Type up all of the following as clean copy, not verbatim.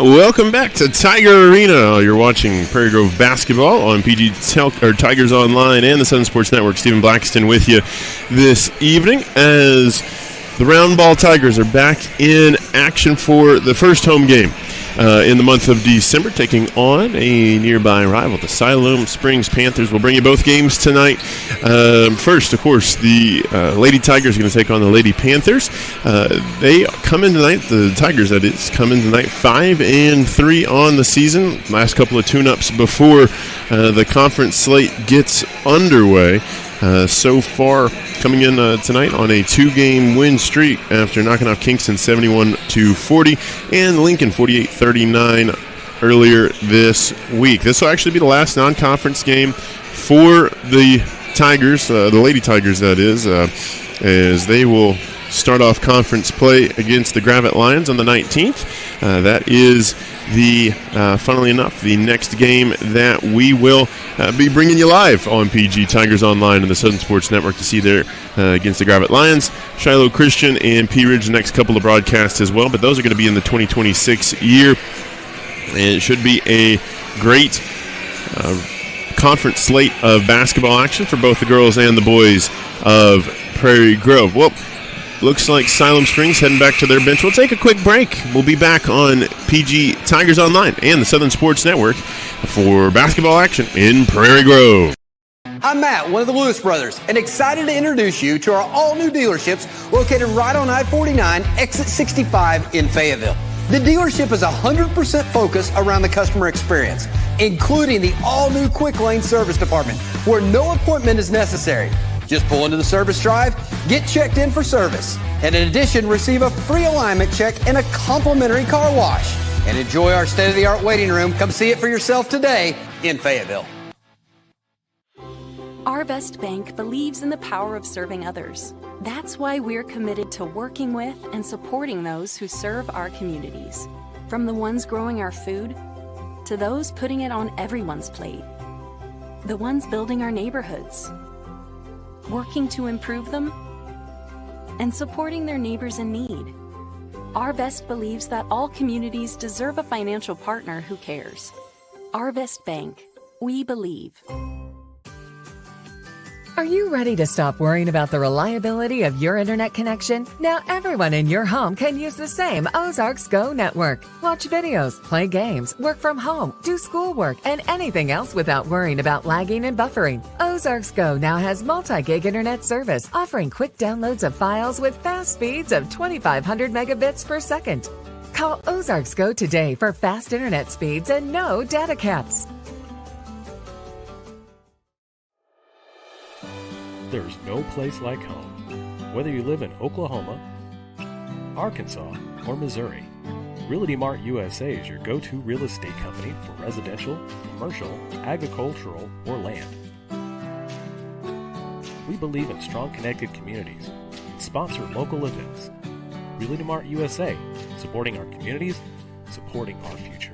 Welcome back to Tiger Arena. You're watching Prairie Grove basketball on Tigers Online and the Southern Sports Network. Stephen Blackston with you this evening as the Round Ball Tigers are back in action for the first home game in the month of December, taking on a nearby rival, the Siloam Springs Panthers. We'll bring you both games tonight. First, of course, the Lady Tigers are going to take on the Lady Panthers. They come in tonight, the Tigers that is, come in tonight 5-3 on the season. Last couple of tune-ups before the conference slate gets underway. So far, coming in tonight on a 2-game win streak after knocking off Kingston 71-40 and Lincoln 48-39 earlier this week. This will actually be the last non-conference game for the Tigers, the Lady Tigers that is, as they will start off conference play against the Gravette Lions on the 19th. That is funnily enough, the next game that we will be bringing you live on PG Tigers Online and the Southern Sports Network to see there against the Gravette Lions, Shiloh Christian, and Pea Ridge the next couple of broadcasts as well. But those are going to be in the 2026 year, and it should be a great conference slate of basketball action for both the girls and the boys of Prairie Grove. Well, looks like Siloam Springs heading back to their bench. We'll take a quick break. We'll be back on PG Tigers Online and the Southern Sports Network for basketball action in Prairie Grove. I'm Matt, one of the Lewis brothers, and excited to introduce you to our all-new dealerships located right on I-49, exit 65 in Fayetteville. The dealership is 100% focused around the customer experience, including the all-new Quick Lane Service Department, where no appointment is necessary. Just pull into the service drive, get checked in for service, and in addition, receive a free alignment check and a complimentary car wash. And enjoy our state-of-the-art waiting room. Come see it for yourself today in Fayetteville. Our Best Bank believes in the power of serving others. That's why we're committed to working with and supporting those who serve our communities. From the ones growing our food to those putting it on everyone's plate. The ones building our neighborhoods, working to improve them, and supporting their neighbors in need. Our Best believes that all communities deserve a financial partner who cares. Our Best Bank. We believe. Are you ready to stop worrying about the reliability of your internet connection? Now everyone in your home can use the same Ozarks Go network. Watch videos, play games, work from home, do schoolwork, and anything else without worrying about lagging and buffering. Ozarks Go now has multi-gig internet service, offering quick downloads of files with fast speeds of 2,500 megabits per second. Call Ozarks Go today for fast internet speeds and no data caps. There's no place like home. Whether you live in Oklahoma, Arkansas, or Missouri, Realty Mart USA is your go-to real estate company for residential, commercial, agricultural, or land. We believe in strong connected communities and sponsor local events. Realty Mart USA, supporting our communities, supporting our future.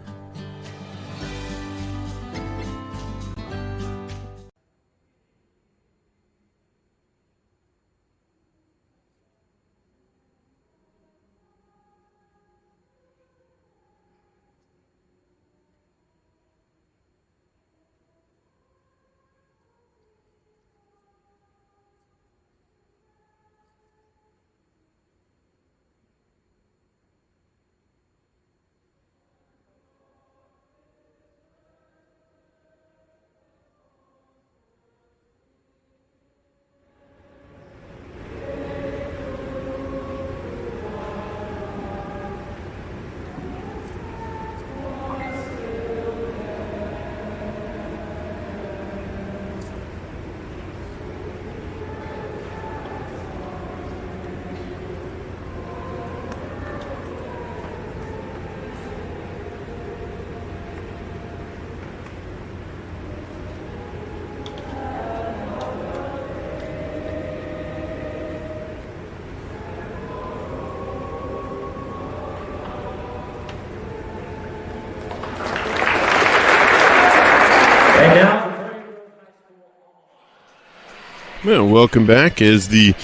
Well, welcome back as the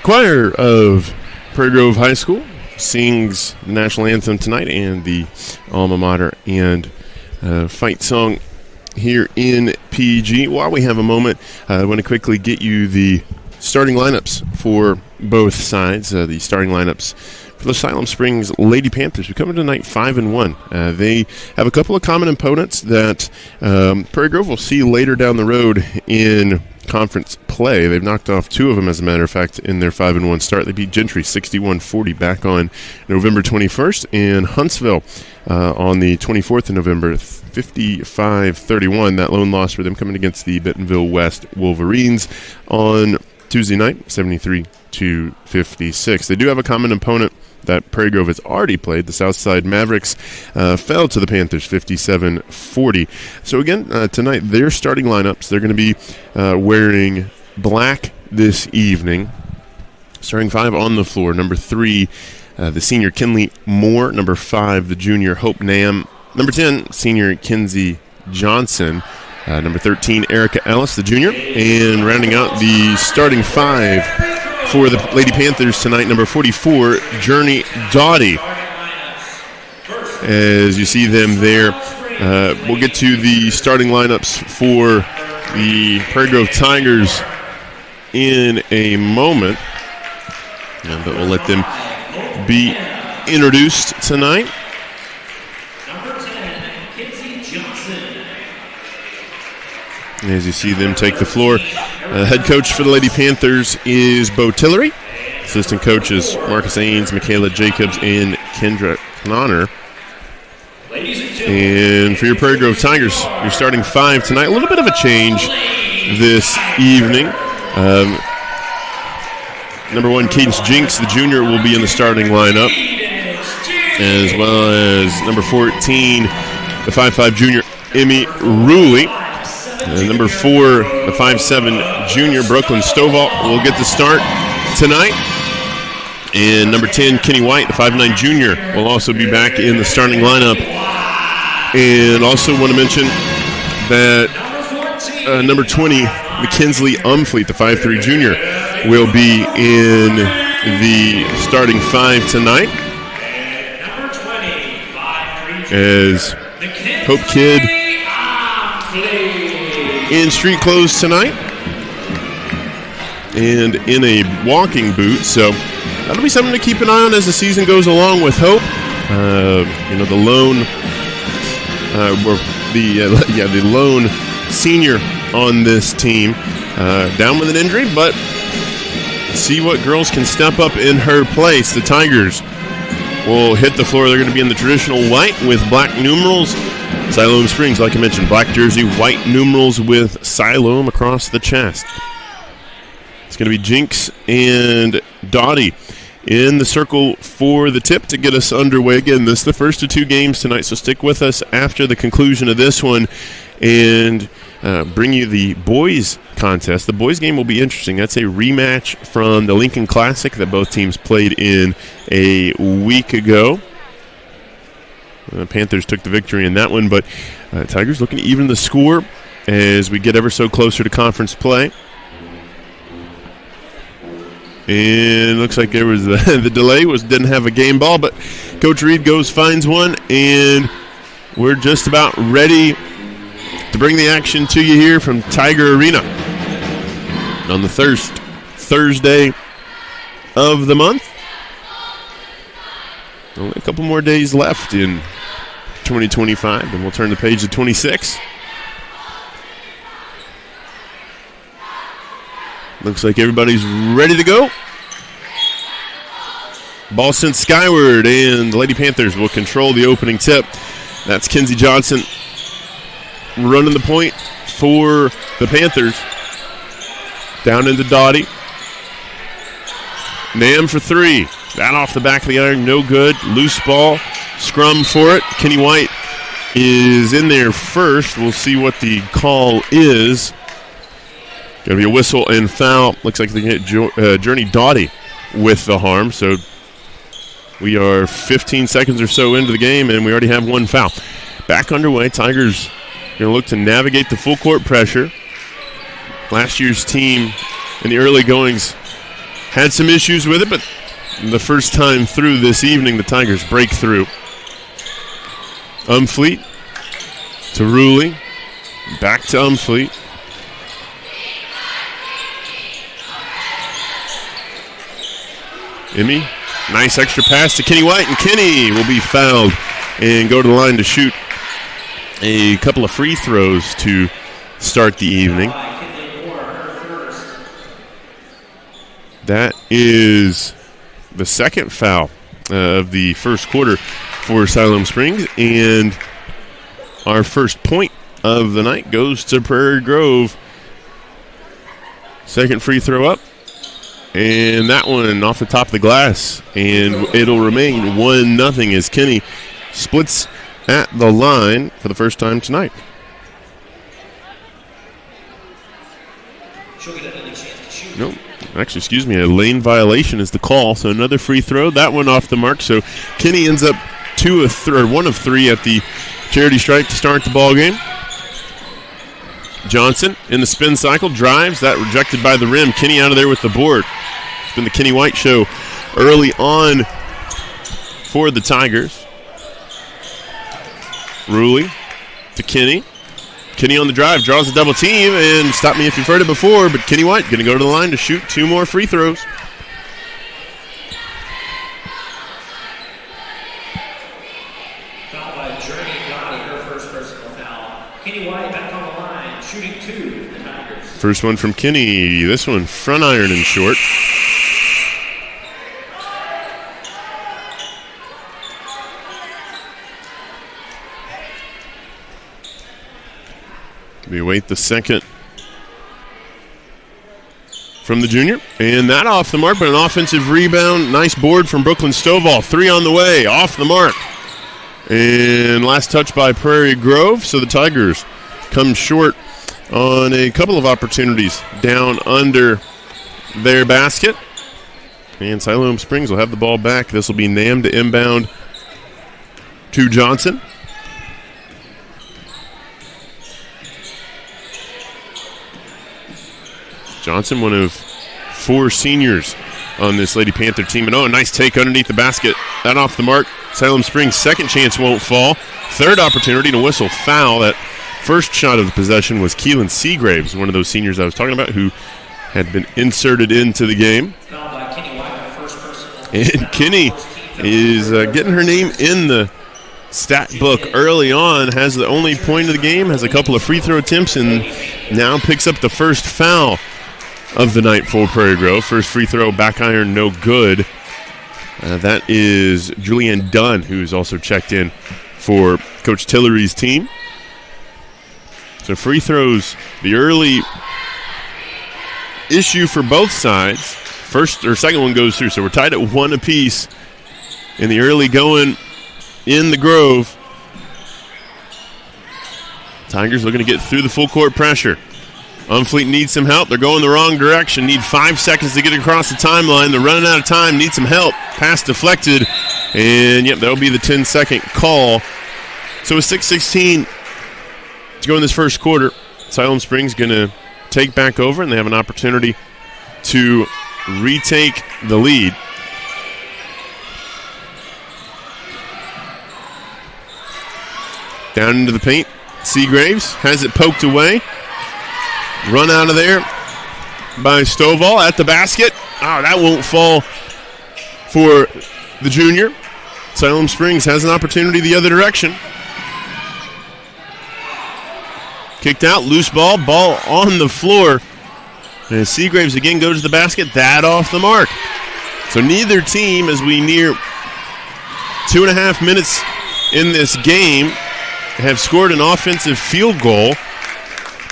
choir of Prairie Grove High School sings the national anthem tonight and the alma mater and fight song here in PG. While we have a moment, I want to quickly get you the starting lineups for both sides. The starting lineups for the Siloam Springs Lady Panthers, who come in tonight 5-1. They have a couple of common opponents that Prairie Grove will see later down the road in conference play. They've knocked off two of them, as a matter of fact, in their 5-1 start. They beat Gentry 61-40 back on November 21st, and Huntsville on the 24th of November 55-31. That lone loss for them coming against the Bentonville West Wolverines on Tuesday night, 73-56. They do have a common opponent that Prairie Grove has already played. The Southside Mavericks fell to the Panthers 57-40. So again, tonight, their starting lineups, they're going to be wearing black this evening. Starting 5 on the floor. Number 3, the senior Kinley Moore. Number 5, the junior Hope Nam. Number 10, senior Kinsey Johnson. Number 13, Erica Ellis, the junior. And rounding out the starting 5 for the Lady Panthers tonight, number 44, Journey Doughty. As you see them there, we'll get to the starting lineups for the Prairie Grove Tigers in a moment, but we'll let them be introduced tonight. As you see them take the floor, head coach for the Lady Panthers is Bo Tillery. Assistant coaches Marcus Ains, Michaela Jacobs, and Kendra Connor. And for your Prairie Grove Tigers, your starting 5 tonight. A little bit of a change this evening. Number 1, Cadence Jinks, the junior, will be in the starting lineup, as well as number 14, the 5'5 junior, Emmy Ruley. And number 4, the 5'7 junior, Brooklyn Stovall, will get the start tonight. And number 10, Kenny White, the 5'9 junior, will also be back in the starting lineup. And also want to mention that number 20, McKinsley Umfleet, the 5'3 junior, will be in the starting 5 tonight. As Hope Kidd in street clothes tonight and in a walking boot, so that'll be something to keep an eye on as the season goes along with Hope. The lone the lone senior on this team down with an injury, but see what girls can step up in her place. The Tigers will hit the floor. They're going to be in the traditional white with black numerals. Siloam Springs, like I mentioned, black jersey, white numerals with Siloam across the chest. It's going to be Jinks and Doughty in the circle for the tip to get us underway. Again, this is the first of 2 games tonight, so stick with us after the conclusion of this one and bring you the boys contest. The boys game will be interesting. That's a rematch from the Lincoln Classic that both teams played in a week ago. Panthers took the victory in that one, but Tigers looking to even the score as we get ever so closer to conference play. And looks like there was the delay didn't have a game ball, but Coach Reed finds one, and we're just about ready to bring the action to you here from Tiger Arena on the first Thursday of the month. Only a couple more days left in 2025, and we'll turn the page to 26. Looks like everybody's ready to go. Ball sent skyward, and the Lady Panthers will control the opening tip. That's Kinsey Johnson running the point for the Panthers. Down into Doughty. Nam for 3. That off the back of the iron, no good. Loose ball, scrum for it. Kenny White is in there first. We'll see what the call is. Going to be a whistle and foul. Looks like they hit Journey Doughty with the harm. So we are 15 seconds or so into the game, and we already have 1 foul. Back underway. Tigers going to look to navigate the full court pressure. Last year's team in the early goings had some issues with it, but the first time through this evening, the Tigers break through. Umfleet to Ruley. Back to Umfleet. Emmy, nice extra pass to Kenny White, and Kenny will be fouled and go to the line to shoot a couple of free throws to start the evening. That is the second foul of the first quarter for Siloam Springs, and our first point of the night goes to Prairie Grove. Second free throw up, and that one off the top of the glass, and it'll remain 1-0 as Kenny splits at the line for the first time tonight. Nope. Actually, excuse me, a lane violation is the call, so another free throw. That one off the mark, so Kenny ends up 1 of 3 at the charity stripe to start the ball game. Johnson in the spin cycle, drives, that rejected by the rim. Kenny out of there with the board. It's been the Kenny White show early on for the Tigers. Ruley to Kenny. Kenny on the drive, draws a double team, and stop me if you've heard it before, but Kenny White going to go to the line to shoot 2 more free throws. Foul by Journey Gotti, her first personal foul. Kenny White back on the line, shooting 2 for the Tigers. First one from Kenny, this one front iron and short. We await the second from the junior. And that off the mark, but an offensive rebound. Nice board from Brooklyn Stovall. 3 on the way, off the mark. And last touch by Prairie Grove. So the Tigers come short on a couple of opportunities down under their basket. And Siloam Springs will have the ball back. This will be Nam to inbound to Johnson. Johnson, one of 4 seniors on this Lady Panther team. And a nice take underneath the basket. That off the mark. Siloam Springs' second chance won't fall. Third opportunity to whistle foul. That first shot of the possession was Keelan Seagraves, one of those seniors I was talking about, who had been inserted into the game. And Kenny is getting her name in the stat book early on, has the only point of the game, has a couple of free throw attempts, and now picks up the first foul of the night for Prairie Grove. First free throw, back iron, no good. That is Julianne Dunn, who's also checked in for Coach Tillery's team. So free throws, the early issue for both sides. First or second one goes through, so we're tied at 1 apiece in the early going in the Grove. Tigers looking to get through the full court pressure. Umfleet needs some help. They're going the wrong direction. Need 5 seconds to get across the timeline. They're running out of time. Need some help. Pass deflected. And, yep, that'll be the 10-second call. So with 6:16 to go in this first quarter, Siloam Springs going to take back over, and they have an opportunity to retake the lead. Down into the paint. Seagraves has it poked away. Run out of there by Stovall at the basket. Oh, that won't fall for the junior. Siloam Springs has an opportunity the other direction. Kicked out, loose ball on the floor. And Seagraves again goes to the basket. That off the mark. So neither team, as we near 2.5 minutes in this game, have scored an offensive field goal.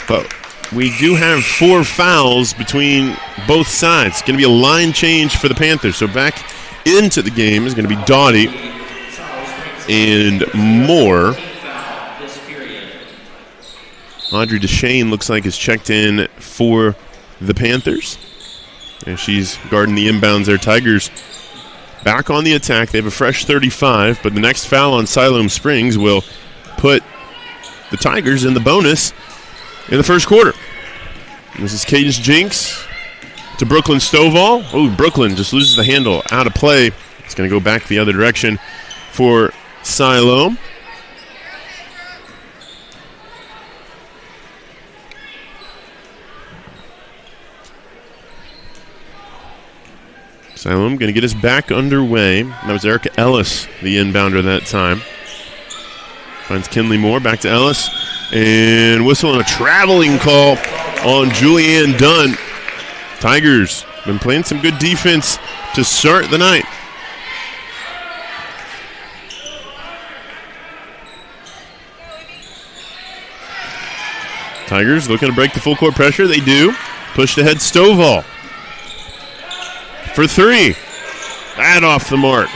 But we do have 4 fouls between both sides. It's going to be a line change for the Panthers. So back into the game is going to be Doughty and Moore. Audrey DeShane looks like is checked in for the Panthers. And she's guarding the inbounds there. Tigers back on the attack. They have a fresh 35, but the next foul on Siloam Springs will put the Tigers in the bonus in the first quarter. This is Cadence Jinks to Brooklyn Stovall. Oh, Brooklyn just loses the handle. Out of play. It's going to go back the other direction for Siloam. Siloam going to get us back underway. That was Erica Ellis, the inbounder that time. Finds Kinley Moore, back to Ellis. And whistle and a traveling call on Julianne Dunn. Tigers been playing some good defense to start the night. Tigers looking to break the full court pressure. They do. Pushed ahead Stovall. For three. That off the mark.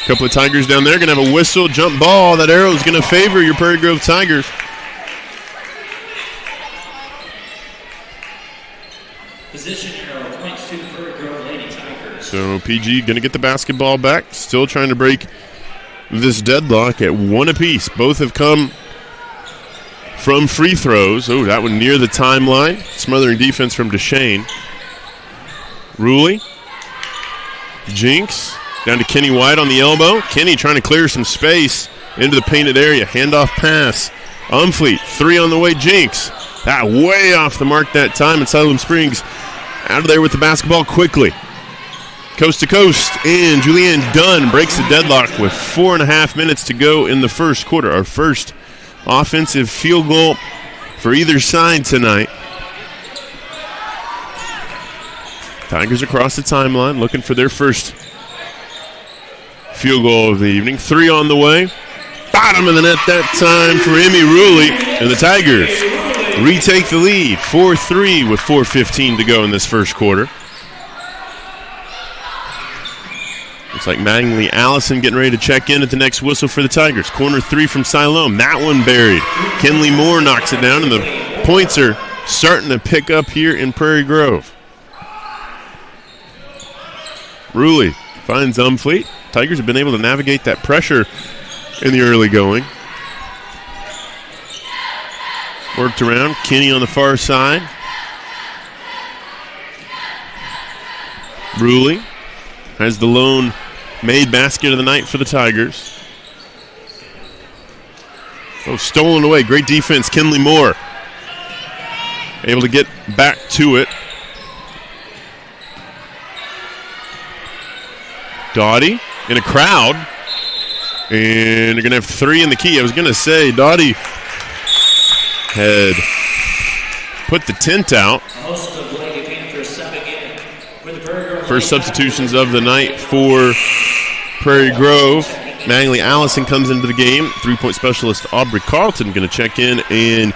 A couple of Tigers down there going to have a whistle, jump ball. That arrow is going to favor your Prairie Grove Tigers. Position arrow points to the Prairie Grove Lady Tigers. So PG going to get the basketball back. Still trying to break this deadlock at one apiece. Both have come from free throws. Oh, that one near the timeline. Smothering defense from Deshane. Ruley. Jinx. Down to Kenny White on the elbow. Kenny trying to clear some space into the painted area. Handoff pass. Umfleet. Three on the way. Jinx. That way off the mark that time. And Siloam Springs out of there with the basketball quickly. Coast to coast. And Julianne Dunn breaks the deadlock with 4.5 minutes to go in the first quarter. Our first offensive field goal for either side tonight. Tigers across the timeline looking for their first field goal of the evening. Three on the way. Bottom of the net that time for Emmy Ruley. And the Tigers retake the lead. 4-3 with 4:15 to go in this first quarter. Looks like Mattingly Allison getting ready to check in at the next whistle for the Tigers. Corner three from Siloam. That one buried. Kinley Moore knocks it down, and the points are starting to pick up here in Prairie Grove. Ruley finds Umfleet. Tigers have been able to navigate that pressure in the early going. Worked around. Kenny on the far side. Ruley has the lone made basket of the night for the Tigers. Oh, stolen away. Great defense. Kinley Moore able to get back to it. Doughty in a crowd. And they're going to have three in the key. I was going to say Doughty had put the tent out. First substitutions of the night for Prairie Grove. Mattingly Allison comes into the game. Three-point specialist Aubrey Carlton going to check in. And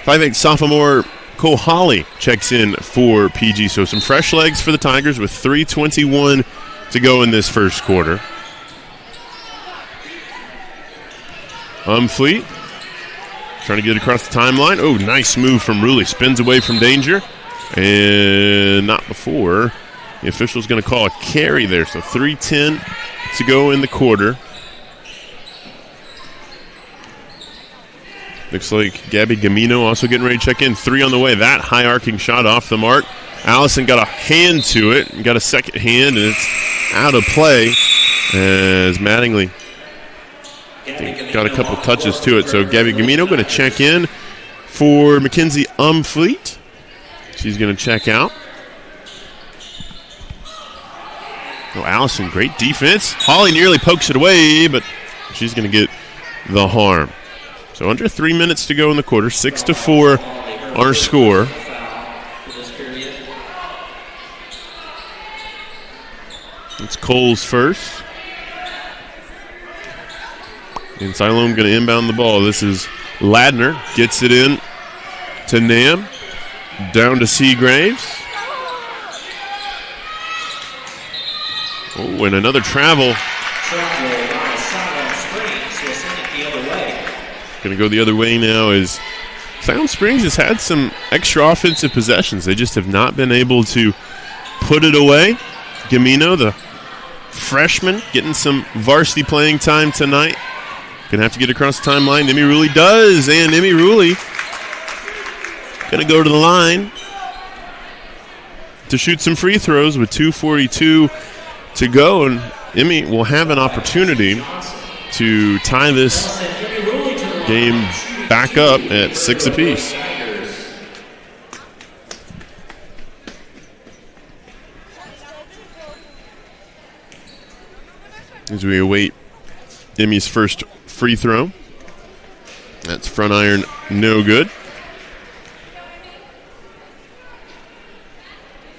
5'8" sophomore Cole Holly checks in for PG. So some fresh legs for the Tigers with 3:21 to go in this first quarter. Umfleet trying to get across the timeline. Oh, nice move from Ruley. Spins away from danger. And not before. The official's going to call a carry there. So 3:10 to go in the quarter. Looks like Gabby Gamino also getting ready to check in. Three on the way. That high arcing shot off the mark. Allison got a hand to it and got a second hand, and it's out of play as Mattingly got a couple touches to it. So Gabby Gamino going to check in for Mackenzie Umfleet. She's going to check out. Oh, Allison, great defense. Holly nearly pokes it away, but she's going to get the harm. So under 3 minutes to go in the quarter. 6-4 our score. It's Coles first. And Siloam going to inbound the ball. This is Ladner. Gets it in to Nam. Down to Seagraves. Oh, and another travel. Going to go the other way now as Siloam Springs has had some extra offensive possessions. They just have not been able to put it away. Gamino, the freshman, getting some varsity playing time tonight. Going to have to get across the timeline. Emmy Ruley does, and Emmy Ruley going to go to the line. to shoot some free throws with 2:42 to go, and Emmy will have an opportunity to tie this game back up at 6 apiece. As we await Emmy's first free throw. That's front iron, no good.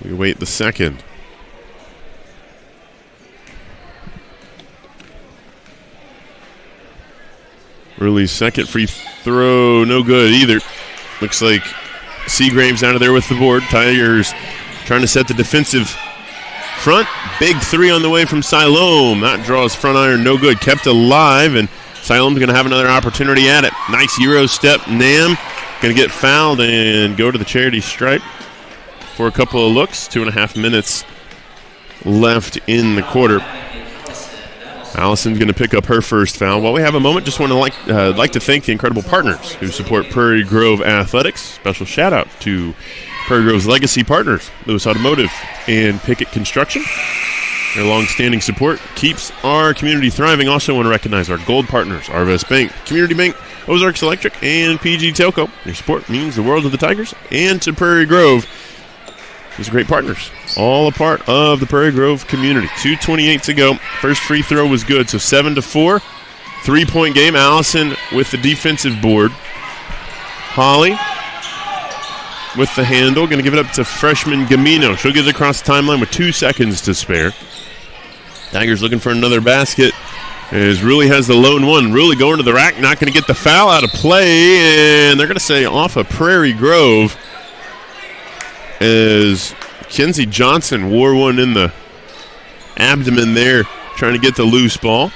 We await the second. Early second free throw, no good either. Looks like Seagraves out of there with the board. Tigers trying to set the defensive front. Big three on the way from Siloam. That draws front iron, no good. Kept alive, and Siloam's going to have another opportunity at it. Nice Euro step. Nam going to get fouled and go to the charity stripe for a couple of looks. 2.5 minutes left in the quarter. Allison's going to pick up her first foul. While we have a moment, just want to like to thank the incredible partners who support Prairie Grove Athletics. Special shout out to Prairie Grove's legacy partners, Lewis Automotive and Pickett Construction. Their long-standing support keeps our community thriving. Also want to recognize our gold partners, Arvest Bank, Community Bank, Ozarks Electric, and PG Telco. Your support means the world to the Tigers and to Prairie Grove. These are great partners, all a part of the Prairie Grove community. 2:28 to go. First free throw was good, so 7-4. 3-point game. Allison with the defensive board. Holly with the handle. Going to give it up to freshman Gamino. She'll get it across the timeline with 2 seconds to spare. Tigers looking for another basket. As Rulli has the lone one. Rulli going to the rack. Not going to get the foul out of play. And they're going to say off of Prairie Grove. As Kenzie Johnson wore one in the abdomen there, trying to get the loose ball.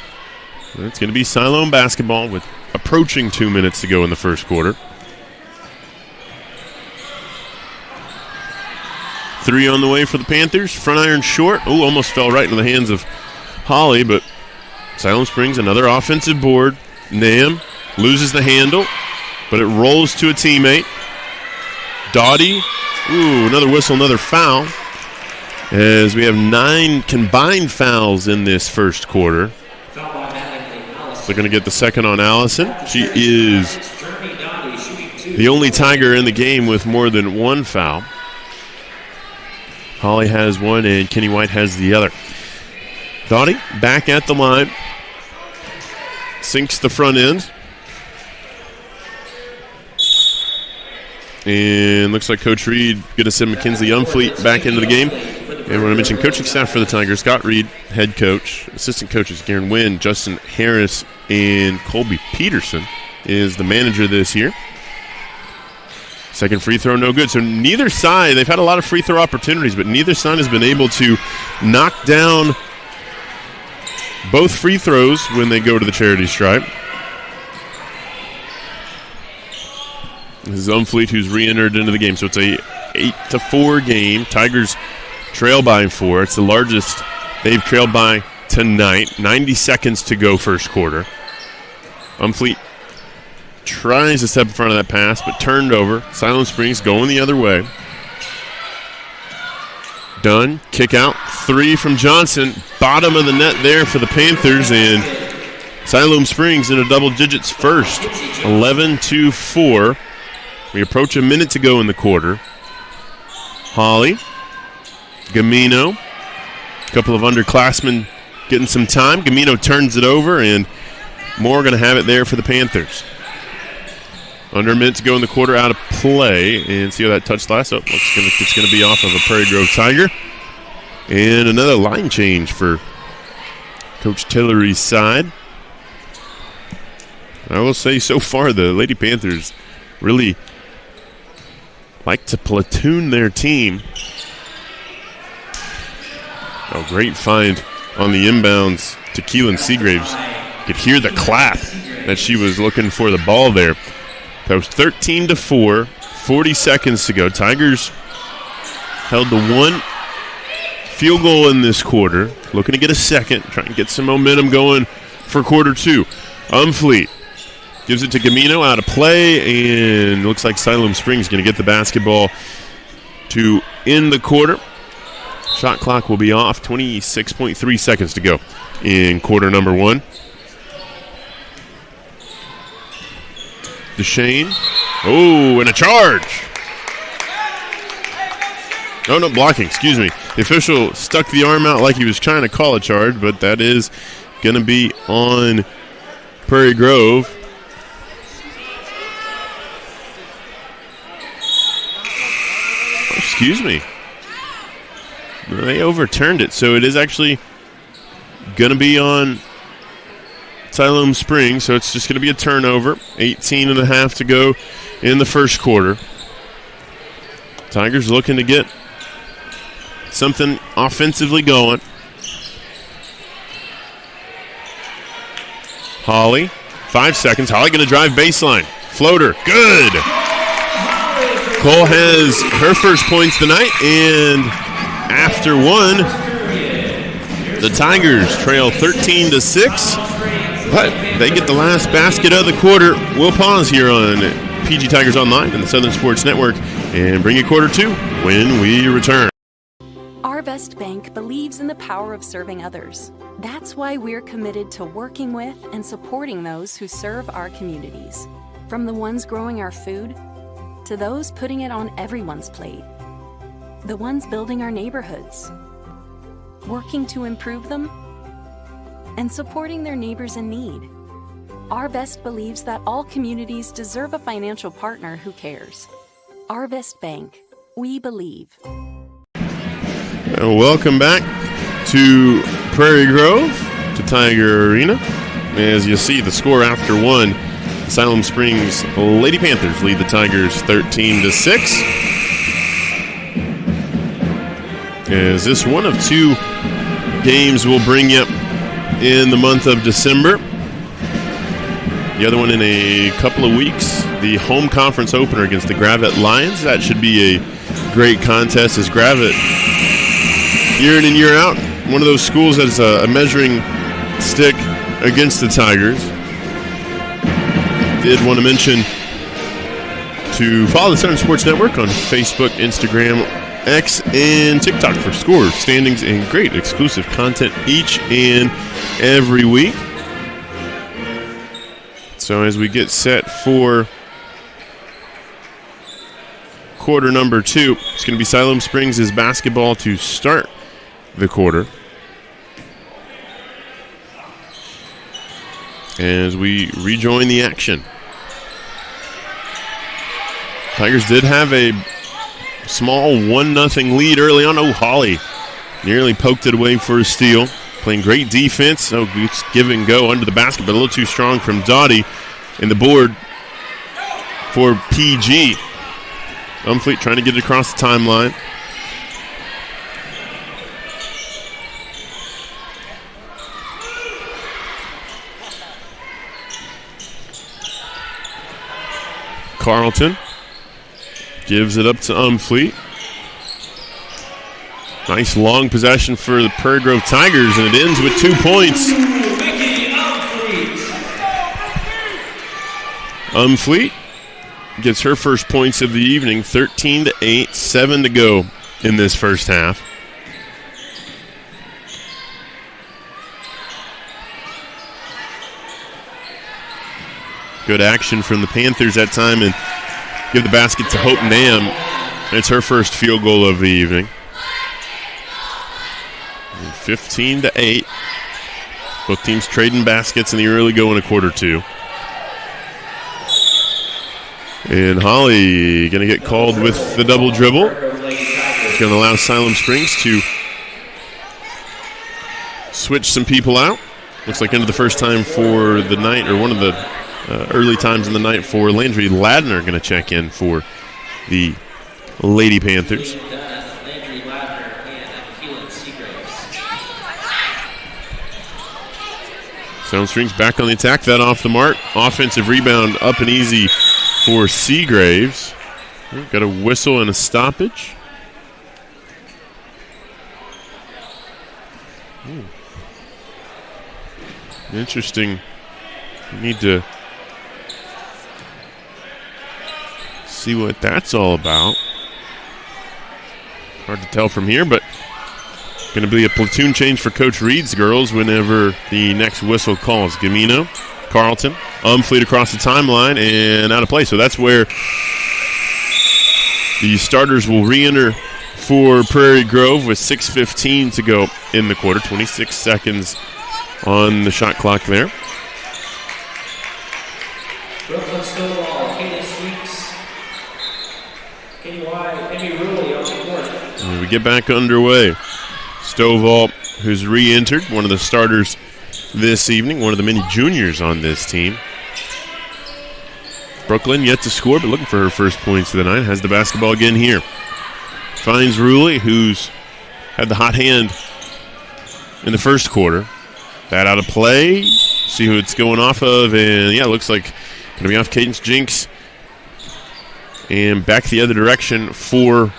It's going to be Siloam basketball with approaching 2 minutes to go in the first quarter. Three on the way for the Panthers. Front iron short. Oh, almost fell right into the hands of Holly, but Siloam Springs, another offensive board. Nam loses the handle, but it rolls to a teammate. Doughty. Ooh, another whistle, another foul. As we have 9 combined fouls in this first quarter. They're going to get the second on Allison. She is the only Tiger in the game with more than 1 foul. Holly has 1 and Kenny White has the other. Doughty back at the line. Sinks the front end. And looks like Coach Reed going to send Mackenzie Umfleet back into the game. And when I mentioned coaching staff for the Tigers, Scott Reed, head coach. Assistant coaches, Garen Wynn, Justin Harris, and Colby Peterson is the manager this year. Second free throw, no good. So neither side, they've had a lot of free throw opportunities, but neither side has been able to knock down both free throws when they go to the charity stripe. This is Umfleet who's re-entered into the game. So it's a 8-4 game. Tigers trail by 4. It's the largest they've trailed by tonight. 90 seconds to go first quarter. Umfleet tries to step in front of that pass, but turned over. Siloam Springs going the other way. Dunn, kick out. 3 from Johnson. Bottom of the net there for the Panthers. And Siloam Springs into double digits first. 11-4. We approach a minute to go in the quarter. Holly, Gamino, a couple of underclassmen getting some time. Gamino turns it over, and Moore going to have it there for the Panthers. Under a minute to go in the quarter, out of play. And see how that touched last up. It's going to be off of a Prairie Grove Tiger. And another line change for Coach Tillery's side. I will say so far the Lady Panthers really like to platoon their team. Oh, great find on the inbounds to Keelan Seagraves. You could hear the clap that she was looking for the ball there. That was 13-4, 40 seconds to go. Tigers held to 1 field goal in this quarter. Looking to get a second, trying to get some momentum going for quarter 2. Umfleet gives it to Gamino, out of play, and looks like Siloam Springs going to get the basketball to end the quarter. Shot clock will be off. 26.3 seconds to go in quarter number 1. DeShane. Oh, and a charge. Oh, no, blocking. Excuse me. The official stuck the arm out like he was trying to call a charge, but that is going to be on Prairie Grove. Excuse me. They overturned it, so it is actually going to be on Siloam Springs, so it's just going to be a turnover. 18 and a half to go in the first quarter. Tigers looking to get something offensively going. Holly, 5 seconds. Holly going to drive baseline. Floater, good. Cole has her first points tonight, and after one, the Tigers trail 13-6, but they get the last basket of the quarter. We'll pause here on PG Tigers Online and the Southern Sports Network and bring you quarter 2 when we return. Our Best Bank believes in the power of serving others. That's why we're committed to working with and supporting those who serve our communities. From the ones growing our food to those putting it on everyone's plate. The ones building our neighborhoods, working to improve them, and supporting their neighbors in need. Our Best believes that all communities deserve a financial partner who cares. Our Best Bank, we believe. Welcome back to Prairie Grove, to Tiger Arena. As you see, the score after one, the Siloam Springs Lady Panthers lead the Tigers 13-6. As this one of 2 games we'll bring you in the month of December. The other one in a couple of weeks, the home conference opener against the Gravette Lions. That should be a great contest, as Gravette, year in and year out, one of those schools that is a measuring stick against the Tigers. Did want to mention to follow the Southern Sports Network on Facebook, Instagram, X, and TikTok for scores, standings, and great exclusive content each and every week. So as we get set for quarter number 2, it's going to be Siloam Springs' basketball to start the quarter. As we rejoin the action. Tigers did have a small 1-0 lead early on. Oh, Holly nearly poked it away for a steal. Playing great defense. Oh, give and go under the basket, but a little too strong from Dottie. And the board for PG. Umfleet trying to get it across the timeline. Carlton gives it up to Umfleet. Nice long possession for the Prairie Grove Tigers, and it ends with 2 points. Umfleet gets her first points of the evening, 13-8, 7 to go in this first half. Good action from the Panthers that time, and give the basket to Hope Nam. It's her first field goal of the evening. 15-8. Both teams trading baskets in the early going of quarter 2. And Holly going to get called with the double dribble. It's going to allow Siloam Springs to switch some people out. Looks like into the first time for the night, or one of the early times in the night for Landry Ladner going to check in for the Lady Panthers. Siloam Springs back on the attack. That off the mark. Offensive rebound up and easy for Seagraves. We've got a whistle and a stoppage. Interesting. We need to see what that's all about. Hard to tell from here, but Going to be a platoon change for Coach Reed's girls whenever the next whistle calls. Gamino, Carlton, Umfleet across the timeline and out of play. So that's where the starters will re-enter for Prairie Grove with 6:15 to go in the quarter. 26 seconds on the shot clock there. Brooklyn Stonewall, Katie Sweets, Kenny White, Emmy Ruley on the court. And we get back underway. Stovall, who's re-entered, one of the starters this evening, one of the many juniors on this team. Brooklyn yet to score, but looking for her first points of the night. Has the basketball again here. Finds Ruley, who's had the hot hand in the first quarter. That out of play. See who it's going off of, and yeah, it looks like going to be off Cadence Jinks. And back the other direction for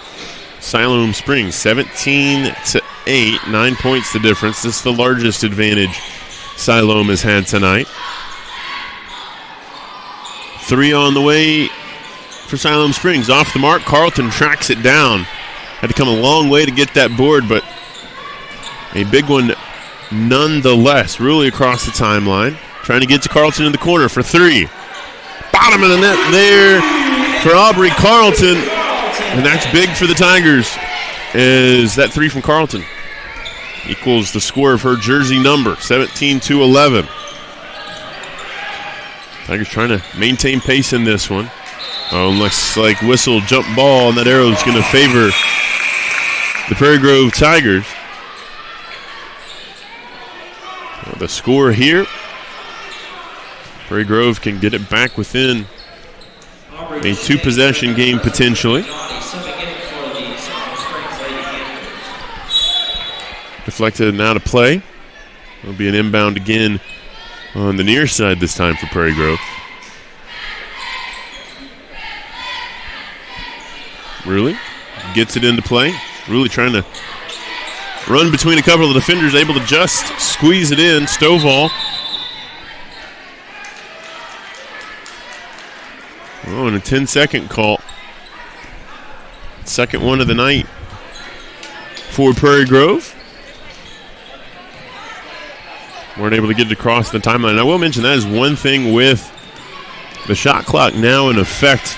Siloam Springs. 17-8, 9 points the difference. This is the largest advantage Siloam has had tonight. 3 on the way for Siloam Springs. Off the mark, Carlton tracks it down. Had to come a long way to get that board, but a big one nonetheless. Really across the timeline. Trying to get to Carlton in the corner for 3. Bottom of the net there for Aubrey Carlton. And that's big for the Tigers, as that 3 from Carlton equals the score of her jersey number, 17-11. Tigers trying to maintain pace in this one. Oh, looks like whistle, jump ball, and that arrow is going to favor the Prairie Grove Tigers. Well, the score here, Prairie Grove can get it back within a 2-possession game potentially. Deflected and out of play. It'll be an inbound again on the near side this time for Prairie Grove. Ruley gets it into play. Ruley trying to run between a couple of the defenders, able to just squeeze it in. Stovall. Oh, and a 10-second call. Second one of the night for Prairie Grove. Weren't able to get it across the timeline. And I will mention that is one thing with the shot clock now in effect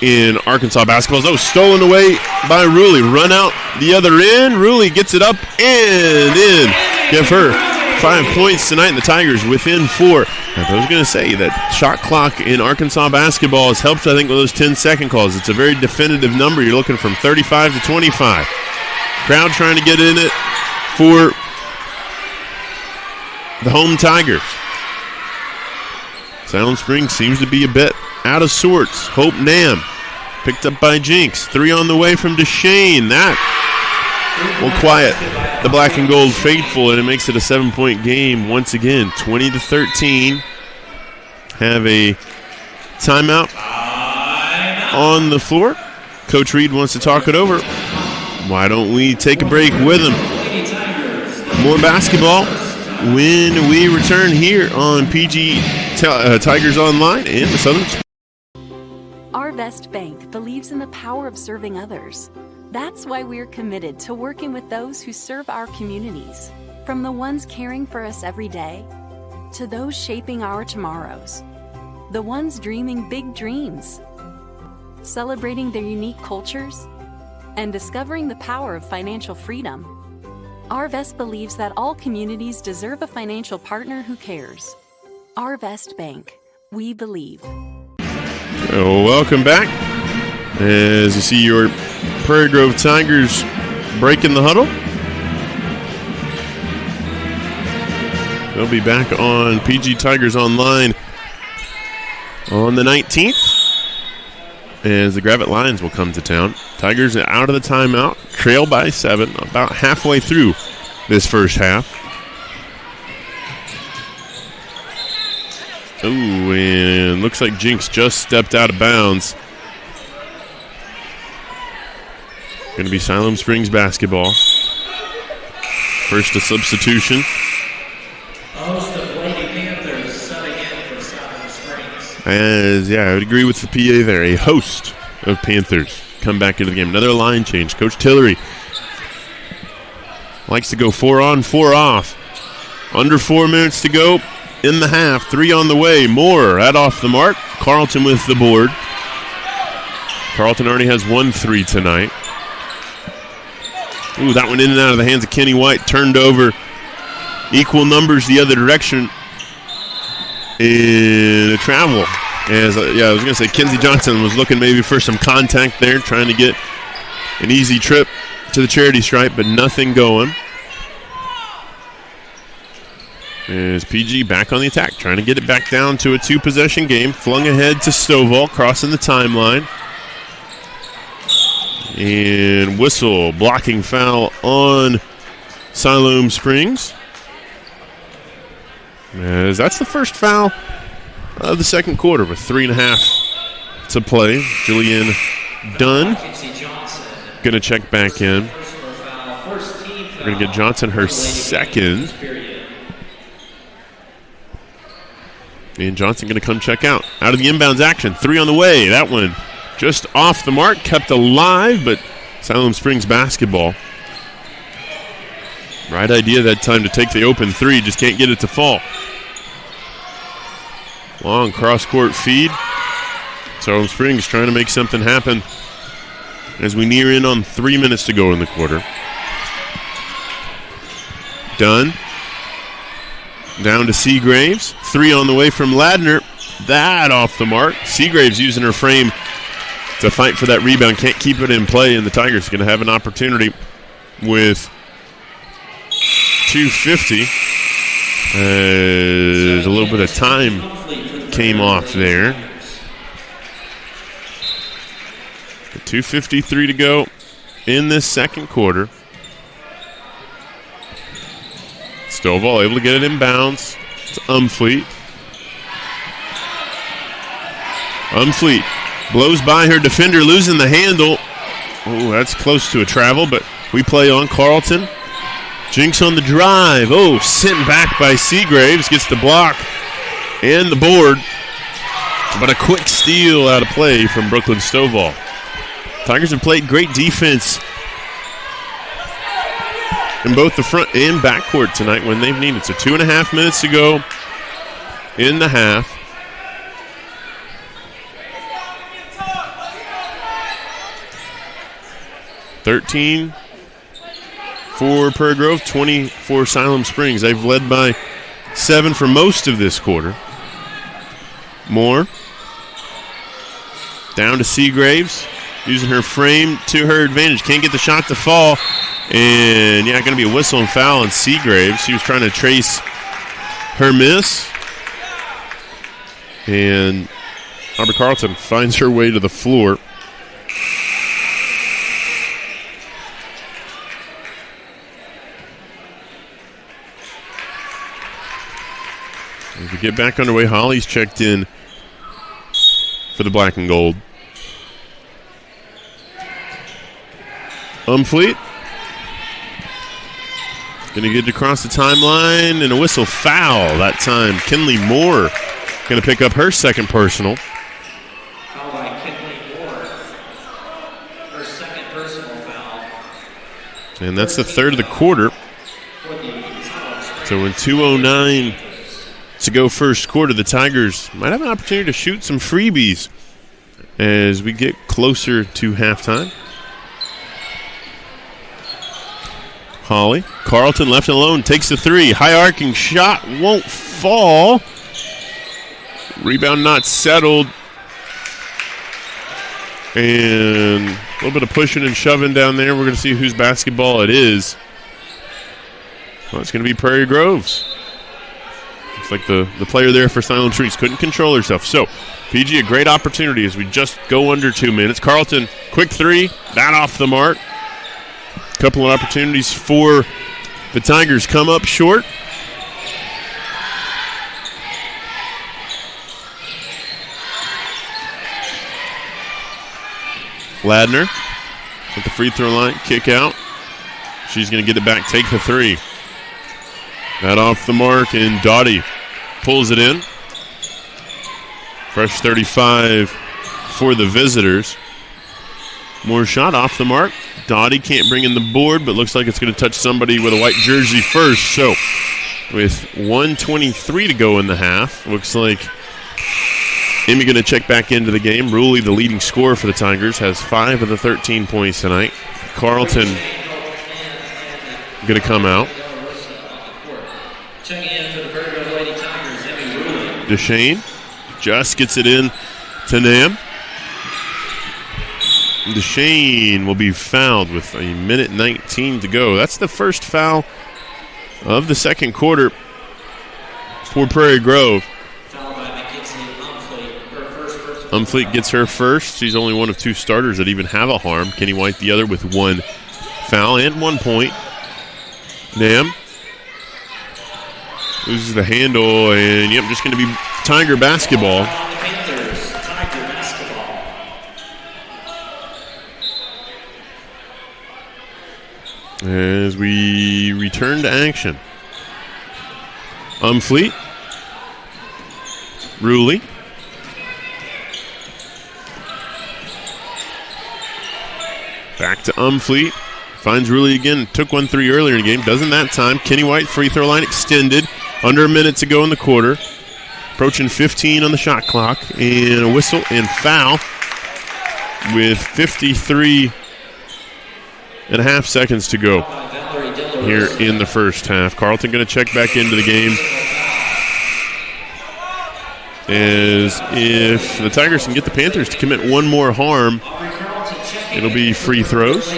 in Arkansas basketball. Oh, stolen away by Ruley. Run out the other end. Ruley gets it up and in. Give her 5 points tonight, and the Tigers within 4. I was going to say that shot clock in Arkansas basketball has helped, I think, with those 10-second calls. It's a very definitive number. You're looking from 35 to 25. Crowd trying to get in it for the home Tigers. Siloam Springs seems to be a bit out of sorts. Hope Nam picked up by Jinks. 3 on the way from DeShane. That will quiet the black and gold faithful, and it makes it a 7-point game once again. 20-13. Have a timeout on the floor. Coach Reed wants to talk it over. Why don't we take a break with him? More basketball when we return here on PG Tigers Online and the Southern. Arvest Bank believes in the power of serving others. That's why we're committed to working with those who serve our communities, from the ones caring for us every day to those shaping our tomorrows, the ones dreaming big dreams, celebrating their unique cultures, and discovering the power of financial freedom. Arvest believes that all communities deserve a financial partner who cares. Arvest Bank, we believe. Welcome back. As you see your Prairie Grove Tigers breaking the huddle. They'll be back on PG Tigers Online on the 19th as the Gravette Lions will come to town. Tigers out of the timeout, trail by 7, about halfway through this first half. Ooh, and looks like Jinx just stepped out of bounds. Going to be Siloam Springs basketball. First a substitution. A host of Lady Panthers subbing in for Siloam Springs. I would agree with the PA there. A host of Panthers come back into the game. Another line change. Coach Tillery likes to go 4 on, 4 off. Under 4 minutes to go in the half. 3 on the way. Moore at off the mark. Carlton with the board. Carlton already has 1 3 tonight. Ooh, that one in and out of the hands of Kenny White. Turned over. Equal numbers the other direction. In a travel. I was going to say Kenzie Johnson was looking maybe for some contact there, trying to get an easy trip to the charity stripe, but nothing going. As PG back on the attack, trying to get it back down to a 2-possession game. Flung ahead to Stovall, crossing the timeline. And whistle, blocking foul on Siloam Springs. As that's the first foul of the second quarter with 3.5 to play. Julian Dunn going to check back in. We're going to get Johnson her second. And Johnson going to come check out. Out of the inbounds action. 3 on the way. That one just off the mark. Kept alive, but Siloam Springs basketball. Right idea that time to take the open 3. Just can't get it to fall. Long cross-court feed. Siloam Springs trying to make something happen as we near in on 3 minutes to go in the quarter. Dunn. Down to Seagraves. 3 on the way from Ladner. That off the mark. Seagraves using her frame to fight for that rebound. Can't keep it in play, and the Tigers are going to have an opportunity with 2:50. A little bit of time came off there. 2:53 to go in this second quarter. Stovall able to get it in bounds. It's Umfleet. Umfleet blows by her defender, losing the handle. Oh, that's close to a travel, but we play on. Carlton. Jinx on the drive. Oh, sent back by Seagraves. Gets the block and the board. But a quick steal out of play from Brooklyn Stovall. Tigers have played great defense in both the front and backcourt tonight when they've needed. So 2.5 minutes to go in the half. $13 for Prairie Grove, 20 for Siloam Springs. They've led by 7 for most of this quarter. Moore down to Seagraves, using her frame to her advantage. Can't get the shot to fall. And, going to be a whistle and foul on Seagraves. She was trying to trace her miss. And Aubrey Carlton finds her way to the floor. As we get back underway, Holly's checked in for the black and gold. Umfleet going to get it across the timeline, and a whistle foul that time. Kinley Moore going to pick up her second personal. Foul by Kinley Moore. Her second personal foul. And that's the third of the quarter. So in 2:09 to go first quarter, the Tigers might have an opportunity to shoot some freebies as we get closer to halftime. Holly. Carlton left alone, takes the 3. High arcing shot won't fall. Rebound not settled. And a little bit of pushing and shoving down there. We're going to see whose basketball it is. Well, it's going to be Prairie Grove's. Looks like the player there for Siloam Springs couldn't control herself. So, PG, a great opportunity as we just go under 2 minutes. Carlton, quick 3. That off the mark. Couple of opportunities for the Tigers, come up short. Ladner at the free throw line, kick out. She's going to get it back, take the 3. That off the mark, and Doughty pulls it in. Fresh 35 for the visitors. More shot off the mark. Dottie can't bring in the board, but looks like it's going to touch somebody with a white jersey first. So with 1:23 to go in the half, looks like Emmy going to check back into the game. Ruley, the leading scorer for the Tigers, has 5 of the 13 points tonight. Carlton going to come out. Checking in for the Prairie Lady Tigers, Emmy Ruley. Deshane just gets it in to Nam. Deshane will be fouled with 1:19 to go. That's the first foul of the second quarter for Prairie Grove. Umfleet gets her first. She's only one of 2 starters that even have a harm. Kenny White the other with 1 foul and 1 point. Nam loses the handle, and just going to be Tiger basketball. Panthers, Tiger basketball. As we return to action. Umfleet. Ruley. Back to Umfleet. Finds Ruley again. Took 1 3 earlier in the game. Doesn't that time. Kenny White, free throw line extended. Under a minute to go in the quarter. Approaching 15 on the shot clock. And a whistle and foul with 53 and a half seconds to go here in the first half. Carlton going to check back into the game, as if the Tigers can get the Panthers to commit one more harm, it'll be free throws.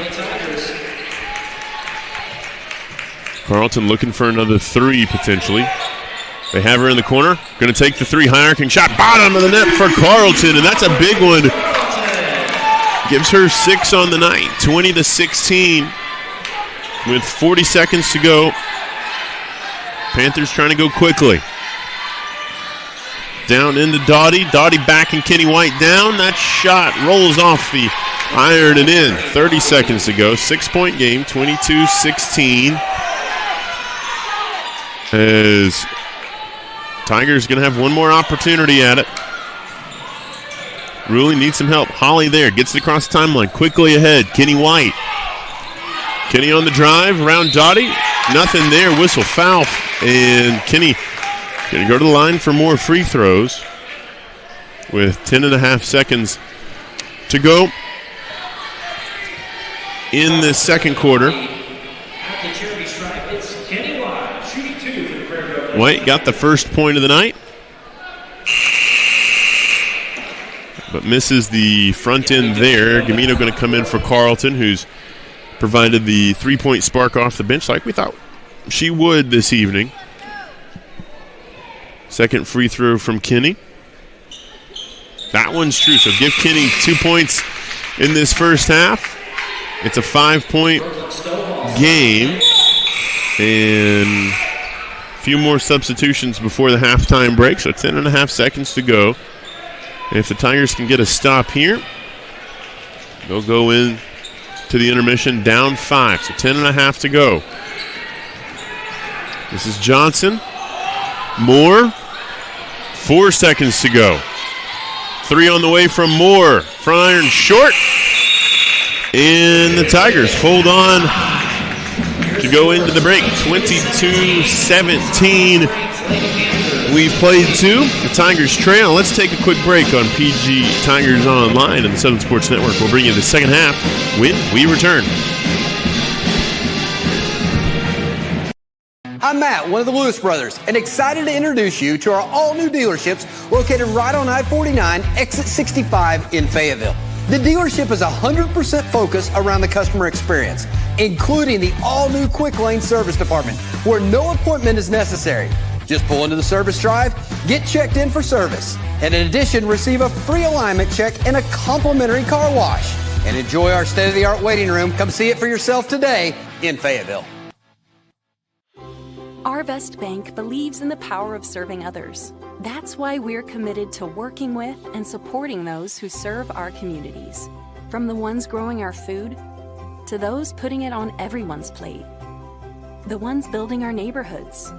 Carlton looking for another 3 potentially. They have her in the corner. Going to take the 3. High-arcing shot. Bottom of the net for Carlton, and that's a big one. Gives her 6 on the night. 20-16 with 40 seconds to go. Panthers trying to go quickly. Down into Dottie. Dottie backing Kenny White down. That shot rolls off the iron and in. 30 seconds to go. 6-point game. 22-16. As Tigers going to have one more opportunity at it. Ruley needs some help. Holly there. Gets it across the timeline. Quickly ahead. Kenny White. Kenny on the drive. Around Dottie. Nothing there. Whistle foul. And Kenny going to go to the line for more free throws with 10.5 seconds to go in the second quarter. White got the first point of the night, but misses the front end there. Gamino going to come in for Carlton, who's provided the 3-point spark off the bench like we thought she would this evening. Second free throw from Kenny. That one's true, so give Kenny 2 points in this first half. It's a 5-point game, and few more substitutions before the halftime break, so 10.5 seconds to go. And if the Tigers can get a stop here, they'll go in to the intermission down 5, so 10.5 to go. This is Johnson. Moore. 4 seconds to go. 3 on the way from Moore. Front iron short. And the Tigers hold on to go into the break. 22-17. We've played 2. The Tigers trail. Let's take a quick break on PG Tigers Online and the Southern Sports Network. We'll bring you the second half when we return. I'm Matt, one of the Lewis brothers, and excited to introduce you to our all-new dealerships located right on I-49, exit 65 in Fayetteville. The dealership is 100% focused around the customer experience, including the all-new Quick Lane Service Department, where no appointment is necessary. Just pull into the service drive, get checked in for service, and in addition, receive a free alignment check and a complimentary car wash. And enjoy our state-of-the-art waiting room. Come see it for yourself today in Fayetteville. Our Best Bank believes in the power of serving others. That's why we're committed to working with and supporting those who serve our communities. From the ones growing our food to those putting it on everyone's plate. The ones building our neighborhoods,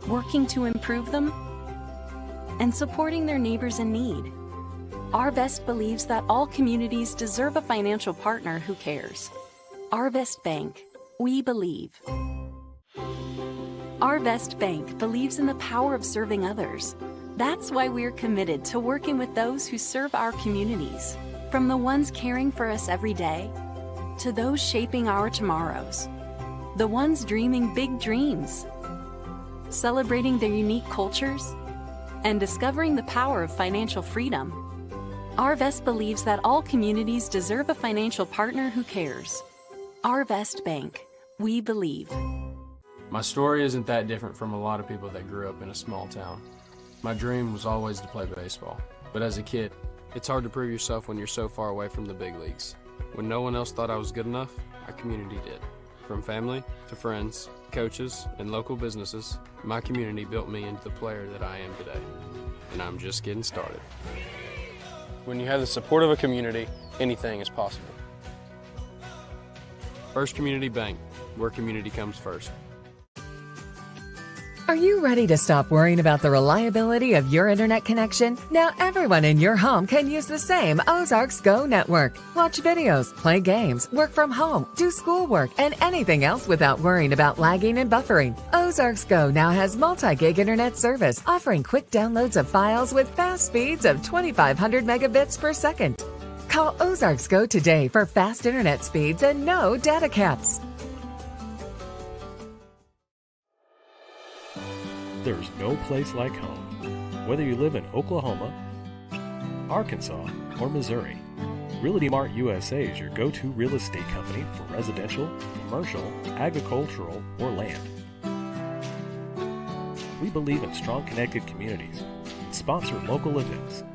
working to improve them, and supporting their neighbors in need. Arvest believes that all communities deserve a financial partner who cares. Arvest Bank, we believe. Arvest Bank believes in the power of serving others. That's why we're committed to working with those who serve our communities, from the ones caring for us every day to those shaping our tomorrows, the ones dreaming big dreams, celebrating their unique cultures, and discovering the power of financial freedom. Arvest believes that all communities deserve a financial partner who cares. Arvest Bank, we believe. My story isn't that different from a lot of people that grew up in a small town. My dream was always to play baseball, but as a kid, it's hard to prove yourself when you're so far away from the big leagues. When no one else thought I was good enough, our community did. From family to friends, coaches, and local businesses, my community built me into the player that I am today. And I'm just getting started. When you have the support of a community, anything is possible. First Community Bank, where community comes first. Are you ready to stop worrying about the reliability of your internet connection? Now everyone in your home can use the same Ozarks Go network. Watch videos, play games, work from home, do schoolwork, and anything else without worrying about lagging and buffering. Ozarks Go now has multi-gig internet service, offering quick downloads of files with fast speeds of 2,500 megabits per second. Call Ozarks Go today for fast internet speeds and no data caps. There's no place like home. Whether you live in Oklahoma, Arkansas, or Missouri, Realty Mart USA is your go-to real estate company for residential, commercial, agricultural, or land. We believe in strong connected communities and sponsor local events.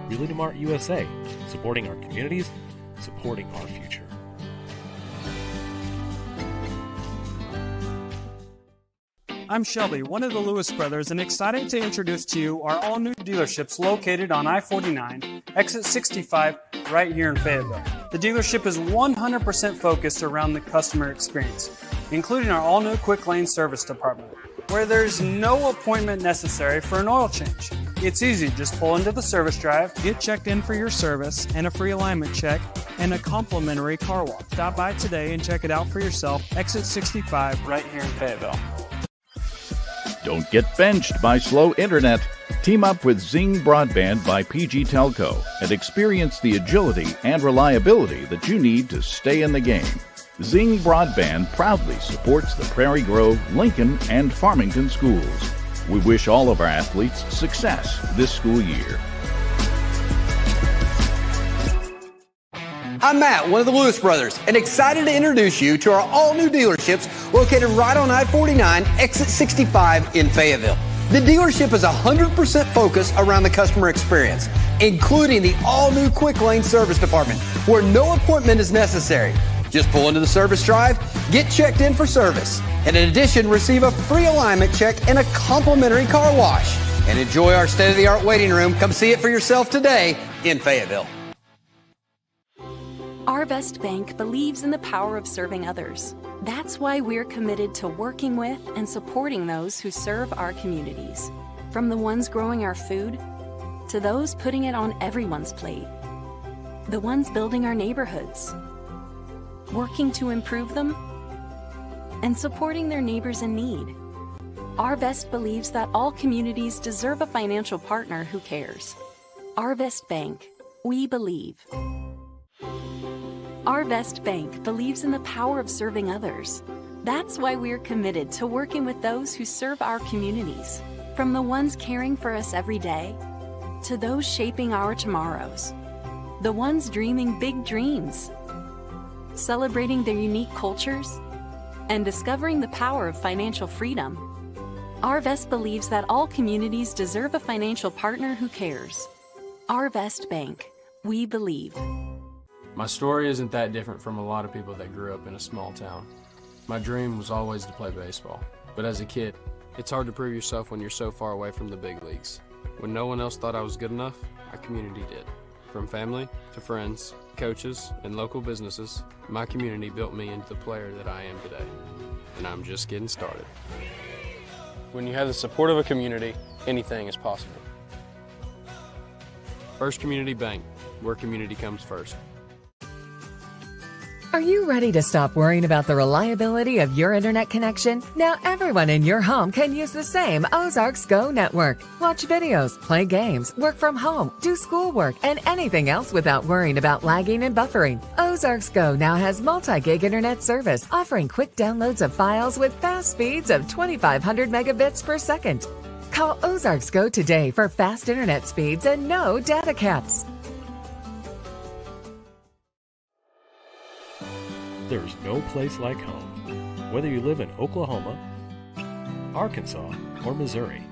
Realty Mart USA, supporting our communities, supporting our future. I'm Shelby, one of the Lewis brothers, and excited to introduce to you our all-new dealerships located on I-49, exit 65, right here in Fayetteville. The dealership is 100% focused around the customer experience, including our all-new quick lane service department, where there's no appointment necessary for an oil change. It's easy, just pull into the service drive, get checked in for your service, and a free alignment check, and a complimentary car wash. Stop by today and check it out for yourself, exit 65, right here in Fayetteville. Don't get benched by slow internet. Team up with Zing Broadband by PG Telco and experience the agility and reliability that you need to stay in the game. Zing Broadband proudly supports the Prairie Grove, Lincoln, and Farmington schools. We wish all of our athletes success this school year. I'm Matt, one of the Lewis brothers, and excited to introduce you to our all-new dealerships located right on I-49, exit 65 in Fayetteville. The dealership is 100% focused around the customer experience, including the all-new quick lane service department, where no appointment is necessary. Just pull into the service drive, get checked in for service, and in addition, receive a free alignment check and a complimentary car wash. And enjoy our state-of-the-art waiting room. Come see it for yourself today in Fayetteville. Arvest Bank believes in the power of serving others. That's why we're committed to working with and supporting those who serve our communities, from the ones growing our food to those putting it on everyone's plate, the ones building our neighborhoods, working to improve them, and supporting their neighbors in need. Arvest believes that all communities deserve a financial partner who cares. Arvest Bank, we believe. Arvest Bank believes in the power of serving others. That's why we're committed to working with those who serve our communities, from the ones caring for us every day to those shaping our tomorrows, the ones dreaming big dreams, celebrating their unique cultures, and discovering the power of financial freedom. Arvest believes that all communities deserve a financial partner who cares. Arvest Bank, we believe. My story isn't that different from a lot of people that grew up in a small town. My dream was always to play baseball, but as a kid, it's hard to prove yourself when you're so far away from the big leagues. When no one else thought I was good enough, our community did. From family to friends, coaches, and local businesses, my community built me into the player that I am today. And I'm just getting started. When you have the support of a community, anything is possible. First Community Bank, where community comes first. Are you ready to stop worrying about the reliability of your internet connection? Now everyone in your home can use the same Ozarks Go network. Watch videos, play games, work from home, do schoolwork, and anything else without worrying about lagging and buffering. Ozarks Go now has multi-gig internet service, offering quick downloads of files with fast speeds of 2,500 megabits per second. Call Ozarks Go today for fast internet speeds and no data caps. There's no place like home. Whether you live in Oklahoma, Arkansas, or Missouri,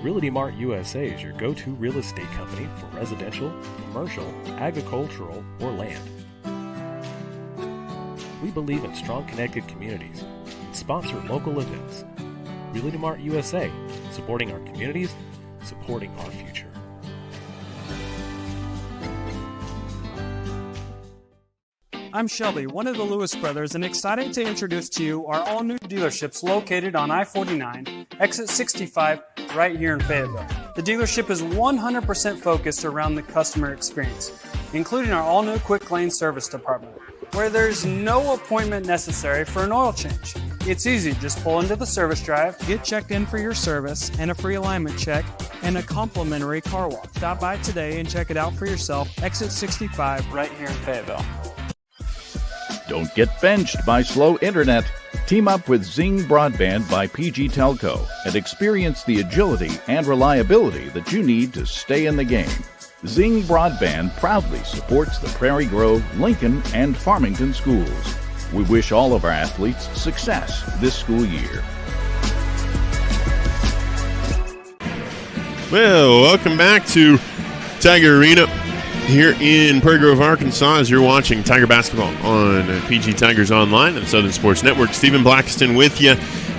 Realty Mart USA is your go-to real estate company for residential, commercial, agricultural, or land. We believe in strong connected communities and sponsor local events. Realty Mart USA, supporting our communities, supporting our future. I'm Shelby, one of the Lewis brothers, and excited to introduce to you our all-new dealerships located on I-49, exit 65, right here in Fayetteville. The dealership is 100% focused around the customer experience, including our all-new quick lane service department, where there's no appointment necessary for an oil change. It's easy, just pull into the service drive, get checked in for your service, and a free alignment check, and a complimentary car wash. Stop by today and check it out for yourself, exit 65, right here in Fayetteville. Don't get benched by slow internet. Team up with Zing Broadband by PG Telco and experience the agility and reliability that you need to stay in the game. Zing Broadband proudly supports the Prairie Grove, Lincoln, and Farmington schools. We wish all of our athletes success this school year. Well, welcome back to Tiger Arena here in Prairie Grove, Arkansas, as you're watching Tiger basketball on PG Tigers Online and Southern Sports Network. Stephen Blackston with you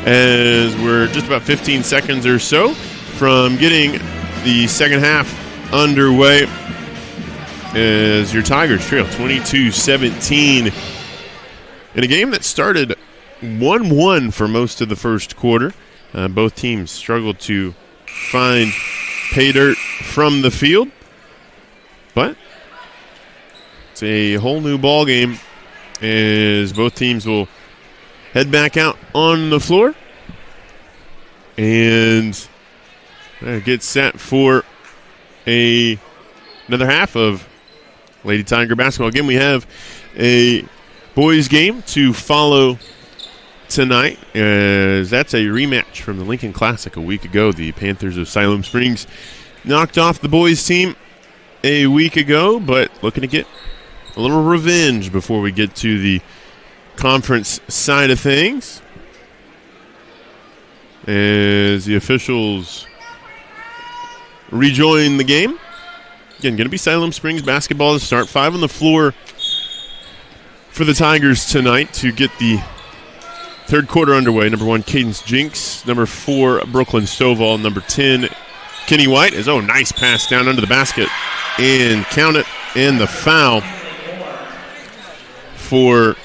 as we're just about 15 seconds or so from getting the second half underway as your Tigers trail 22-17 in a game that started 1-1 for most of the first quarter. Both teams struggled to find pay dirt from the field. But it's a whole new ball game as both teams will head back out on the floor and get set for another half of Lady Tiger basketball. Again, we have a boys game to follow tonight, as that's a rematch from the Lincoln Classic a week ago. The Panthers of Siloam Springs knocked off the boys team a week ago, but looking to get a little revenge before we get to the conference side of things, as the officials rejoin the game. Again, going to be Siloam Springs basketball to start. 5 on the floor for the Tigers tonight to get the third quarter underway. Number 1, Cadence Jinks. Number 4, Brooklyn Stovall. Number 10, Kenny White. Nice pass down under the basket. And count it, and the foul for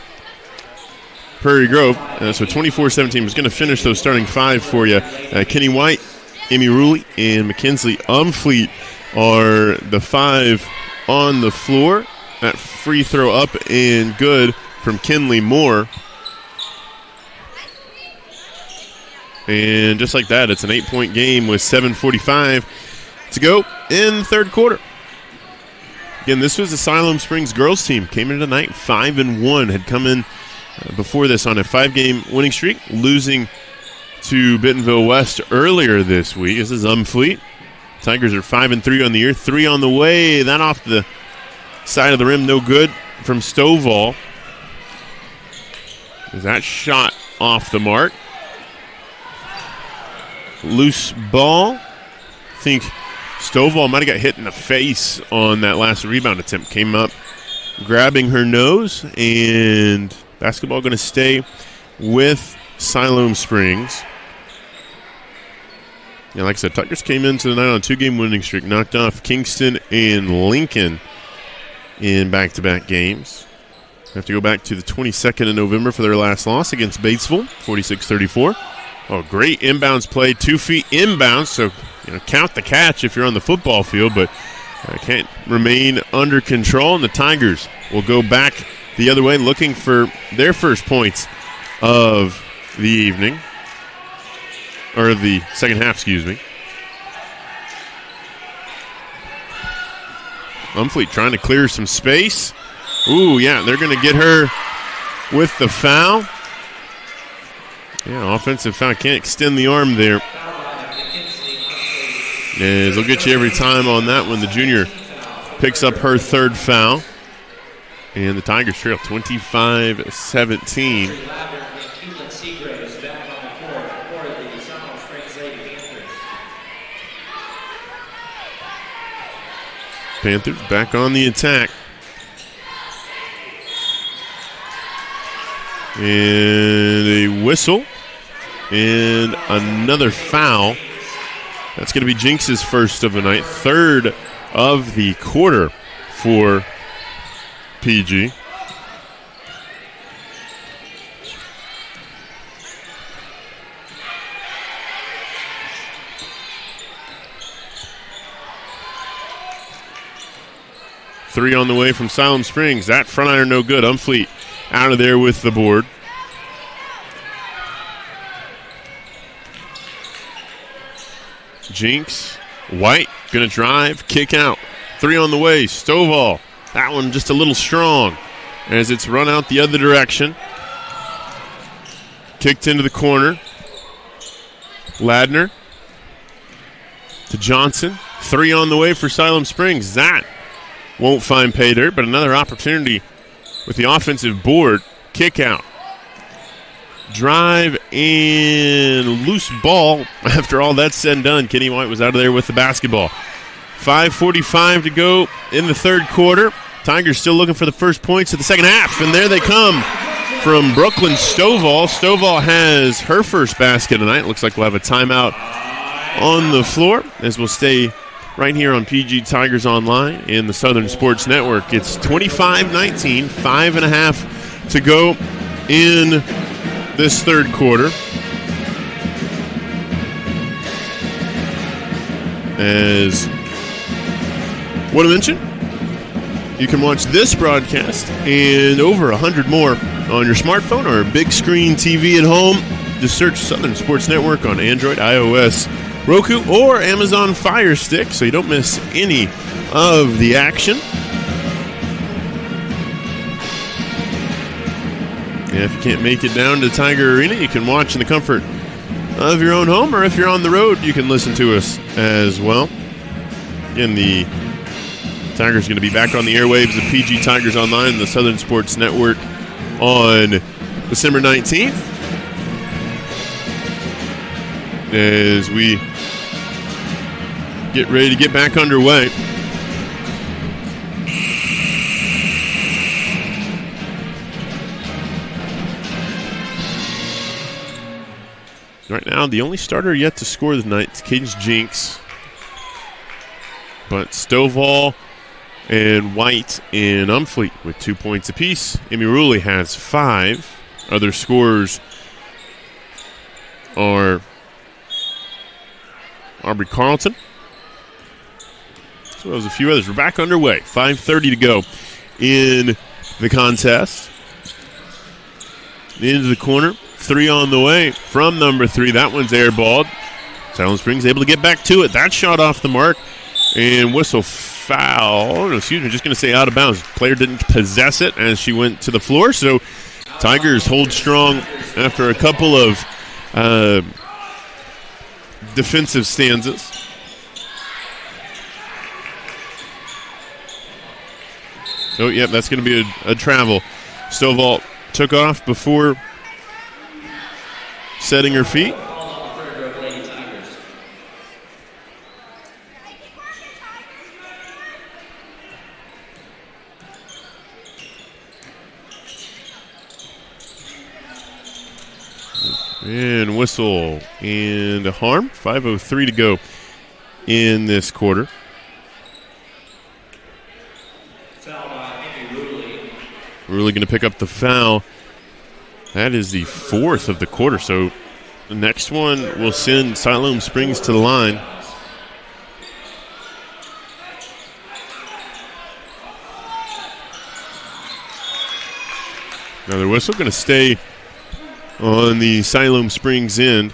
Prairie Grove. So 24-17 was going to finish those starting 5 for you. Kenny White, Amy Ruley, and Mackenzie Umfleet are the 5 on the floor. That free throw up and good from Kinley Moore. And just like that, it's an 8-point game with 7:45 to go in the third quarter. Again, this was the Siloam Springs girls team. Came in tonight 5-1. Had come in before this on a 5-game winning streak, losing to Bentonville West earlier this week. This is Umfleet. Tigers are 5-3 on the year, 3 on the way. That off the side of the rim, no good from Stovall. Is that shot off the mark? Loose ball. I think Stovall might have got hit in the face on that last rebound attempt. Came up grabbing her nose, and basketball going to stay with Siloam Springs. Yeah, like I said, Tigers came into the night on a 2-game winning streak, knocked off Kingston and Lincoln in back-to-back games. Have to go back to the 22nd of November for their last loss against Batesville, 46-34. Oh, great inbounds play, 2 feet inbounds, so count the catch if you're on the football field, but can't remain under control, and the Tigers will go back the other way looking for their first points of the evening, or the second half, excuse me. Umfleet trying to clear some space. Ooh, yeah, they're going to get her with the foul. Yeah, offensive foul. Can't extend the arm there. As they'll get you every time on that one. The junior picks up her third foul. And the Tigers trail 25-17. Panthers back on the attack. And a whistle. And another foul. That's going to be Jinx's first of the night. Third of the quarter for PG. Three on the way from Siloam Springs. That front iron no good. Umfleet out of there with the board. Jinx, White, going to drive, kick out. Three on the way, Stovall. That one just a little strong as it's run out the other direction. Kicked into the corner. Ladner to Johnson. Three on the way for Siloam Springs. That won't find pay dirt, but another opportunity with the offensive board. Kick out. Drive and loose ball. After all that's said and done, Kenny White was out of there with the basketball. 5:45 to go in the third quarter. Tigers still looking for the first points of the second half, and there they come from Brooklyn Stovall. Stovall has her first basket tonight. Looks like we'll have a timeout on the floor as we'll stay right here on PG Tigers Online and the Southern Sports Network. It's 25-19, 5.5 to go in this third quarter. As what I mentioned, you can watch this broadcast and over 100 more on your smartphone or big screen TV at home. Just search Southern Sports Network on Android, iOS, Roku, or Amazon Fire Stick so you don't miss any of the action. And if you can't make it down to Tiger Arena, you can watch in the comfort of your own home, or if you're on the road, you can listen to us as well. Again, the Tigers going to be back on the airwaves of PG Tigers Online and the Southern Sports Network on December 19th. As we get ready to get back underway. Right now, the only starter yet to score tonight is Caden's Jinx. But Stovall and White and Umfleet with 2 points apiece. Amy Ruley has 5. Other scorers are Aubrey Carlton, as well as a few others. We're back underway. 5:30 to go in the contest. Into the corner. 3 on the way from number 3. That one's airballed. Siloam Springs able to get back to it. That shot off the mark. And whistle foul. No, excuse me, just going to say out of bounds. Player didn't possess it as she went to the floor. So Tigers hold strong after a couple of defensive stanzas. Oh, yep, that's going to be a travel. Stovall took off before setting her feet. And whistle and a harm. 5:03 to go in this quarter. Really going to pick up the foul. That is the 4th of the quarter. So the next one will send Siloam Springs to the line. Another whistle, going to stay on the Siloam Springs end.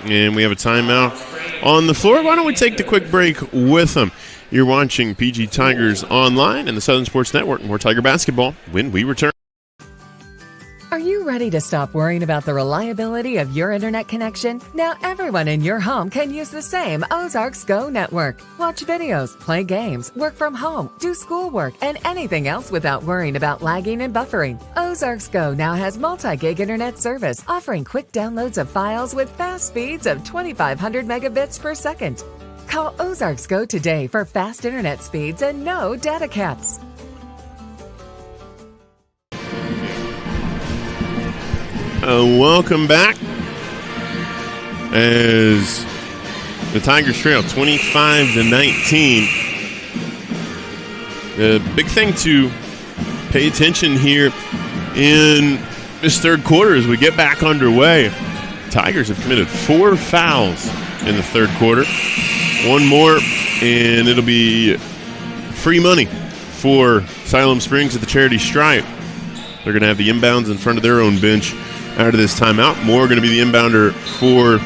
And we have a timeout on the floor. Why don't we take the quick break with them? You're watching PG Tigers Online and the Southern Sports Network. More Tiger basketball when we return. Are you ready to stop worrying about the reliability of your internet connection? Now everyone in your home can use the same Ozarks Go network. Watch videos, play games, work from home, do schoolwork, and anything else without worrying about lagging and buffering. Ozarks Go now has multi-gig internet service, offering quick downloads of files with fast speeds of 2,500 megabits per second. Call Ozarks Go today for fast internet speeds and no data caps. Welcome back as the Tigers trail 25-19. The big thing to pay attention here in this third quarter as we get back underway. Tigers have committed 4 fouls in the third quarter. One more, and it'll be free money for Siloam Springs at the charity stripe. They're going to have the inbounds in front of their own bench out of this timeout. Moore going to be the inbounder for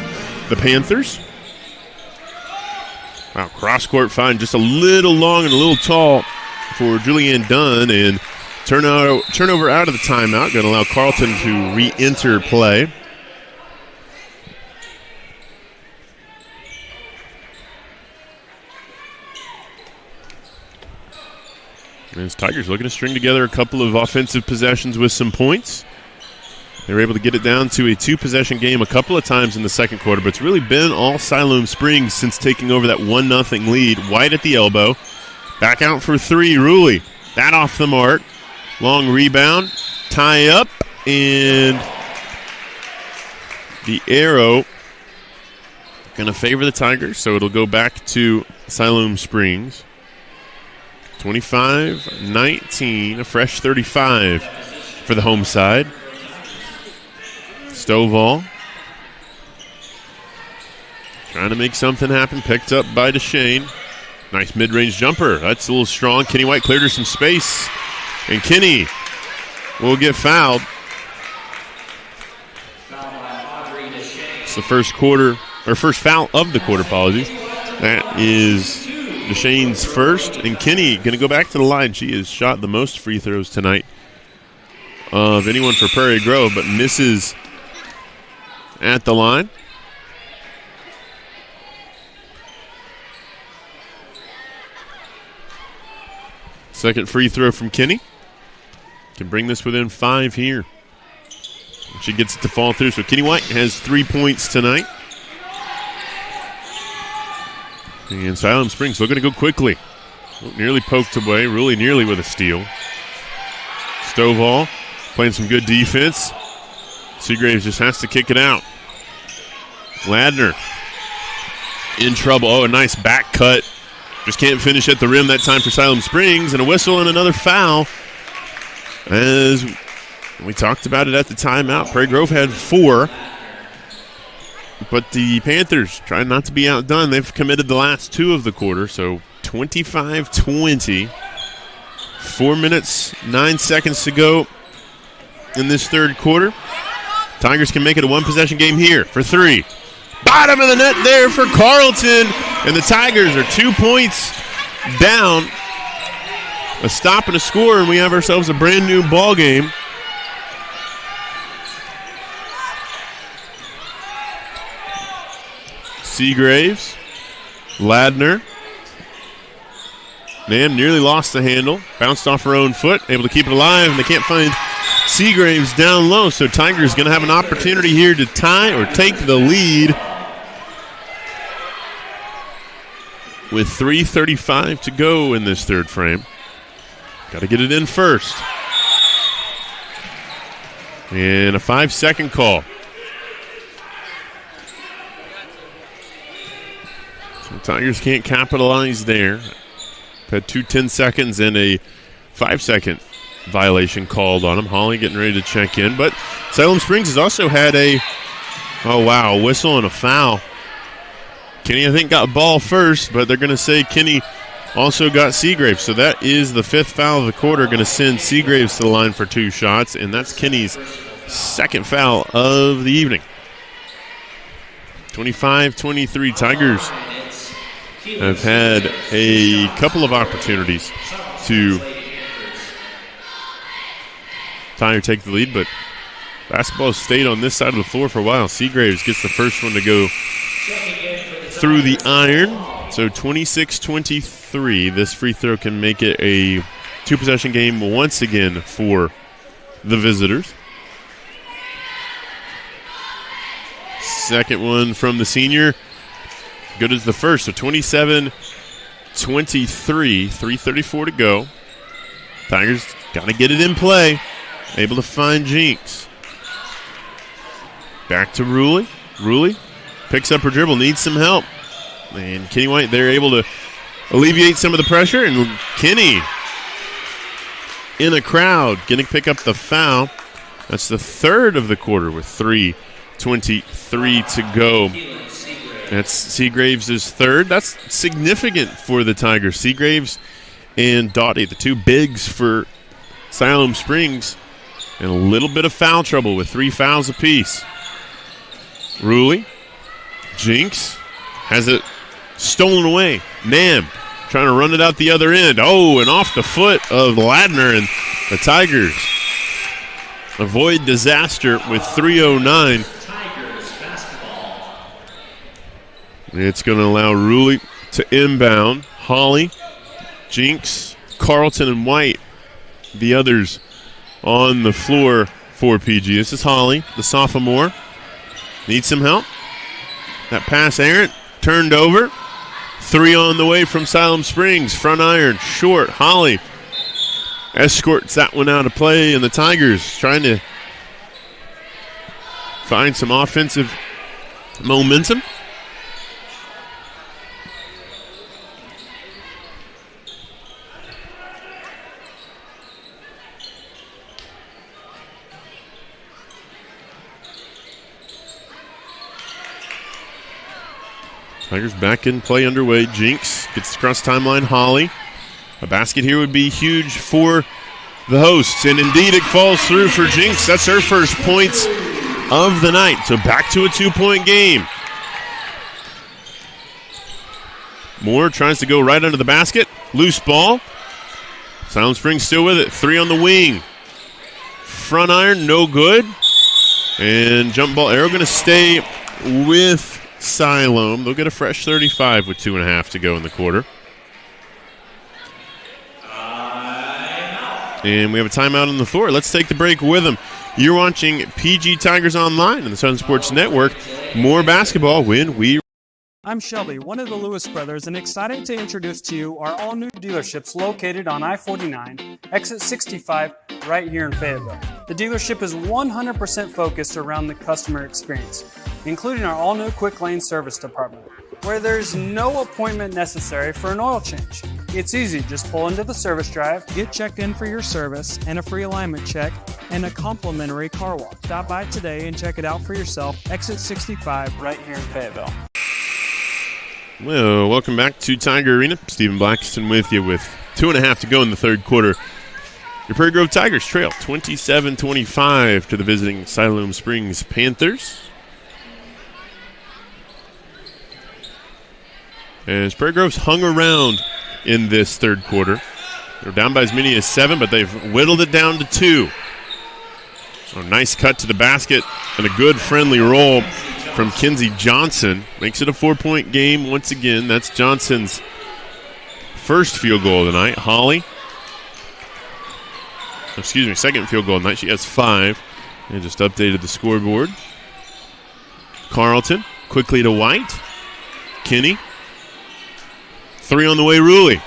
the Panthers. Wow, cross-court find just a little long and a little tall for Julianne Dunn, and turnover out of the timeout. Going to allow Carlton to re-enter play. As Tigers looking to string together a couple of offensive possessions with some points. They were able to get it down to a 2-possession game a couple of times in the second quarter, but it's really been all Siloam Springs since taking over that 1-0 lead. White at the elbow. Back out for 3, Ruley. That off the mark. Long rebound. Tie up. And the arrow going to favor the Tigers, so it'll go back to Siloam Springs. 25-19, a fresh 35 for the home side. Stovall trying to make something happen. Picked up by DeShane. Nice mid-range jumper. That's a little strong. Kenny White cleared her some space. And Kenny will get fouled. It's the first foul of the quarter, apologies. That is DeShane's first. And Kenny going to go back to the line. She has shot the most free throws tonight of anyone for Prairie Grove, but misses at the line. Second free throw from Kenny. Can bring this within 5 here. She gets it to fall through. So Kenny White has 3 points tonight. And Siloam Springs looking to go quickly. Nearly poked away. Really nearly with a steal. Stovall playing some good defense. Seagraves just has to kick it out. Ladner in trouble. Oh, a nice back cut. Just can't finish at the rim that time for Siloam Springs. And a whistle and another foul. As we talked about it at the timeout, Prairie Grove had 4. But the Panthers trying not to be outdone. They've committed the last 2 of the quarter. So 25-20. 4 minutes, 9 seconds to go in this third quarter. Tigers can make it a 1-possession game here for 3. Bottom of the net there for Carlton. And the Tigers are 2 points down. A stop and a score, and we have ourselves a brand new ball game. Seagraves, Ladner. Nam nearly lost the handle. Bounced off her own foot. Able to keep it alive, and they can't find Seagraves down low. So Tigers going to have an opportunity here to tie or take the lead. With 3:35 to go in this third frame. Got to get it in first. And a 5-second call. So Tigers can't capitalize there. Had 2 10-seconds and a 5-second violation called on him. Holly getting ready to check in. But Siloam Springs has also had a whistle and a foul. Kenny, I think, got ball first, but they're going to say Kenny also got Seagraves. So that is the 5th foul of the quarter, going to send Seagraves to the line for 2 shots, and that's Kenny's 2nd foul of the evening. 25-23 Tigers have had a couple of opportunities to tie or take the lead, but basketball stayed on this side of the floor for a while. Seagraves gets the first one to go through the iron. So 26-23. This free throw can make it a 2-possession game once again for the visitors. Second one from the senior. Good as the first. So 27-23. 3:34 to go. Tigers got to get it in play. Able to find Jinx. Back to Ruley. Ruley picks up her dribble, needs some help. And Kenny White, they're able to alleviate some of the pressure. And Kenny in a crowd, getting to pick up the foul. That's the 3rd of the quarter with 3:23 to go. That's Seagraves' 3rd. That's significant for the Tigers. Seagraves and Doughty, the 2 bigs for Siloam Springs, and a little bit of foul trouble with 3 fouls apiece. Ruley, Jinx, has it stolen away. Nam trying to run it out the other end. Oh, and off the foot of Ladner, and the Tigers avoid disaster with 3:09. It's going to allow Ruley to inbound. Holly, Jinx, Carlton, and White, the others on the floor for PG. This is Holly, the sophomore. Needs some help. That pass errant, turned over. 3 on the way from Siloam Springs. Front iron, short. Holly escorts that one out of play, and the Tigers trying to find some offensive momentum. Tigers back in play underway. Jinx gets across timeline. Holly. A basket here would be huge for the hosts. And indeed, it falls through for Jinx. That's her first points of the night. So back to a 2-point game. Moore tries to go right under the basket. Loose ball. Siloam Springs still with it. 3 on the wing. Front iron, no good. And jump ball arrow going to stay with Siloam. They'll get a fresh 35 with 2.5 to go in the quarter. And we have a timeout on the floor. Let's take the break with them. You're watching PG Tigers Online on the Southern Sports Network. More basketball when we... I'm Shelby, one of the Lewis brothers, and excited to introduce to you our all-new dealerships located on I-49, exit 65, right here in Fayetteville. The dealership is 100% focused around the customer experience, including our all-new quick lane service department, where there's no appointment necessary for an oil change. It's easy, just pull into the service drive, get checked in for your service, and a free alignment check, and a complimentary car wash. Stop by today and check it out for yourself, exit 65, right here in Fayetteville. Well, welcome back to Tiger Arena. Stephen Blackiston with you with 2.5 to go in the 3rd quarter. Your Prairie Grove Tigers trail 27-25 to the visiting Siloam Springs Panthers. As Prairie Grove's hung around in this 3rd quarter. They're down by as many as 7, but they've whittled it down to 2. So nice cut to the basket and a good friendly roll from Kinsey Johnson. Makes it a 4-point game once again. That's Johnson's first field goal of the night. Holly, second field goal of the night. She has 5. And just updated the scoreboard. Carlton, quickly to White. Kinney. 3 on the way, Ruley.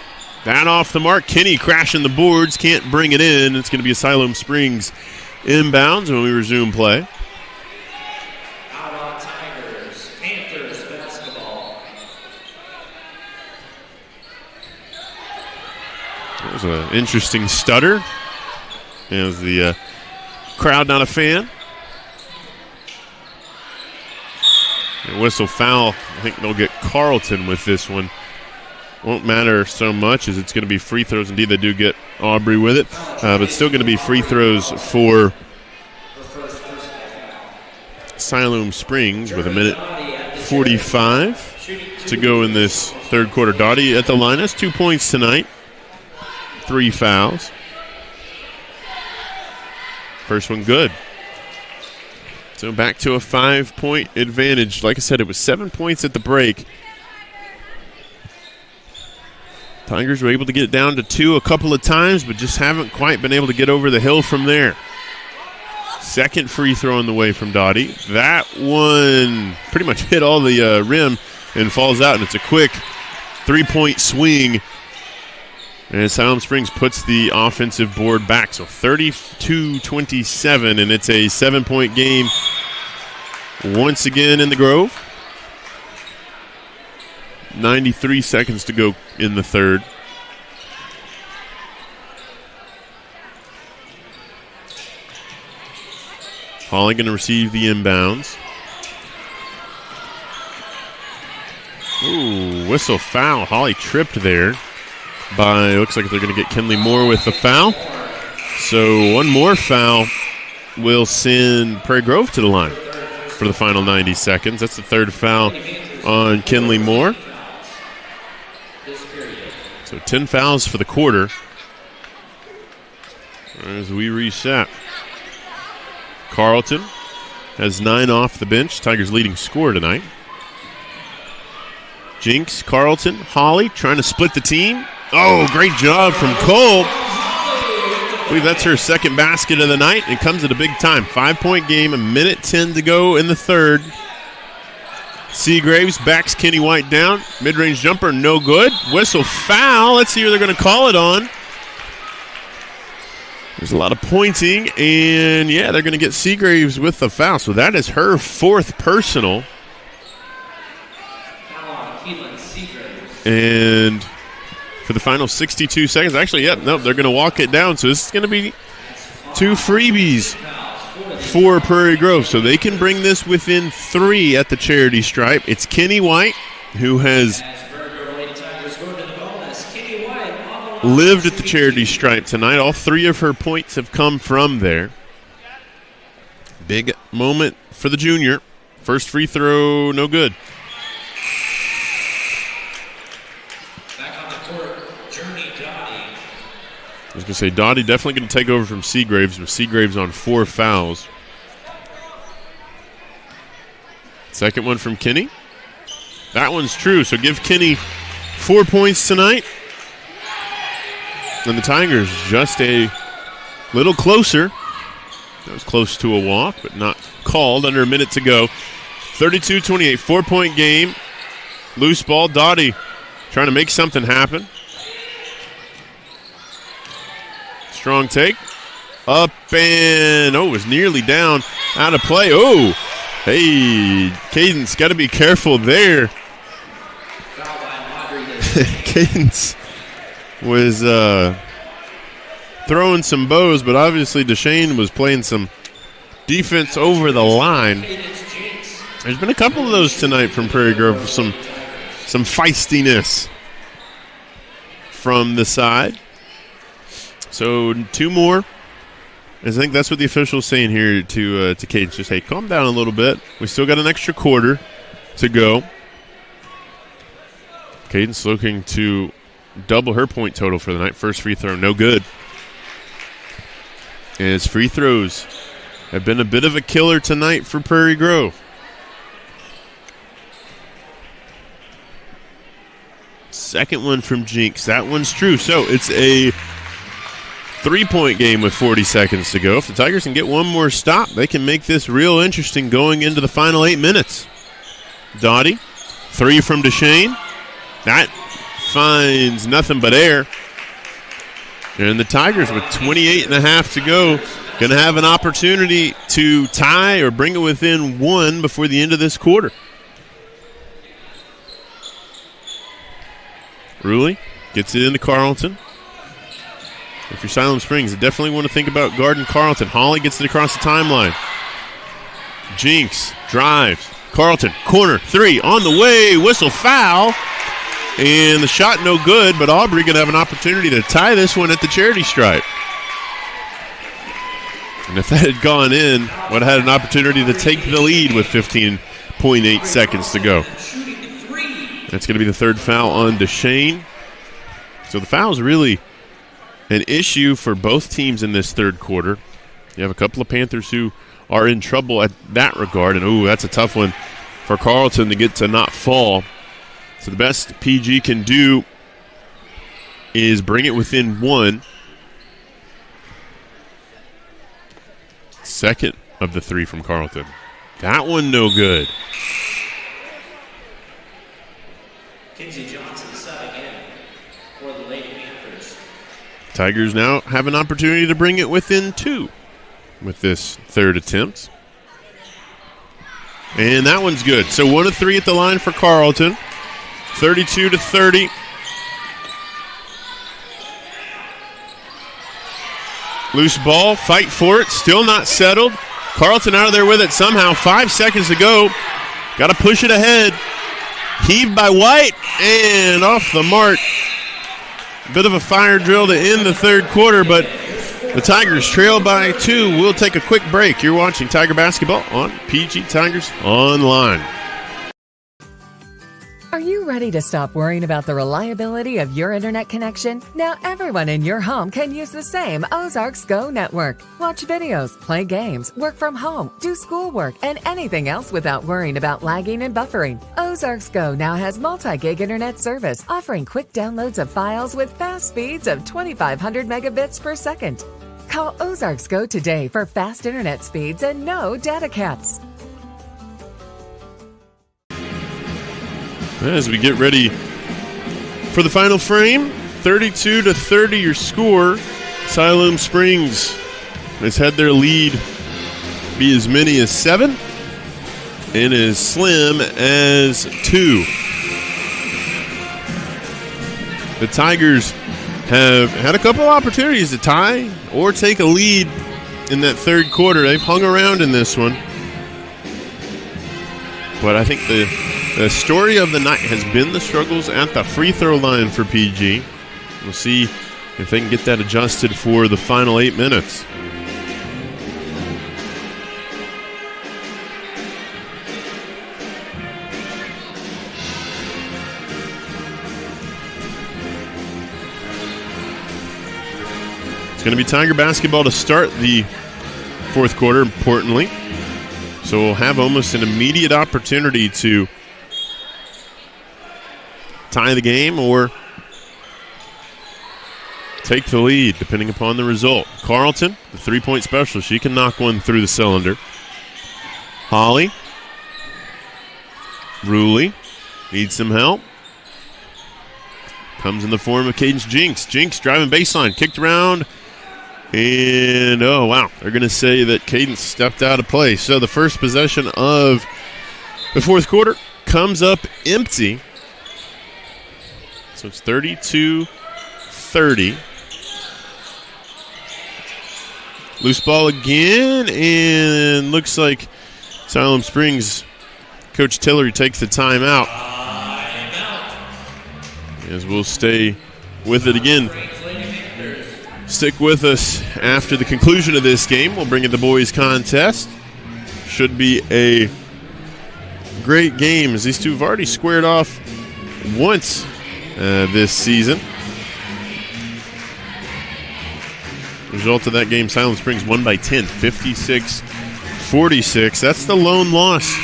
That off the mark. Kinney crashing the boards. Can't bring it in. It's going to be a Siloam Springs inbounds when we resume play. Panthers basketball. That was an interesting stutter. As the crowd not a fan. And whistle foul. I think they'll get Carlton with this one won't matter so much as it's going to be free throws. Indeed, they do get Aubrey with it, but still going to be free throws for Siloam Springs with 1:45 to go in this third quarter. Dottie at the line has 2 points tonight, 3 fouls. First one good. So back to a 5-point advantage. Like I said, it was 7 points at the break. Tigers were able to get it down to 2 a couple of times, but just haven't quite been able to get over the hill from there. Second free throw on the way from Dottie. That one pretty much hit all the rim and falls out, and it's a quick 3-point swing. And Siloam Springs puts the offensive board back. So 32-27, and it's a 7-point game once again in the Grove. 93 seconds to go in the third. Holly going to receive the inbounds. Ooh, whistle foul. Holly tripped there. Looks like they're going to get Kinley Moore with the foul. So one more foul will send Prairie Grove to the line for the final 90 seconds. That's the third foul on Kinley Moore. So 10 fouls for the quarter as we reset. Carlton has 9 off the bench. Tigers' leading scorer tonight. Jinx, Carlton, Holly trying to split the team. Oh, great job from Cole. I believe that's her second basket of the night. It comes at a big time. 5-point game, 1:10 to go in the third. Seagraves backs Kenny White down. Mid-range jumper, no good. Whistle foul. Let's see who they're going to call it on. There's a lot of pointing, and yeah, they're going to get Seagraves with the foul. So that is her 4th personal. And for the final 62 seconds, actually, they're going to walk it down. So this is going to be 2 freebies for Prairie Grove. So they can bring this within 3 at the charity stripe. It's Kenny White, who has lived at the charity stripe tonight. All 3 of her points have come from there. Big moment for the junior. First free throw, no good. I was going to say, Dottie definitely going to take over from Seagraves, with Seagraves on 4 fouls. Second one from Kenny. That one's true, so give Kenny 4 points tonight. And the Tigers just a little closer. That was close to a walk, but not called. Under a minute to go. 32-28, 4-point game. Loose ball. Dottie trying to make something happen. Strong take. Up and, it was nearly down. Out of play. Oh, hey, Cadence, got to be careful there. Cadence was throwing some bows, but obviously Deshane was playing some defense over the line. There's been a couple of those tonight from Prairie Grove, some feistiness from the side. So 2 more. I think that's what the official's saying here to Cadence. Just, hey, calm down a little bit. We still got an extra quarter to go. Cadence looking to double her point total for the night. First free throw, no good. As free throws have been a bit of a killer tonight for Prairie Grove. Second one from Jinx. That one's true. So it's a 3-point game with 40 seconds to go. If the Tigers can get one more stop, they can make this real interesting going into the final 8 minutes. Dottie, 3 from Deshane. That finds nothing but air. And the Tigers, with 28.5 to go, going to have an opportunity to tie or bring it within 1 before the end of this quarter. Ruley gets it into Carlton. If you're Siloam Springs, you definitely want to think about guarding Carlton. Holly gets it across the timeline. Jinx drives. Carlton, corner, 3, on the way. Whistle foul. And the shot no good, but Aubrey going to have an opportunity to tie this one at the charity stripe. And if that had gone in, would have had an opportunity to take the lead with 15.8 seconds to go. That's going to be the third foul on DeShane. So the foul is really an issue for both teams in this third quarter. You have a couple of Panthers who are in trouble at that regard. And, ooh, that's a tough one for Carleton to get to not fall. So the best PG can do is bring it within one. Second of the three from Carleton. That one no good. Kinsey Johnson sub again for the Lady Panthers. Tigers now have an opportunity to bring it within two with this third attempt. And that one's good. So 1 of 3 at the line for Carleton. 32-30. Loose ball, fight for it, still not settled. Carleton out of there with it somehow. 5 seconds to go. Got to push it ahead. Heaved by White and off the mark. Bit of a fire drill to end the third quarter, but the Tigers trail by 2. We'll take a quick break. You're watching Tiger Basketball on PG Tigers Online. Are you ready to stop worrying about the reliability of your internet connection? Now everyone in your home can use the same Ozarks Go network. Watch videos, play games, work from home, do schoolwork, and anything else without worrying about lagging and buffering. Ozarks Go now has multi-gig internet service, offering quick downloads of files with fast speeds of 2,500 megabits per second. Call Ozarks Go today for fast internet speeds and no data caps. As we get ready for the final frame, 32-30 your score. Siloam Springs has had their lead be as many as 7 and as slim as 2. The Tigers have had a couple opportunities to tie or take a lead in that third quarter. They've hung around in this one. But I think the story of the night has been the struggles at the free throw line for PG. We'll see if they can get that adjusted for the final 8 minutes. It's going to be Tiger basketball to start the fourth quarter, importantly. So we'll have almost an immediate opportunity to tie the game or take the lead, depending upon the result. Carleton, the three-point specialist, she can knock one through the cylinder. Holly. Ruley needs some help. Comes in the form of Cadence Jinks. Jinks driving baseline, kicked around. And, oh, wow, they're going to say that Cadence stepped out of play. So the first possession of the fourth quarter comes up empty. So it's 32-30. Loose ball again, and looks like Siloam Springs Coach Tillery takes the timeout. As we'll stay with it again. Stick with us after the conclusion of this game. We'll bring in the boys' contest. Should be a great game, as these two have already squared off once this season. Result of that game, Siloam Springs won by 10, 56-46. That's the lone loss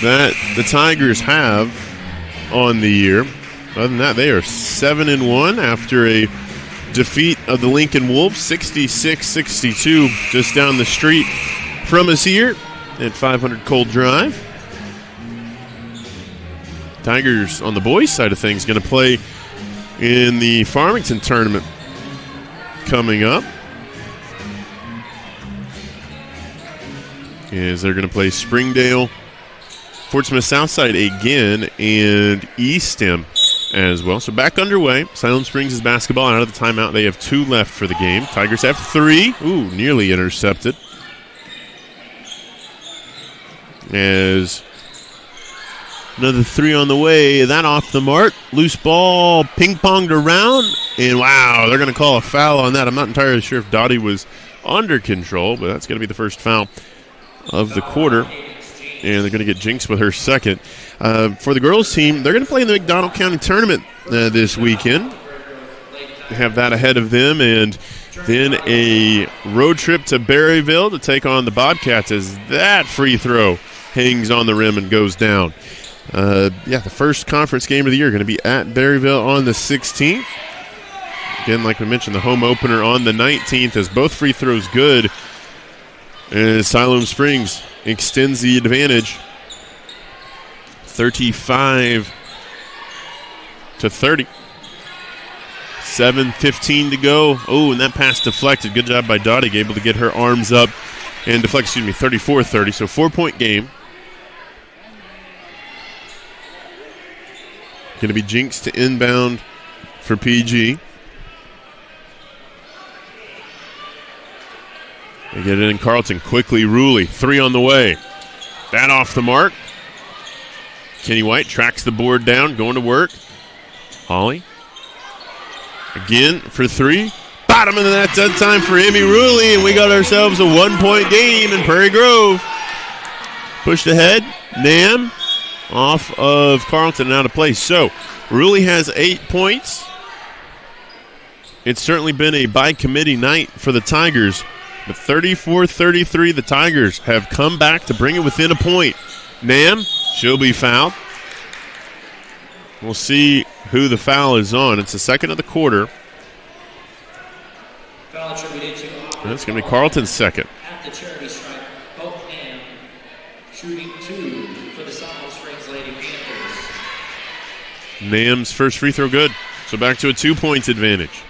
that the Tigers have on the year. Other than that, they are 7-1 after a defeat of the Lincoln Wolves, 66-62, just down the street from us here at 500 Cold Drive. Tigers on the boys' side of things going to play in the Farmington tournament coming up. As they're going to play Springdale, Fort Smith Southside again, and Eastham as well. So back underway. Siloam Springs is basketball out of the timeout. They have 2 left for the game. Tigers have 3. Ooh, nearly intercepted. As Another three on the way. That off the mark. Loose ball ping-ponged around. And, wow, they're going to call a foul on that. I'm not entirely sure if Dottie was under control, but that's going to be the first foul of the quarter. And they're going to get Jinx with her second. For the girls team, they're going to play in the McDonald County Tournament this weekend. They have that ahead of them. And then a road trip to Berryville to take on the Bobcats as that free throw hangs on the rim and goes down. The first conference game of the year going to be at Berryville on the 16th. Again, like we mentioned, the home opener on the 19th as both free throws good. And Siloam Springs extends the advantage 35-30. 7:15 to go. Oh, and that pass deflected. Good job by Dottie, able to get her arms up and deflect, 34-30. So 4-point game. Going to be Jinx to inbound for PG. They get it in. Carlton quickly. Ruley, three on the way. That off the mark. Kenny White tracks the board down, going to work. Holly. Again for three. Bottom of the net, that time for Emmy Ruley, and we got ourselves a 1-point game in Prairie Grove. Pushed ahead. Nam off of Carlton and out of place. So, Ruley has 8 points. It's certainly been a by-committee night for the Tigers. But 34-33, the Tigers have come back to bring it within a point. Nam, she'll be fouled. We'll see who the foul is on. It's the second of the quarter. Foul attributed to And it's going to be Carlton's second. at the charity stripe. Hope Nam shooting 2 for the Siloam Springs Lady Panthers. Nam's first free throw good. So back to a 2-point advantage.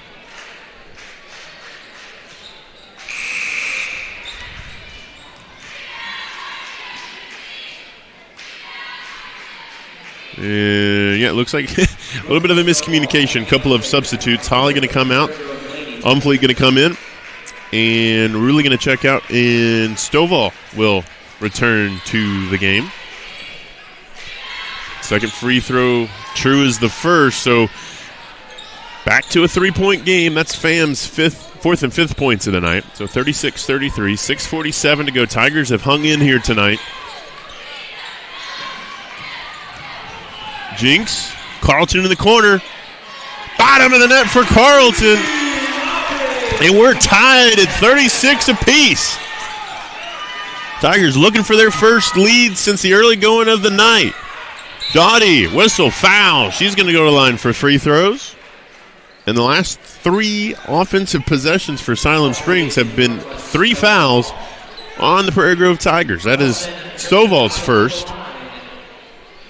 It looks like a little bit of a miscommunication. Couple of substitutes. Holly going to come out. Umfleet going to come in. And Ruley going to check out. And Stovall will return to the game. Second free throw true is the first. So back to a 3-point game. That's FAM's fourth and fifth points of the night. So 36-33. 6:47 to go. Tigers have hung in here tonight. Jinx, Carlton in the corner. Bottom of the net for Carlton. And we're tied at 36 apiece. Tigers looking for their first lead since the early going of the night. Dottie, whistle, foul. She's going to go to the line for free throws. And the last 3 offensive possessions for Siloam Springs have been 3 fouls on the Prairie Grove Tigers. That is Stovall's first.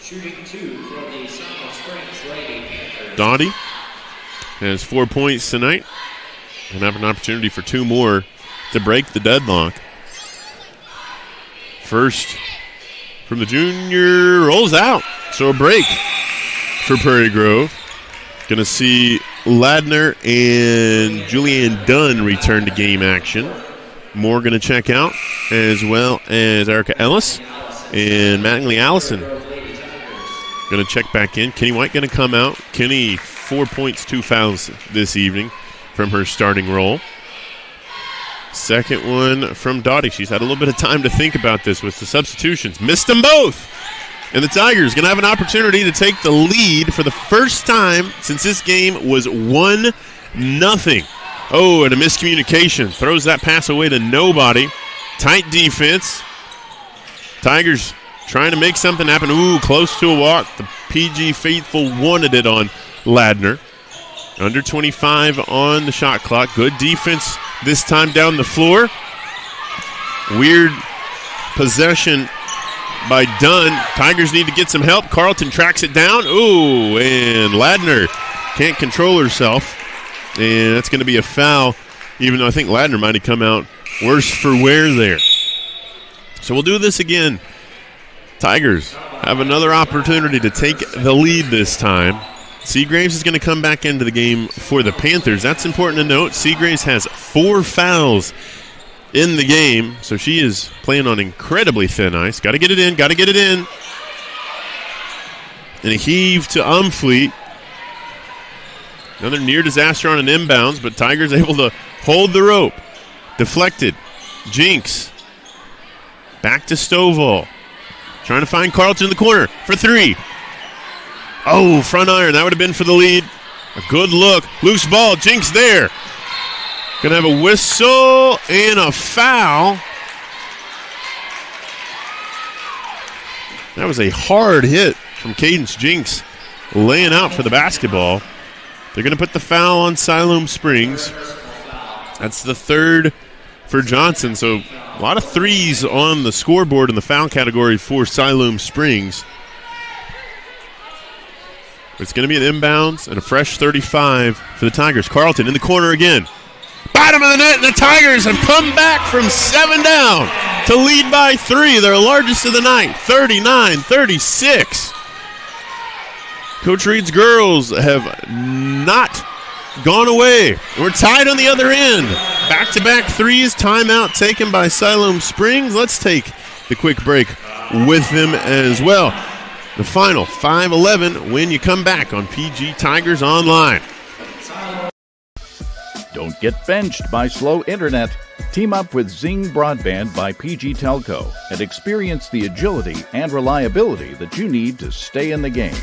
Shooting 2 for the Siloam Springs Lady Panthers. Dottie has 4 points tonight and have an opportunity for 2 more to break the deadlock. First from the junior, rolls out. So a break for Prairie Grove. Going to see Ladner and Julianne Dunn return to game action. Moore going to check out, as well as Erica Ellis and Mattingly Allison going to check back in. Kenny White going to come out. Kenny, 4 points, 2 fouls this evening from her starting role. Second one from Dottie. She's had a little bit of time to think about this with the substitutions. Missed them both. And the Tigers going to have an opportunity to take the lead for the first time since this game was 1-0. Oh, and a miscommunication. Throws that pass away to nobody. Tight defense. Tigers trying to make something happen. Ooh, close to a walk. The PG faithful wanted it on Ladner. Under 25 on the shot clock. Good defense this time down the floor. Weird possession by Dunn. Tigers need to get some help. Carlton tracks it down. Ooh, and Ladner can't control herself. And that's going to be a foul, even though I think Ladner might have come out worse for wear there. So we'll do this again. Tigers have another opportunity to take the lead this time. Seagraves is going to come back into the game for the Panthers. That's important to note. Seagraves has 4 fouls in the game, so she is playing on incredibly thin ice. Got to get it in, got to get it in. And a heave to Umfleet. Another near disaster on an inbounds, but Tigers able to hold the rope. Deflected. Jinx. Back to Stovall. Trying to find Carlton in the corner for three. Oh, front iron. That would have been for the lead. A good look. Loose ball. Jinx there. Going to have a whistle and a foul. That was a hard hit from Cadence Jinx, laying out for the basketball. They're going to put the foul on Siloam Springs. That's the third for Johnson. So a lot of threes on the scoreboard in the foul category for Siloam Springs. It's going to be an inbounds and a fresh 35 for the Tigers. Carlton in the corner again. Bottom of the net, and the Tigers have come back from 7 down to lead by 3. Their largest of the night, 39-36. Coach Reed's girls have not gone away. We're tied on the other end. Back-to-back threes, timeout taken by Siloam Springs. Let's take the quick break with them as well. The final 5-11 when you come back on PG Tigers Online. Don't get benched by slow internet. Team up with Zing Broadband by PG Telco and experience the agility and reliability that you need to stay in the game.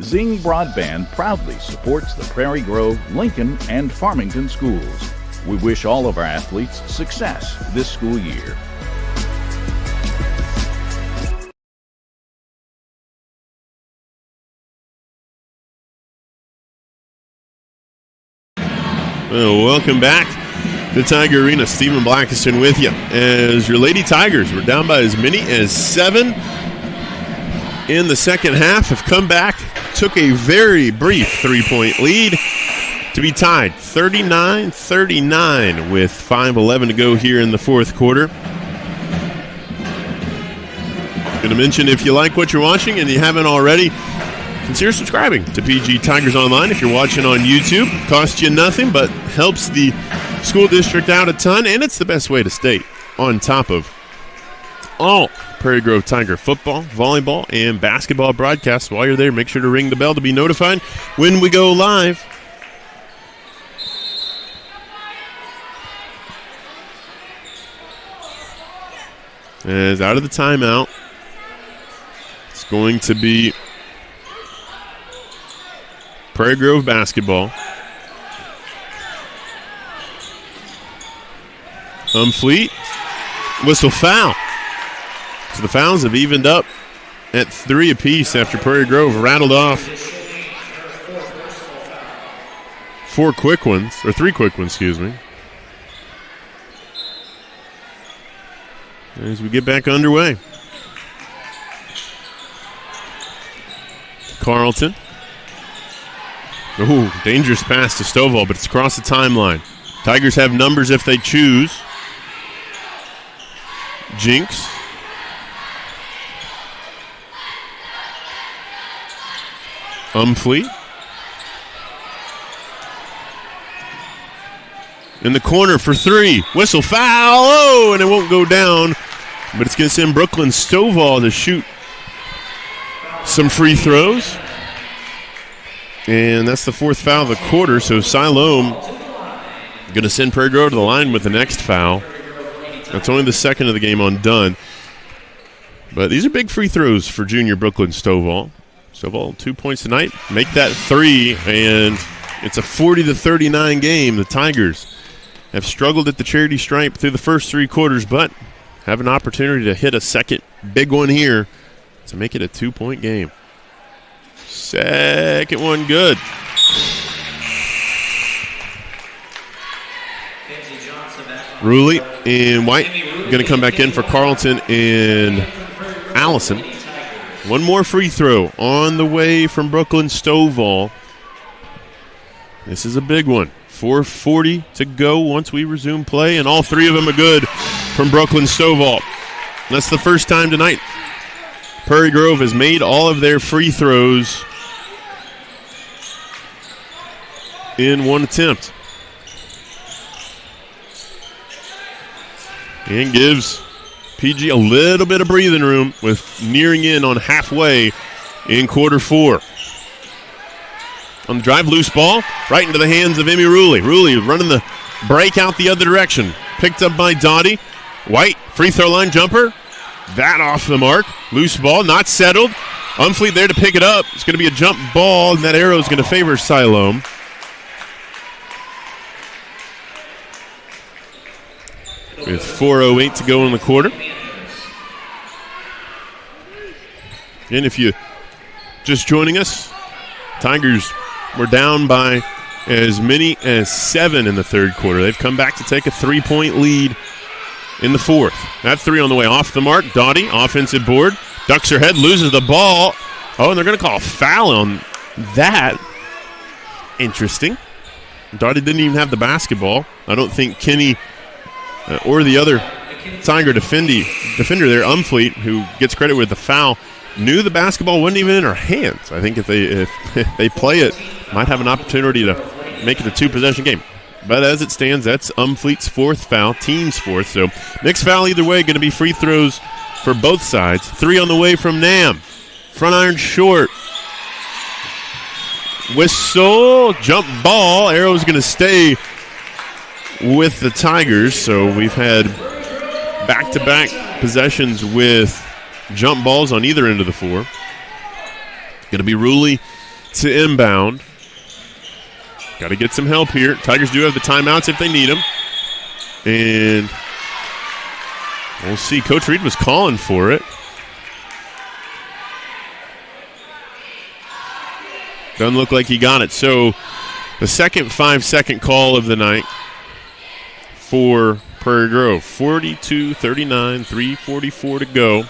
Zing Broadband proudly supports the Prairie Grove, Lincoln, and Farmington schools. We wish all of our athletes success this school year. Well, welcome back to Tiger Arena. Stephen Blackiston with you as your Lady Tigers were down by as many as 7 in the second half. Have come back, took a very brief 3-point lead to be tied 39-39 with 5:11 to go here in the fourth quarter. Going to mention, if you like what you're watching and you haven't already, consider subscribing to PG Tigers Online if you're watching on YouTube. Costs you nothing, but helps the school district out a ton, and it's the best way to stay on top of all Prairie Grove Tiger football, volleyball, and basketball broadcasts. While you're there, make sure to ring the bell to be notified when we go live. As out of the timeout, it's going to be Prairie Grove basketball. Umfleet, whistle foul. So the fouls have evened up at 3 apiece after Prairie Grove rattled off 3 quick ones, excuse me. As we get back underway. Carlton. Ooh, dangerous pass to Stovall, but it's across the timeline. Tigers have numbers if they choose. Jinx. Umfleet. In the corner for 3. Whistle foul. Oh, and it won't go down. But it's going to send Brooklyn Stovall to shoot some free throws. And that's the 4th foul of the quarter. So Siloam going to send Prairie Grove to the line with the next foul. That's only the 2nd of the game undone. But these are big free throws for junior Brooklyn Stovall. Stovall, 2 points tonight. Make that 3, and it's a 40-39 game. The Tigers have struggled at the charity stripe through the first 3 quarters, but have an opportunity to hit a second big one here to make it a 2-point game. Second one good. Ruley and White going to come back in for Carlton and Allison. One more free throw on the way from Brooklyn Stovall. This is a big one. 4:40 to go once we resume play, and all 3 of them are good from Brooklyn Stovall. That's the first time tonight Prairie Grove has made all of their free throws in one attempt. And gives PG a little bit of breathing room with nearing in on halfway in quarter 4. On the drive, loose ball, right into the hands of Emmy Ruley. Ruley running the break out the other direction. Picked up by Dottie. White, free throw line jumper. That off the mark. Loose ball, not settled. Umfleet there to pick it up. It's going to be a jump ball, and that arrow is going to favor Siloam. With 4:08 to go in the quarter. And if you just joining us, Tigers were down by as many as 7 in the third quarter. They've come back to take a 3-point lead in the fourth. That 3 on the way off the mark. Dottie, offensive board, ducks her head, loses the ball. Oh, and they're going to call a foul on that. Interesting. Dottie didn't even have the basketball. I don't think Kenny or the other Tiger defender there, Umfleet, who gets credit with the foul, knew the basketball wasn't even in her hands. I think if they play it, might have an opportunity to make it a 2-possession game. But as it stands, that's Umfleet's 4th foul, team's 4th. So next foul either way, going to be free throws for both sides. 3 on the way from Nam. Front iron short. Whistle, jump ball. Arrow's going to stay with the Tigers. So we've had back-to-back possessions with jump balls on either end of the floor. Going to be Ruley to inbound. Got to get some help here. Tigers do have the timeouts if they need them. And we'll see. Coach Reed was calling for it. Doesn't look like he got it. So the second 5-second call of the night for Prairie Grove. 42-39, 3:44 to go.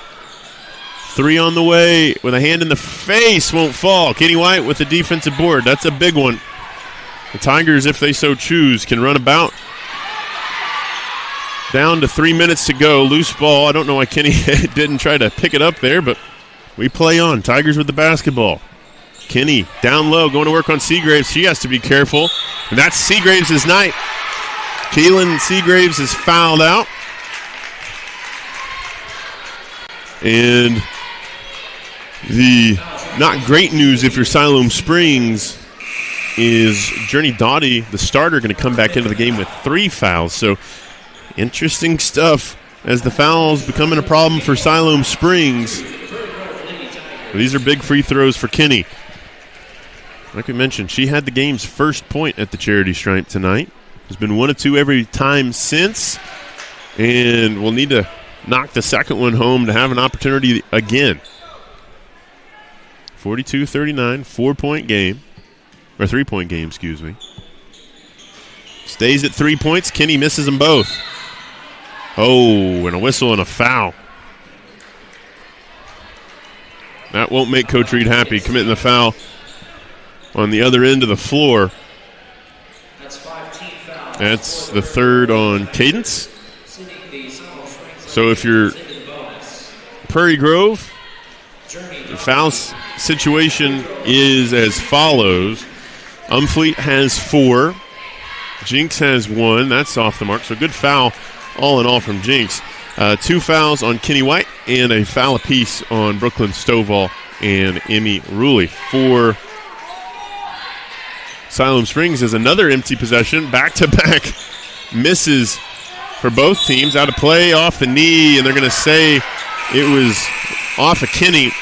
3 on the way with a hand in the face. Won't fall. Kenny White with the defensive board. That's a big one. The Tigers, if they so choose, can run about. Down to 3 minutes to go. Loose ball. I don't know why Kenny didn't try to pick it up there, but we play on. Tigers with the basketball. Kenny down low, going to work on Seagraves. She has to be careful. And that's Seagraves' night. Keelan Seagraves is fouled out. And the not great news if you're Siloam Springs is Journey Dottie, the starter, going to come back into the game with 3 fouls. So interesting stuff as the fouls becoming a problem for Siloam Springs. But these are big free throws for Kenny. Like we mentioned, she had the game's first point at the charity stripe tonight. Has been 1 of 2 every time since. And we'll need to knock the second one home to have an opportunity again. 42-39, 4-point game. Or 3-point game, excuse me. Stays at 3 points. Kenny misses them both. Oh, and a whistle and a foul. That won't make Coach Reed happy, committing the foul on the other end of the floor. That's the 3rd on Cadence. So if you're Prairie Grove, the foul situation is as follows. Umfleet has 4. Jinx has 1. That's off the mark. So good foul all in all from Jinx. 2 fouls on Kenny White and a foul apiece on Brooklyn Stovall and Emmy Ruley. For Siloam Springs is another empty possession. Back-to-back misses for both teams. Out of play, off the knee, and they're going to say it was off of Kenny.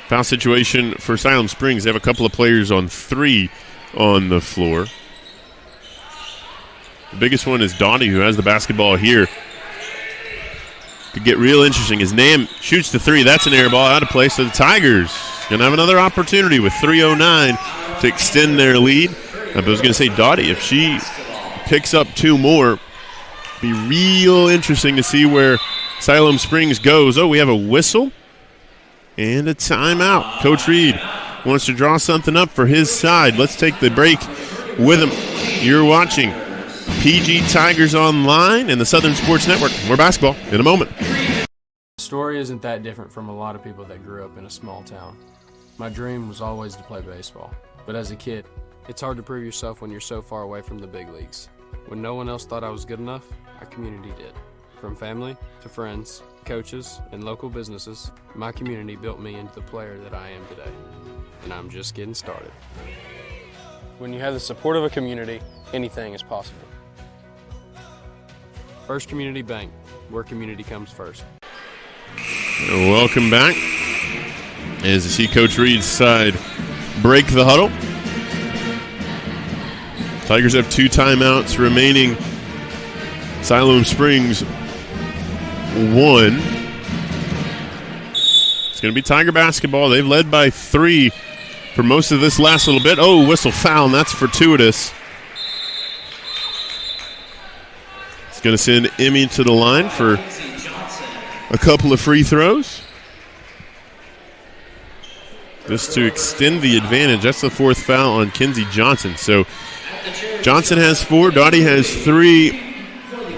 Foul situation for Siloam Springs. They have a couple of players on 3 on the floor. The biggest one is Dottie, who has the basketball here. Could get real interesting as Nam shoots the 3. That's an air ball out of play. So the Tigers going to have another opportunity with 3:09 to extend their lead. I was going to say Dottie, if she picks up 2 more, be real interesting to see where Siloam Springs goes. Oh, we have a whistle and a timeout. Coach Reed wants to draw something up for his side. Let's take the break with him. You're watching PG Tigers Online and the Southern Sports Network. More basketball in a moment. The story isn't that different from a lot of people that grew up in a small town. My dream was always to play baseball. But as a kid, it's hard to prove yourself when you're so far away from the big leagues. When no one else thought I was good enough, our community did. From family to friends, coaches, and local businesses, my community built me into the player that I am today. And I'm just getting started. When you have the support of a community, anything is possible. First Community Bank, where community comes first. Welcome back. As you see Coach Reed's side break the huddle. Tigers have 2 timeouts remaining. Siloam Springs 1. It's going to be Tiger basketball. They've led by 3 for most of this last little bit. Oh, whistle foul, and that's fortuitous. It's going to send Emmy to the line for a couple of free throws. This to extend the advantage. That's the 4th foul on Kinsey Johnson. So Johnson has 4, Dottie has 3,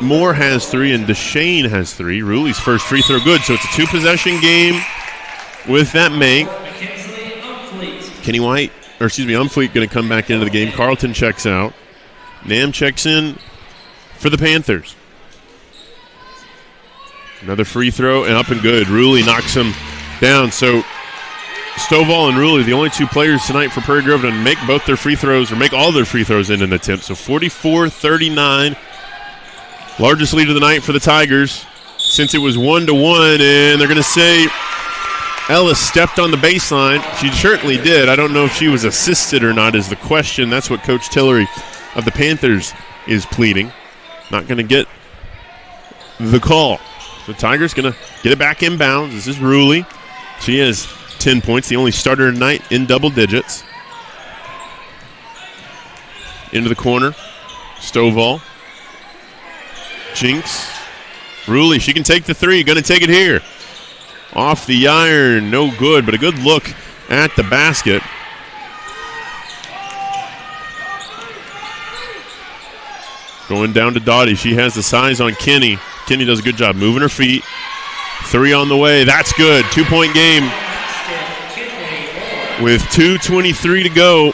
Moore has 3, and Deshane has 3. Ruley's first free throw good. So it's a 2-possession game with that make. Umfleet going to come back into the game. Carlton checks out. Nam checks in for the Panthers. Another free throw and up and good. Ruley knocks him down. So Stovall and Ruley, the only 2 players tonight for Prairie Grove to make both their free throws or make all their free throws in an attempt. So 44-39. Largest lead of the night for the Tigers since it was 1-1. And they're going to say Ellis stepped on the baseline. She certainly did. I don't know if she was assisted or not is the question. That's what Coach Tillery of the Panthers is pleading. Not going to get the call. The Tigers going to get it back inbounds. This is Ruley. She has 10 points, the only starter tonight in double digits. Into the corner. Stovall. Jinx. Ruley, she can take the 3. Going to take it here. Off the iron, no good, but a good look at the basket. Going down to Dottie. She has the size on Kenny. Kenny does a good job moving her feet. 3 on the way. That's good. 2-point game. With 2:23 to go.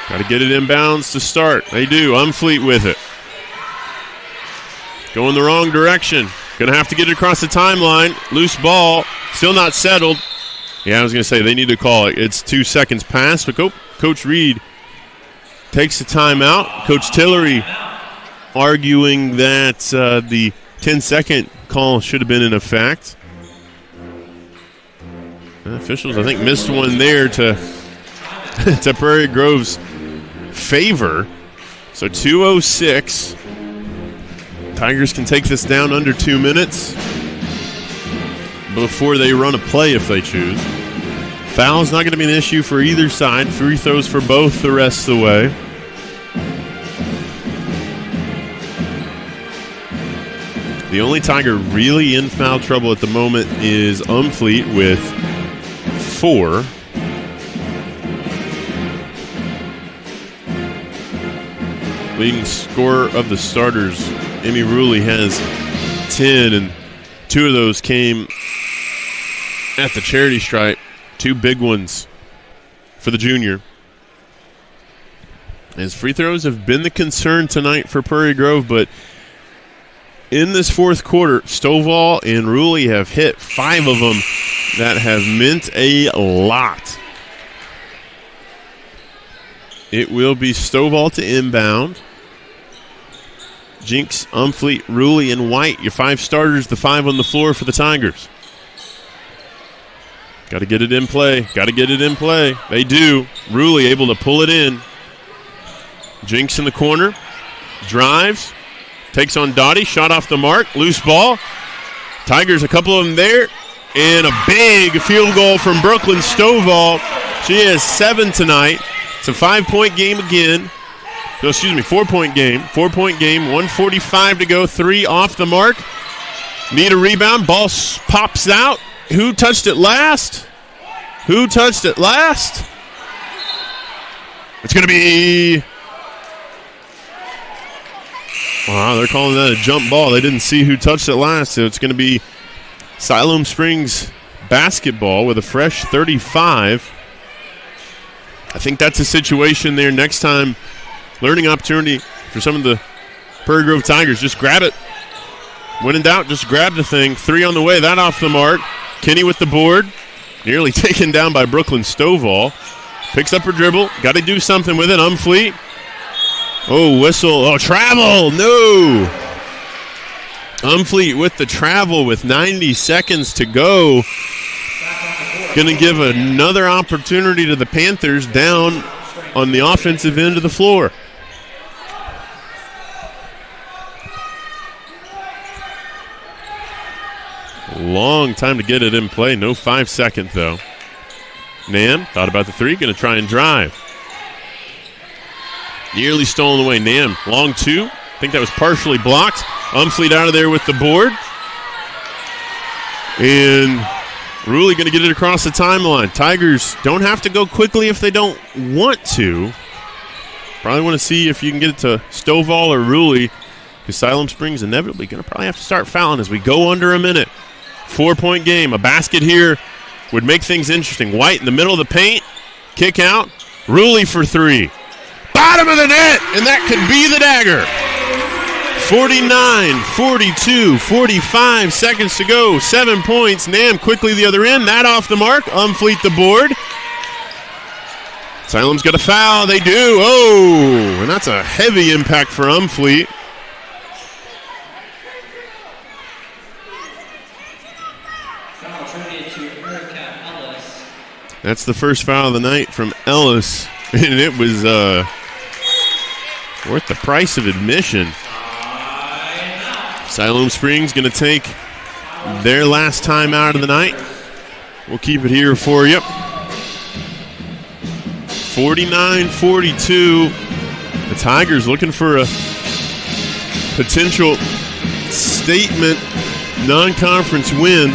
Got to get it inbounds to start. They do. Umfleet with it. Going the wrong direction. Going to have to get it across the timeline. Loose ball. Still not settled. Yeah, I was going to say they need to call it. It's 2 seconds past, but Coach Reed takes the timeout. Coach Tillery arguing that the 10-second call should have been in effect. The officials, I think, missed one there to Prairie Grove's favor. So 2:06. Tigers can take this down under 2 minutes before they run a play if they choose. Foul's not going to be an issue for either side. Free throws for both the rest of the way. The only Tiger really in foul trouble at the moment is Umfleet with 4. Leading scorer of the starters, Emmy Ruley, has 10, and 2 of those came at the charity stripe. 2 big ones for the junior. As free throws have been the concern tonight for Prairie Grove, but in this 4th quarter, Stovall and Ruley have hit 5 of them that have meant a lot. It will be Stovall to inbound. Jinx, Umfleet, Ruley, and White, your 5 starters, the 5 on the floor for the Tigers. Got to get it in play. Got to get it in play. They do. Ruley able to pull it in. Jinx in the corner. Drives. Takes on Dottie. Shot off the mark. Loose ball. Tigers, a couple of them there. And a big field goal from Brooklyn Stovall. She has 7 tonight. It's a 5-point game again. No, excuse me, 4-point game. 4-point game, 1:45 to go, 3 off the mark. Need a rebound. Ball pops out. Who touched it last? Who touched it last? It's going to be... Wow, they're calling that a jump ball. They didn't see who touched it last, so it's going to be Siloam Springs basketball with a fresh 35. I think that's a situation there next time. Learning opportunity for some of the Prairie Grove Tigers. Just grab it. When in doubt, just grab the thing. 3 on the way. That off the mark. Kenny with the board. Nearly taken down by Brooklyn Stovall. Picks up her dribble. Got to do something with it. Umfleet. Oh, whistle. Oh, travel. No. Umfleet with the travel with 90 seconds to go. Going to give another opportunity to the Panthers down on the offensive end of the floor. Long time to get it in play. No 5 second, though. Nam thought about the 3. Going to try and drive. Nearly stolen away. Nam, long 2. I think that was partially blocked. Umfleet out of there with the board. And Rulli going to get it across the timeline. Tigers don't have to go quickly if they don't want to. Probably want to see if you can get it to Stovall or Rulli, because Siloam Springs inevitably going to probably have to start fouling as we go under a minute. 4-point game. A basket here would make things interesting. White in the middle of the paint. Kick out. Rulli for 3. Bottom of the net, and that could be the dagger. 49, 42, 45 seconds to go. 7 points. Nam quickly the other end. That off the mark. Umfleet the board. Siloam's got a foul. They do. Oh, and that's a heavy impact for Umfleet. That's the first foul of the night from Ellis, and it was worth the price of admission. Siloam Springs going to take their last time out of the night. We'll keep it here for you. 49-42. The Tigers looking for a potential statement non-conference win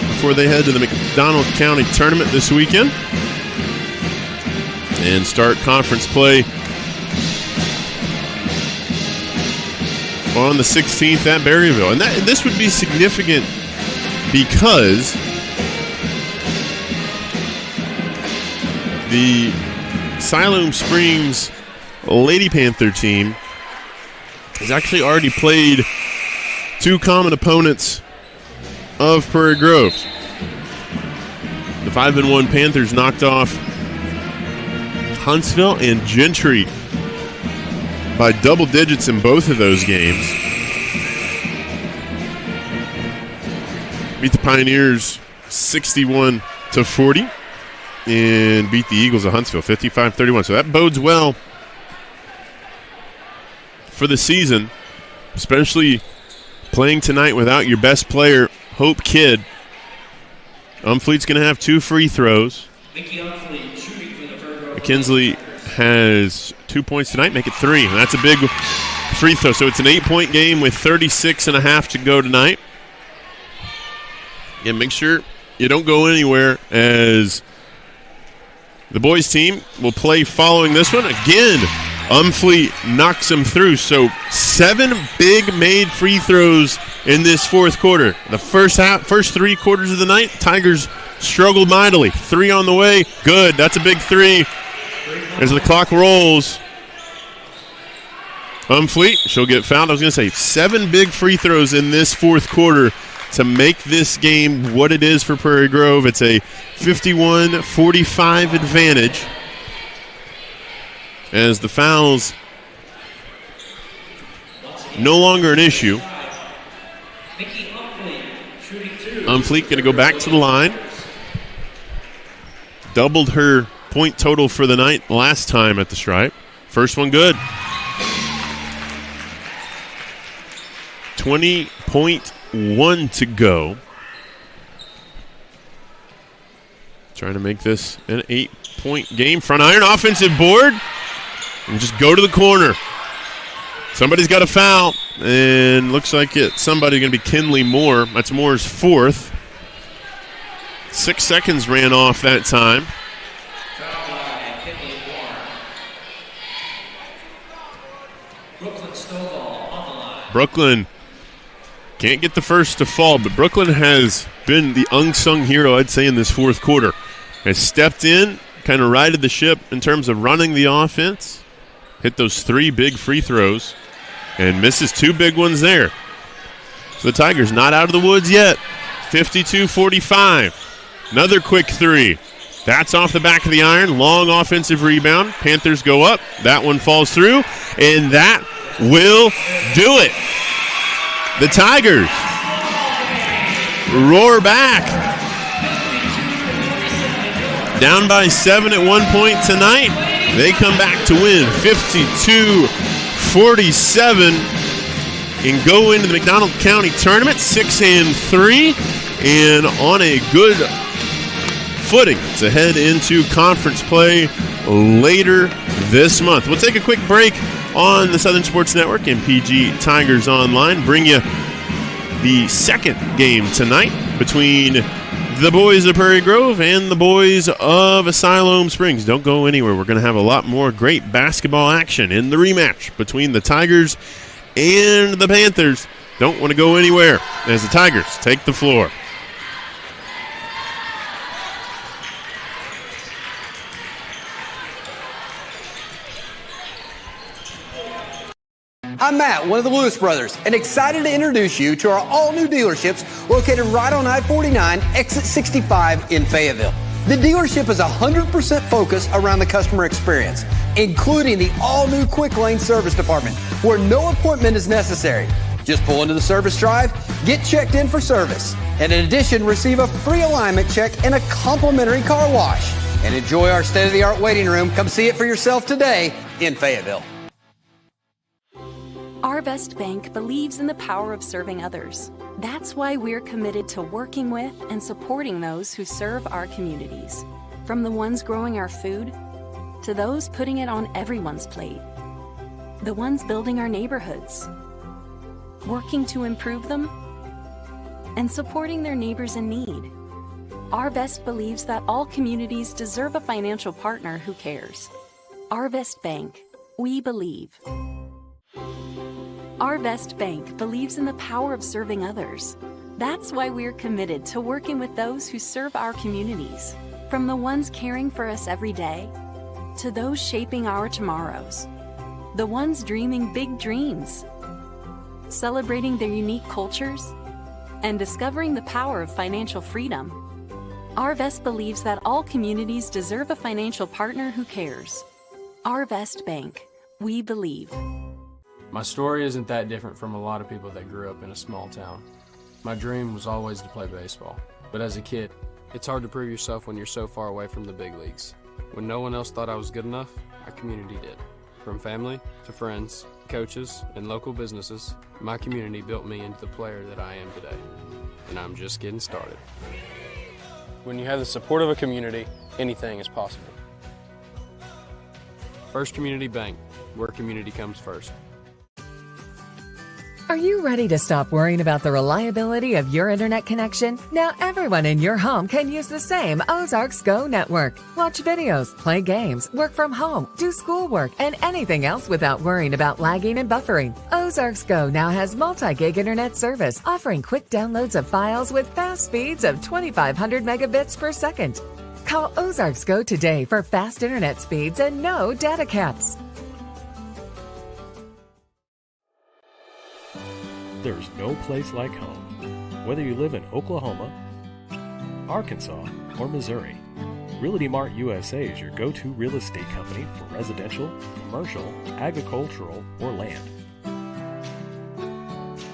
before they head to the McDonald County Tournament this weekend and start conference play on the 16th at Berryville. And this would be significant because the Siloam Springs Lady Panther team has actually already played 2 common opponents of Prairie Grove. The 5-1 Panthers knocked off Huntsville and Gentry by double digits in both of those games. Beat the Pioneers 61-40 and beat the Eagles of Huntsville 55-31. So that bodes well for the season, especially playing tonight without your best player, Hope Kidd. Umfleet's going to have 2 free throws. McKinsley has 2 points tonight, make it 3. And that's a big free throw. So it's an 8-point game with 36.5 to go tonight. Again, make sure you don't go anywhere as the boys team will play following this one. Again, Umfleet knocks them through. So 7 big made free throws in this fourth quarter. The first 3 quarters of the night, Tigers struggled mightily. 3 on the way. Good. That's a big 3. As the clock rolls, Umfleet, she'll get fouled. I was going to say 7 big free throws in this fourth quarter to make this game what it is for Prairie Grove. It's a 51-45 advantage as the fouls no longer an issue. Umfleet going to go back to the line. Doubled her point total for the night last time at the stripe. First one good. 20.1 to go. Trying to make this an 8-point game. Front iron, offensive board. And just go to the corner. Somebody's got a foul. And looks like somebody's going to be Kinley Moore. That's Moore's 4th. 6 seconds ran off that time. Brooklyn can't get the first to fall, but Brooklyn has been the unsung hero, I'd say, in this fourth quarter. Has stepped in, kind of righted the ship in terms of running the offense. hit those 3 big free throws and misses 2 big ones there. So the Tigers not out of the woods yet. 52-45. Another quick 3. That's off the back of the iron. Long offensive rebound. Panthers go up. That one falls through, and that will do it. The Tigers roar back. Down by 7 at one point tonight. They come back to win 52-47 and go into the McDonald County Tournament 6-3 and on a good footing to head into conference play later this month. We'll take a quick break on the Southern Sports Network and PG Tigers Online. Bring you the second game tonight between the boys of Prairie Grove and the boys of Siloam Springs. Don't go anywhere. We're going to have a lot more great basketball action in the rematch between the Tigers and the Panthers. Don't want to go anywhere as the Tigers take the floor. I'm Matt, one of the Lewis brothers, and excited to introduce you to our all-new dealerships located right on I-49, exit 65 in Fayetteville. The dealership is 100% focused around the customer experience, including the all-new Quick Lane Service Department, where no appointment is necessary. Just pull into the service drive, get checked in for service, and in addition, receive a free alignment check and a complimentary car wash. And enjoy our state-of-the-art waiting room. Come see it for yourself today in Fayetteville. Our Best Bank believes in the power of serving others. That's why we're committed to working with and supporting those who serve our communities. From the ones growing our food to those putting it on everyone's plate. The ones building our neighborhoods, working to improve them, and supporting their neighbors in need. Our Best believes that all communities deserve a financial partner who cares. Our Best Bank, we believe. Our Best Bank believes in the power of serving others. That's why we're committed to working with those who serve our communities. From the ones caring for us every day, to those shaping our tomorrows. The ones dreaming big dreams, celebrating their unique cultures, and discovering the power of financial freedom. Our Best believes that all communities deserve a financial partner who cares. Our Best Bank, we believe. My story isn't that different from a lot of people that grew up in a small town. My dream was always to play baseball, but as a kid, it's hard to prove yourself when you're so far away from the big leagues. When no one else thought I was good enough, our community did. From family to friends, coaches, and local businesses, my community built me into the player that I am today. And I'm just getting started. When you have the support of a community, anything is possible. First Community Bank, where community comes first. Are you ready to stop worrying about the reliability of your internet connection? Now everyone in your home can use the same Ozarks Go network. Watch videos, play games, work from home, do schoolwork, and anything else without worrying about lagging and buffering. Ozarks Go now has multi-gig internet service, offering quick downloads of files with fast speeds of 2,500 megabits per second. Call Ozarks Go today for fast internet speeds and no data caps. There's no place like home. Whether you live in Oklahoma, Arkansas, or Missouri, Realty Mart USA is your go-to real estate company for residential, commercial, agricultural, or land.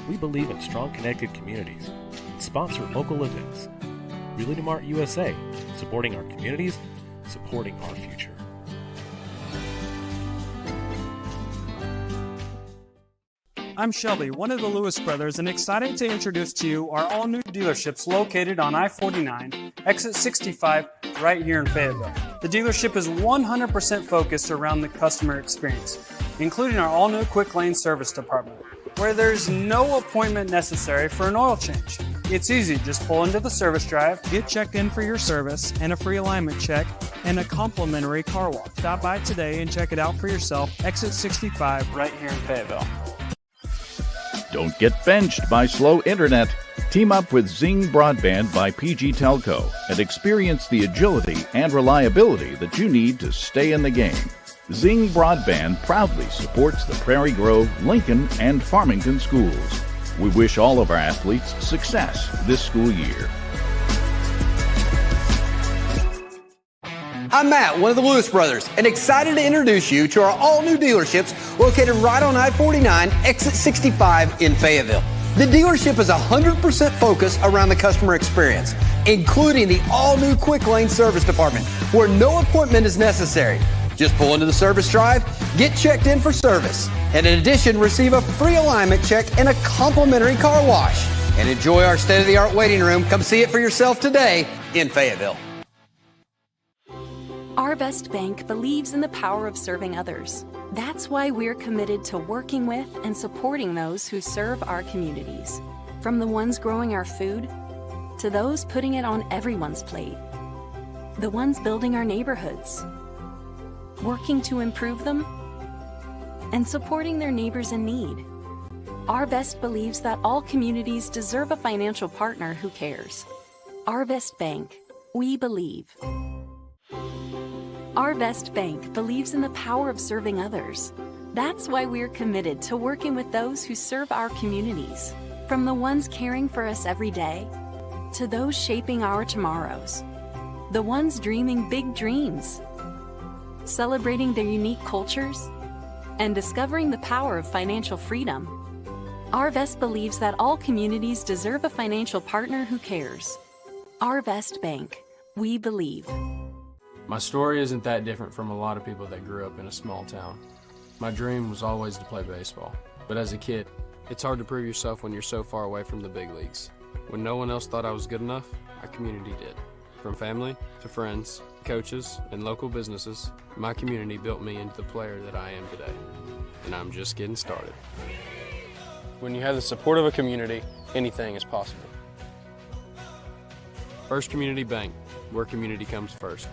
We believe in strong connected communities and sponsor local events. Realty Mart USA, supporting our communities, supporting our future. I'm Shelby, one of the Lewis brothers, and excited to introduce to you our all-new dealerships located on I-49, exit 65, right here in Fayetteville. The dealership is 100% focused around the customer experience, including our all-new Quick Lane Service Department, where there's no appointment necessary for an oil change. It's easy, just pull into the service drive, get checked in for your service, and a free alignment check, and a complimentary car wash. Stop by today and check it out for yourself, exit 65, right here in Fayetteville. Don't get benched by slow internet. Team up with Zing Broadband by PG Telco and experience the agility and reliability that you need to stay in the game. Zing Broadband proudly supports the Prairie Grove, Lincoln, and Farmington schools. We wish all of our athletes success this school year. I'm Matt, one of the Lewis brothers, and excited to introduce you to our all-new dealerships located right on I-49, exit 65 in Fayetteville. The dealership is 100% focused around the customer experience, including the all-new quick lane service department, where no appointment is necessary. Just pull into the service drive, get checked in for service, and in addition, receive a free alignment check and a complimentary car wash. And enjoy our state-of-the-art waiting room. Come see it for yourself today in Fayetteville. Our Best Bank believes in the power of serving others. That's why we're committed to working with and supporting those who serve our communities. From the ones growing our food, to those putting it on everyone's plate. The ones building our neighborhoods, working to improve them, and supporting their neighbors in need. Our Best believes that all communities deserve a financial partner who cares. Our Best Bank, we believe. Our Best Bank believes in the power of serving others. That's why we're committed to working with those who serve our communities. From the ones caring for us every day, to those shaping our tomorrows. The ones dreaming big dreams, celebrating their unique cultures, and discovering the power of financial freedom. Our Best believes that all communities deserve a financial partner who cares. Our Best Bank, we believe. My story isn't that different from a lot of people that grew up in a small town. My dream was always to play baseball, but as a kid, it's hard to prove yourself when you're so far away from the big leagues. When no one else thought I was good enough, our community did. From family to friends, coaches, and local businesses, my community built me into the player that I am today. And I'm just getting started. When you have the support of a community, anything is possible. First Community Bank, where community comes first.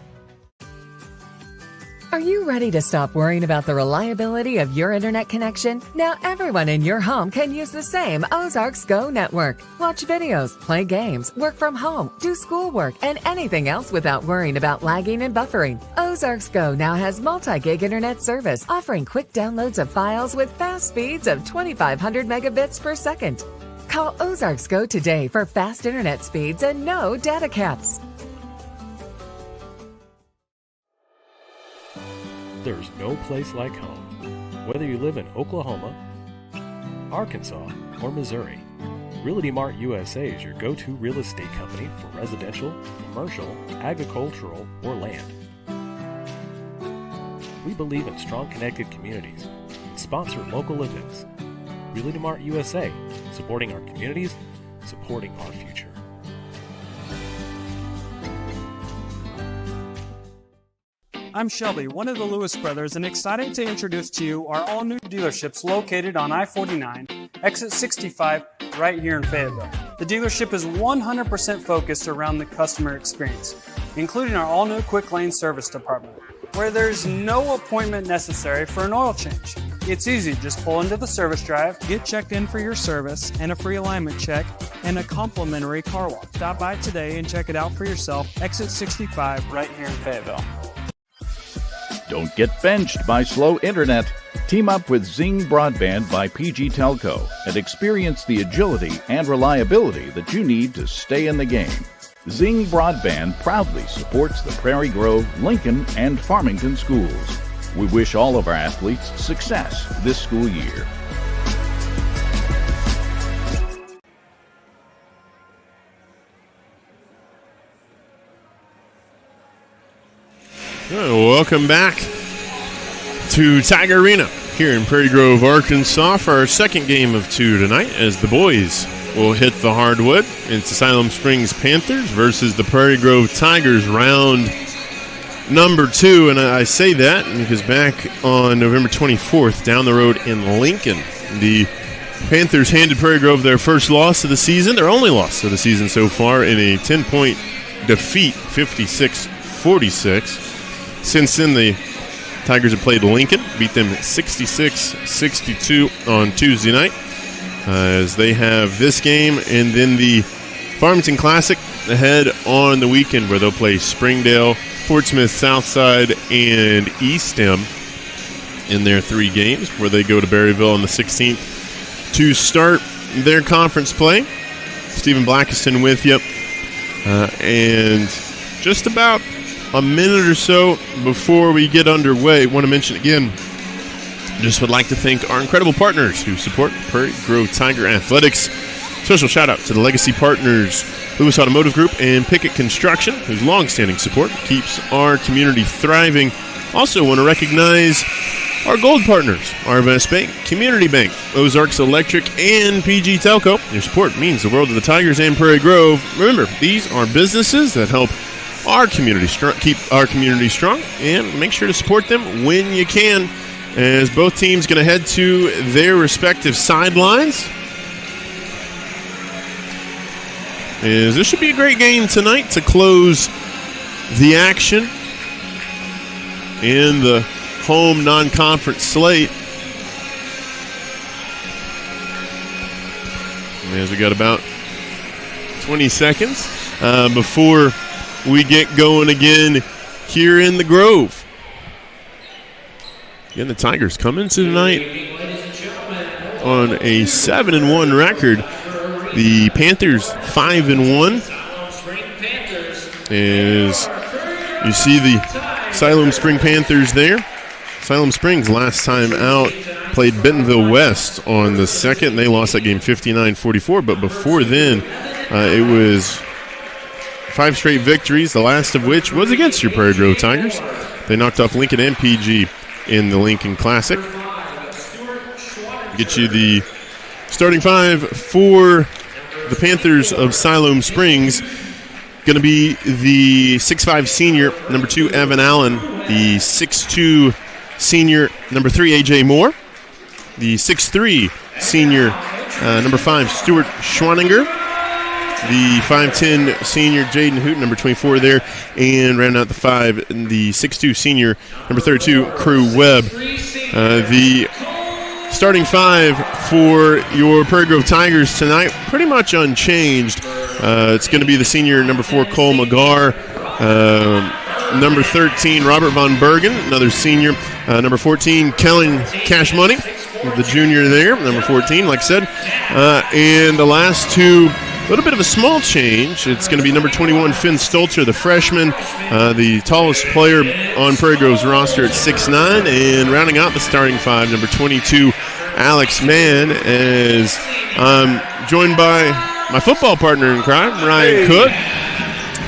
Are you ready to stop worrying about the reliability of your internet connection? Now everyone in your home can use the same Ozarks Go network. Watch videos, play games, work from home, do schoolwork, and anything else without worrying about lagging and buffering. Ozarks Go now has multi-gig internet service, offering quick downloads of files with fast speeds of 2,500 megabits per second. Call Ozarks Go today for fast internet speeds and no data caps. There's no place like home. Whether you live in Oklahoma, Arkansas, or Missouri, Realty Mart USA is your go-to real estate company for residential, commercial, agricultural, or land. We believe in strong connected communities and sponsor local events. Realty Mart USA, supporting our communities, supporting our future. I'm Shelby, one of the Lewis brothers, and excited to introduce to you our all-new dealerships located on I-49, exit 65, right here in Fayetteville. The dealership is 100% focused around the customer experience, including our all-new quick lane service department, where there's no appointment necessary for an oil change. It's easy, just pull into the service drive, get checked in for your service, and a free alignment check, and a complimentary car wash. Stop by today and check it out for yourself, exit 65, right here in Fayetteville. Don't get benched by slow internet. Team up with Zing Broadband by PG Telco and experience the agility and reliability that you need to stay in the game. Zing Broadband proudly supports the Prairie Grove, Lincoln, and Farmington schools. We wish all of our athletes success this school year. Welcome back to Tiger Arena here in Prairie Grove, Arkansas for our second game of two tonight as the boys will hit the hardwood. It's the Siloam Springs Panthers versus the Prairie Grove Tigers, round number 2. And I say that because back on November 24th down the road in Lincoln, the Panthers handed Prairie Grove their first loss of the season, their only loss of the season so far, in a 10-point defeat, 56-46. Since then, the Tigers have played Lincoln, beat them 66-62 on Tuesday night, as they have this game and then the Farmington Classic ahead on the weekend, where they'll play Springdale, Fort Smith, Southside, and Eastham in their 3 games, where they go to Berryville on the 16th to start their conference play. Stephen Blackiston with you. And just about a minute or so before we get underway, want to mention again, just would like to thank our incredible partners who support Prairie Grove Tiger Athletics. Special shout out to the legacy partners, Lewis Automotive Group and Pickett Construction, whose long-standing support keeps our community thriving. Also want to recognize our gold partners, Arvest Bank, Community Bank, Ozarks Electric, and PG Telco. Your support means the world of the Tigers and Prairie Grove. Remember, these are businesses that help our community keep our community strong, and make sure to support them when you can, as both teams going to head to their respective sidelines. As this should be a great game tonight to close the action in the home non-conference slate. As we got about 20 seconds before we get going again here in the Grove. Again, the Tigers come into tonight on a 7-1 record. The Panthers 5-1. As you see the Siloam Spring Panthers there. Siloam Springs last time out played Bentonville West on the 2nd. They lost that game 59-44, but before then it was 5 straight victories, the last of which was against your Prairie Grove Tigers. They knocked off Lincoln and PG in the Lincoln Classic. Get you the starting 5 for the Panthers of Siloam Springs. Going to be the 6'5 senior, number 2, Evan Allen. The 6'2 senior, number 3, A.J. Moore. The 6'3 senior, number 5, Stuart Schwaninger. The 5'10 senior, Jaden Hooten, number 24 there. And rounding out the 5, the 6'2 senior, number 32, Crew Webb. The starting 5 for your Prairie Grove Tigers tonight, pretty much unchanged. It's going to be the senior, number 4, Cole McGarr. Number 13, Robert Von Bergen, another senior. Number 14, Kellen Cash Money, the junior there, number 14, like I said. And the last 2, a little bit of a small change. It's going to be number 21, Finn Stolzer, the freshman, the tallest player on Prairie Grove's roster at 6'9", and rounding out the starting 5, number 22, Alex Mann, as I'm joined by my football partner in crime, Ryan Cook.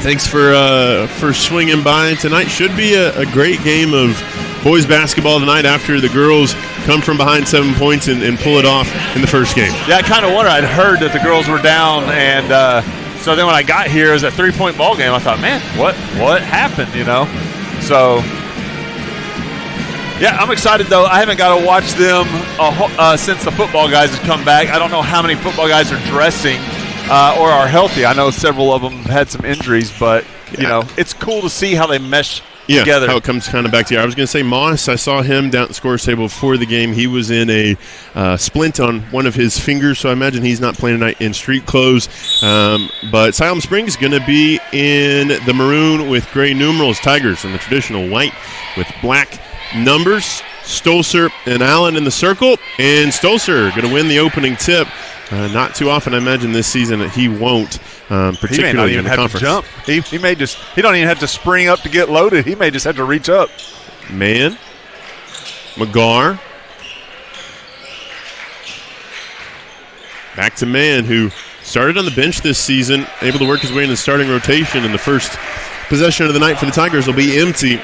Thanks for swinging by tonight. Should be a great game of boys basketball tonight after the girls come from behind 7 points and pull it off in the first game. Yeah, I kind of wondered. I'd heard that the girls were down, and so then when I got here, it was a 3-point ball game. I thought, man, what happened, you know? So, yeah, I'm excited, though. I haven't got to watch them since the football guys have come back. I don't know how many football guys are dressing or are healthy. I know several of them have had some injuries, but, you know, it's cool to see how they mesh together. How it comes kind of back together. I was going to say Moss, I saw him down at the scores table before the game. He was in a splint on one of his fingers, so I imagine he's not playing tonight in street clothes. But Siloam Springs is going to be in the maroon with gray numerals, Tigers in the traditional white with black numbers. Stolzer and Allen in the circle, and Stolzer going to win the opening tip. Not too often, I imagine, this season that he won't, particularly he may not even in the have conference. to jump. He may just – he don't even have to spring up to get loaded. He may just have to reach up. Mann, McGarr. Back to Mann, who started on the bench this season, able to work his way in the starting rotation, and the first possession of the night for the Tigers will be empty.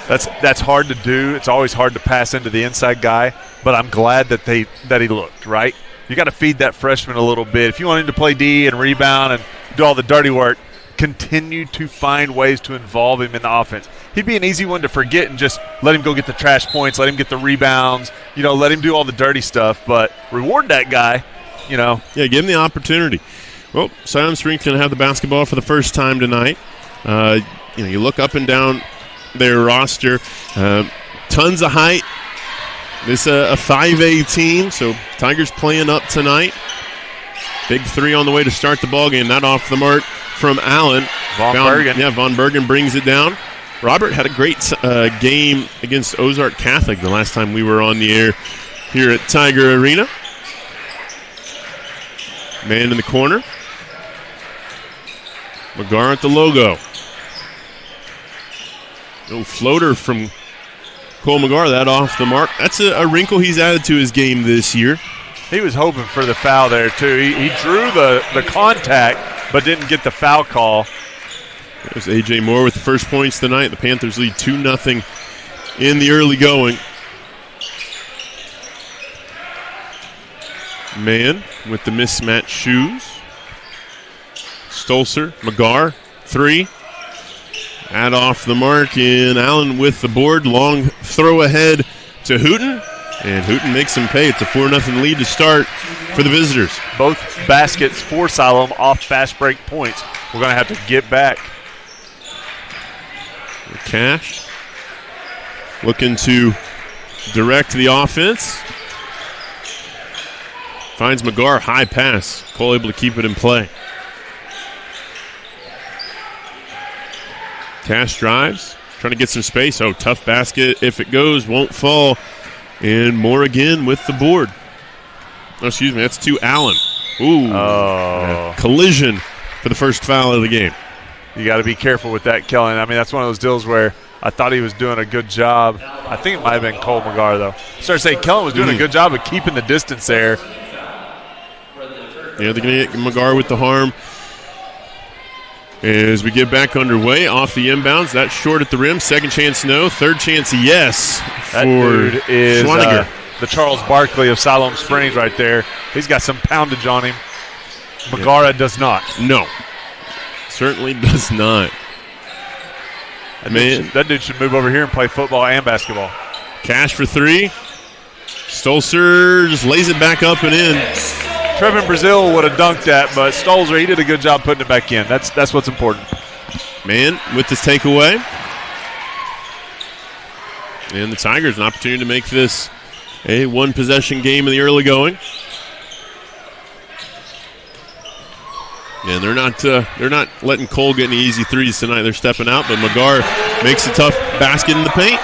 That's hard to do. It's always hard to pass into the inside guy, but I'm glad that he looked, right? You got to feed that freshman a little bit. If you want him to play D and rebound and do all the dirty work, continue to find ways to involve him in the offense. He'd be an easy one to forget and just let him go get the trash points, let him get the rebounds, let him do all the dirty stuff, but reward that guy, Yeah, give him the opportunity. Well, Siloam Springs going to have the basketball for the first time tonight. You look up and down their roster, tons of height. This a 5A team, so Tigers playing up tonight. Big 3 on the way to start the ball game. That off the mark from Allen. Von Bergen. Yeah, Von Bergen brings it down. Robert had a great game against Ozark Catholic the last time we were on the air here at Tiger Arena. Man in the corner. McGar at the logo. No floater from Cole McGar. That off the mark. That's a wrinkle he's added to his game this year. He was hoping for the foul there, too. He drew the contact, but didn't get the foul call. There's A.J. Moore with the first points tonight. The Panthers lead 2-0 in the early going. Man with the mismatched shoes. Stolzer, McGar, 3. Add off the mark, and Allen with the board. Long throw ahead to Hooten, and Hooten makes him pay. It's a 4-0 lead to start for the visitors. Both baskets for Siloam off fast break points. We're going to have to get back. Cash looking to direct the offense. Finds McGar, high pass. Cole able to keep it in play. Cash drives, trying to get some space. Oh, tough basket. If it goes, won't fall. And Moore again with the board. Oh, excuse me, that's to Allen. Ooh, collision for the first foul of the game. You got to be careful with that, Kellen. I mean, that's one of those deals where I thought he was doing a good job. I think it might have been Cole McGar, though. Started saying Kellen was doing a good job of keeping the distance there. Yeah, they're going to get McGar with the harm. As we get back underway, off the inbounds, that's short at the rim. Second chance, no. Third chance, yes. That dude is the Charles Barkley of Siloam Springs right there. He's got some poundage on him. McGar does not. No. Certainly does not. That dude should move over here and play football and basketball. Cash for 3. Stolzer just lays it back up and in. Trevin Brazil would have dunked that, but Stolzer, he did a good job putting it back in. That's what's important. Man with this takeaway. And the Tigers an opportunity to make this a one-possession game in the early going. And they're not letting Cole get any easy threes tonight. They're stepping out, but McGar makes a tough basket in the paint.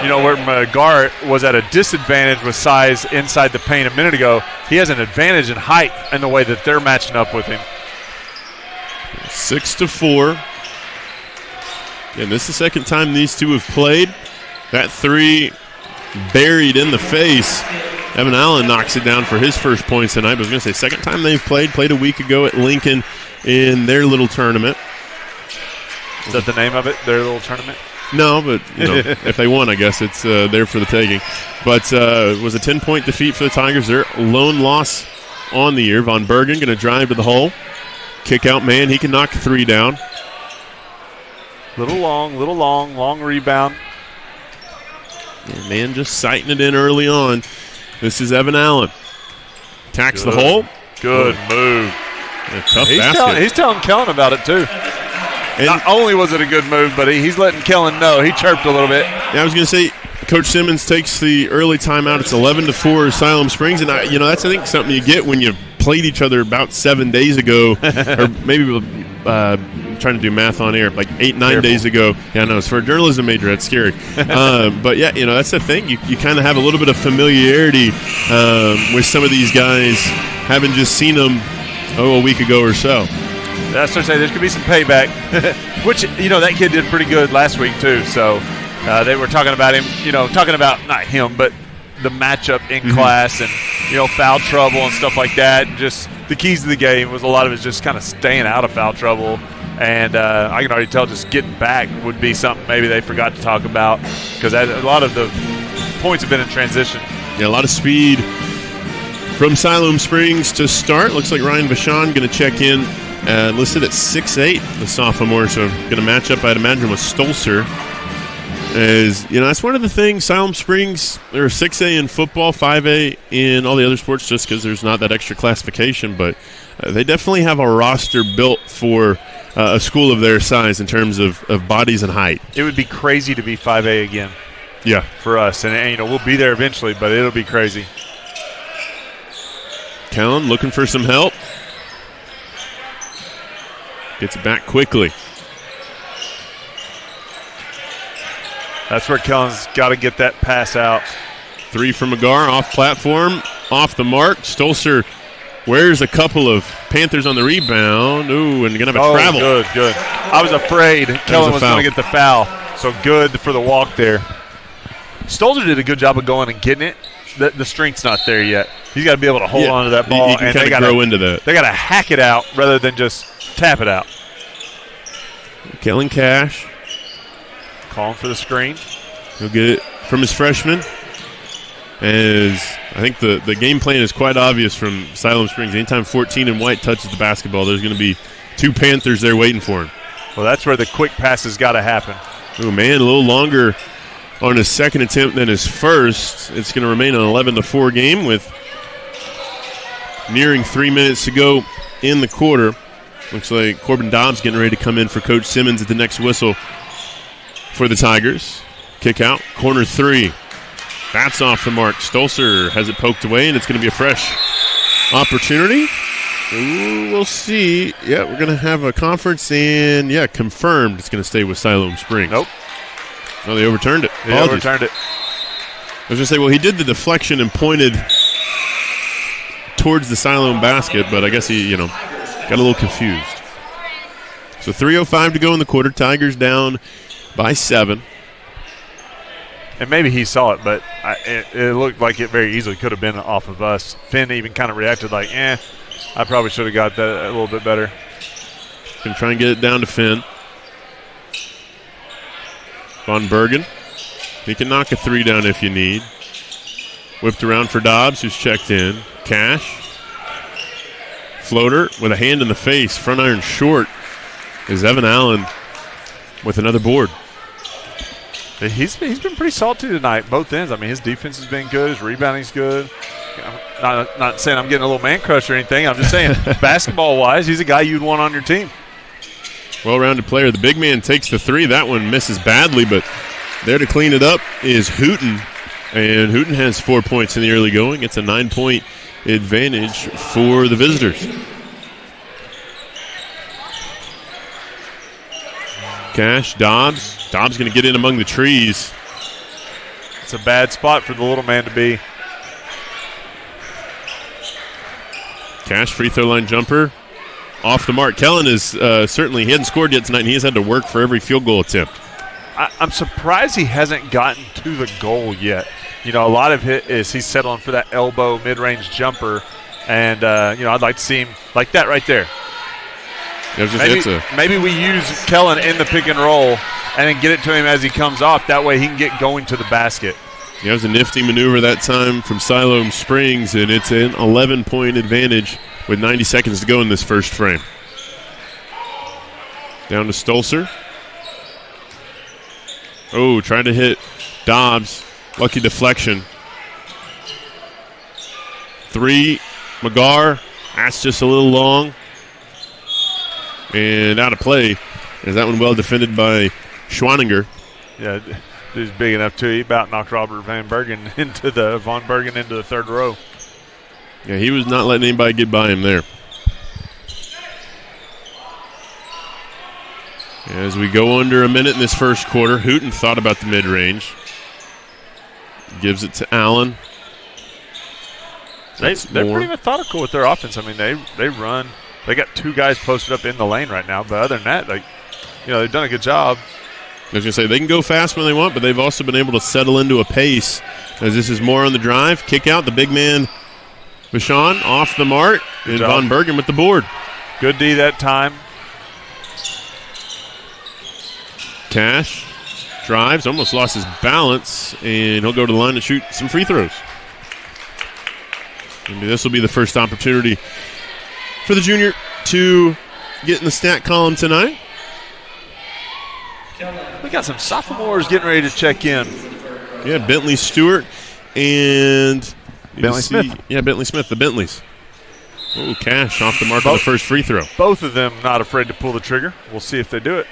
You know, where McGar was at a disadvantage with size inside the paint a minute ago, he has an advantage in height in the way that they're matching up with him. 6-4. And this is the second time these two have played. That 3 buried in the face. Evan Allen knocks it down for his first points tonight. But I was going to say, second time they've played a week ago at Lincoln in their little tournament. Is that the name of it, their little tournament? No, but if they won, I guess it's there for the taking. But it was a 10-point defeat for the Tigers. Their lone loss on the year. Von Bergen going to drive to the hole. Kick out man. He can knock 3 down. Little long rebound. Yeah, man just sighting it in early on. This is Evan Allen. Attacks the hole. Good move. A tough basket. He's telling Kellen about it, too. And not only was it a good move, but he's letting Kellen know. He chirped a little bit. Yeah, I was going to say, Coach Simmons takes the early timeout. It's 11-4 Siloam Springs. And, that's, I think, something you get when you played each other about 7 days ago. Or maybe trying to do math on air, like 8-9 days ago. Yeah, no, it's for a journalism major. That's scary. But, yeah, that's the thing. You kind of have a little bit of familiarity with some of these guys, having just seen them, a week ago or so. That's to say there could be some payback, which, that kid did pretty good last week, too. So they were talking about him, not him, but the matchup in class and, foul trouble and stuff like that. Just the keys to the game was a lot of it just kind of staying out of foul trouble. And I can already tell just getting back would be something maybe they forgot to talk about because a lot of the points have been in transition. Yeah, a lot of speed from Siloam Springs to start. Looks like Ryan Vachon going to check in. Listed at 6'8", the sophomore, so going to match up, I'd imagine, with Stolzer. That's one of the things. Siloam Springs, they're 6A in football, 5A in all the other sports, just because there's not that extra classification. But they definitely have a roster built for a school of their size in terms of bodies and height. It would be crazy to be 5A again. Yeah, for us, and we'll be there eventually, but it'll be crazy. Kellen looking for some help. Gets it back quickly. That's where Kellen's got to get that pass out. 3 from McGar, off platform, off the mark. Stolzer wears a couple of Panthers on the rebound. Ooh, and going to have a travel. Good. I was afraid Kellen was going to get the foul. So good for the walk there. Stolzer did a good job of going and getting it. The strength's not there yet. He's got to be able to hold on to that ball. He can kind of grow into that. They got to hack it out rather than just tap it out. Kellen Cash. Calling for the screen. He'll get it from his freshman. As I think the game plan is quite obvious from Siloam Springs. Anytime 14 and white touches the basketball, there's going to be 2 Panthers there waiting for him. Well, that's where the quick passes got to happen. Oh, man, a little longer on his second attempt than his first. It's going to remain an 11-4 game with nearing 3 minutes to go in the quarter. Looks like Corbin Dobbs getting ready to come in for Coach Simmons at the next whistle for the Tigers. Kick out, corner 3. That's off the mark. Stolzer has it poked away, and it's going to be a fresh opportunity. Ooh, we'll see. Yeah, we're going to have a conference, and, confirmed it's going to stay with Siloam Springs. Nope. No, they overturned it. They overturned it. I was going to say, well, he did the deflection and pointed towards the Siloam basket, but I guess he, got a little confused. So 3:05 to go in the quarter. Tigers down by 7. And maybe he saw it, but it looked like it very easily could have been off of us. Finn even kind of reacted like, I probably should have got that a little bit better. Can try and get it down to Finn. Von Bergen. He can knock a 3 down if you need. Whipped around for Dobbs, who's checked in. Cash. Floater with a hand in the face. Front iron short is Evan Allen with another board. He's been pretty salty tonight, both ends. I mean, his defense has been good. His rebounding's good. I'm not saying I'm getting a little man crush or anything. I'm just saying basketball-wise, he's a guy you'd want on your team. Well-rounded player. The big man takes the 3. That one misses badly, but there to clean it up is Hooten. And Hooten has 4 points in the early going. It's a 9-point advantage for the visitors. Cash, Dobbs. Dobbs going to get in among the trees. It's a bad spot for the little man to be. Cash, free throw line jumper. Off the mark. Kellen is certainly, he hasn't scored yet tonight, and he has had to work for every field goal attempt. I'm surprised he hasn't gotten to the goal yet. A lot of it is he's settling for that elbow mid-range jumper, and, I'd like to see him like that right there. Maybe we use Kellen in the pick and roll and then get it to him as he comes off. That way he can get going to the basket. It was a nifty maneuver that time from Siloam Springs, and it's an 11-point advantage with 90 seconds to go in this first frame. Down to Stolzer. Oh, trying to hit Dobbs. Lucky deflection. 3, McGar. That's just a little long. And out of play. Is that one well defended by Schwaninger? Yeah, he's big enough too. He about knocked Robert Von Bergen into the third row. Yeah, he was not letting anybody get by him there. As we go under a minute in this first quarter, Hooten thought about the mid-range. Gives it to Allen. They're pretty methodical with their offense. I mean, they run. They got 2 guys posted up in the lane right now, but other than that, they've done a good job. I was going to say, they can go fast when they want, but they've also been able to settle into a pace as this is more on the drive. Kick out, the big man, Vachon, off the mark, and Von Bergen with the board. Good D that time. Cash drives, almost lost his balance, and he'll go to the line to shoot some free throws. Maybe this will be the first opportunity for the junior to get in the stat column tonight. We got some sophomores getting ready to check in. Yeah, Bentley Stewart and Bentley Smith. Yeah, Bentley Smith, the Bentleys. Oh, Cash off the mark on the first free throw. Both of them not afraid to pull the trigger. We'll see if they do it.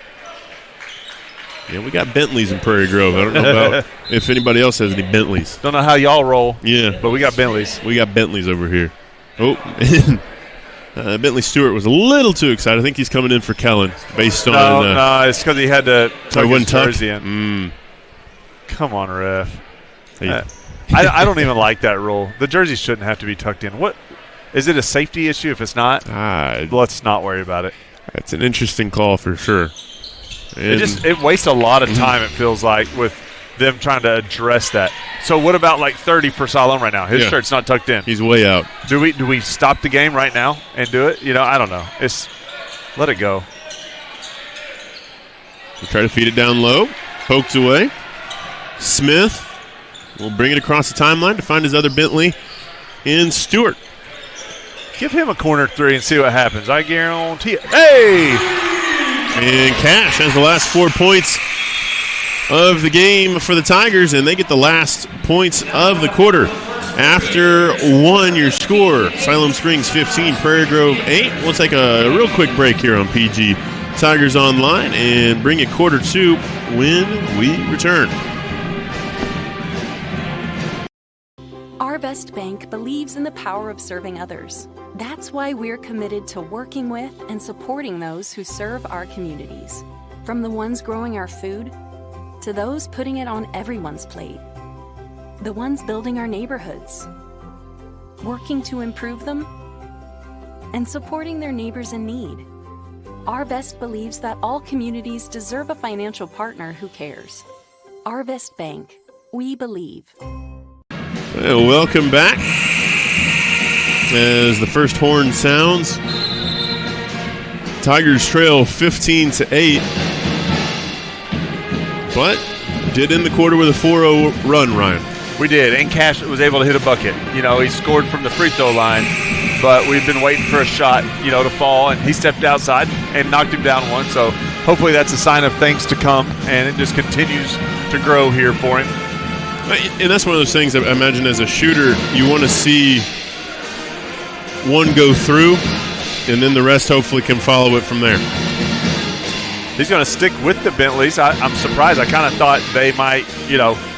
Yeah, we got Bentleys in Prairie Grove. I don't know about if anybody else has any Bentleys. Don't know how y'all roll. Yeah. But we got Bentleys. We got Bentleys over here. Oh, Bentley Stewart was a little too excited. I think he's coming in for Kellen based on. No, it's because he had to tuck his jersey in. Come on, ref. Hey. I don't even like that rule. The jerseys shouldn't have to be tucked in. What is it, a safety issue? If it's not, let's not worry about it. That's an interesting call for sure. It wastes a lot of time, it feels like, with them trying to address that. So what about like 30 for Siloam right now? His shirt's not tucked in. He's way out. Do we stop the game right now and do it? I don't know. Let it go. We try to feed it down low. Poked away. Smith will bring it across the timeline to find his other Bentley in Stewart. Give him a corner three and see what happens. I guarantee it. Hey! And Cash has the last 4 points of the game for the Tigers, and they get the last points of the quarter. After one, your score, Siloam Springs 15, Prairie Grove 8. We'll take a real quick break here on PG Tigers Online and bring it quarter two when we return. Our Best Bank believes in the power of serving others. That's why we're committed to working with and supporting those who serve our communities. From the ones growing our food to those putting it on everyone's plate. The ones building our neighborhoods, working to improve them, and supporting their neighbors in need. Our Best believes that all communities deserve a financial partner who cares. Our Best Bank, we believe. Well, welcome back. As the first horn sounds, Tigers trail 15-8, but did end the quarter with a 4-0 run, Ryan. We did, and Cash was able to hit a bucket. He scored from the free throw line, but we've been waiting for a shot, to fall, and he stepped outside and knocked him down one. So hopefully that's a sign of things to come, and it just continues to grow here for him. And that's one of those things I imagine as a shooter, you want to see one go through, and then the rest hopefully can follow it from there. He's going to stick with the Bentleys. I'm surprised. I kind of thought they might,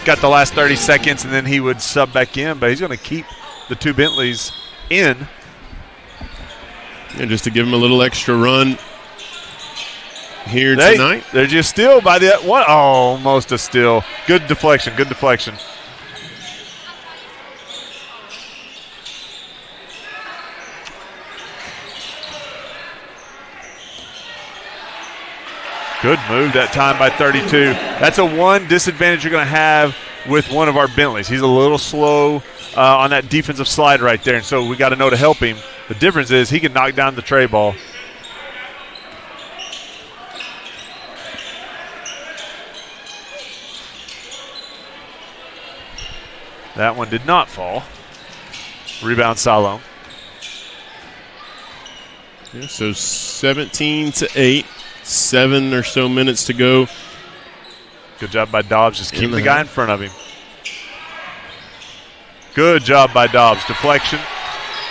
got the last 30 seconds and then he would sub back in, but he's going to keep the two Bentleys in. And just to give him a little extra run here tonight. They're just still by the one. Oh, almost a steal. Good deflection. Good deflection. Good move that time by 32. That's a one disadvantage you're going to have with one of our Bentleys. He's a little slow on that defensive slide right there, and so we got to know to help him. The difference is he can knock down the tray ball. That one did not fall. Rebound Siloam. Yeah, so 17-8. 7 or so minutes to go. Good job by Dobbs. Just keep the guy in front of him. Good job by Dobbs. Deflection.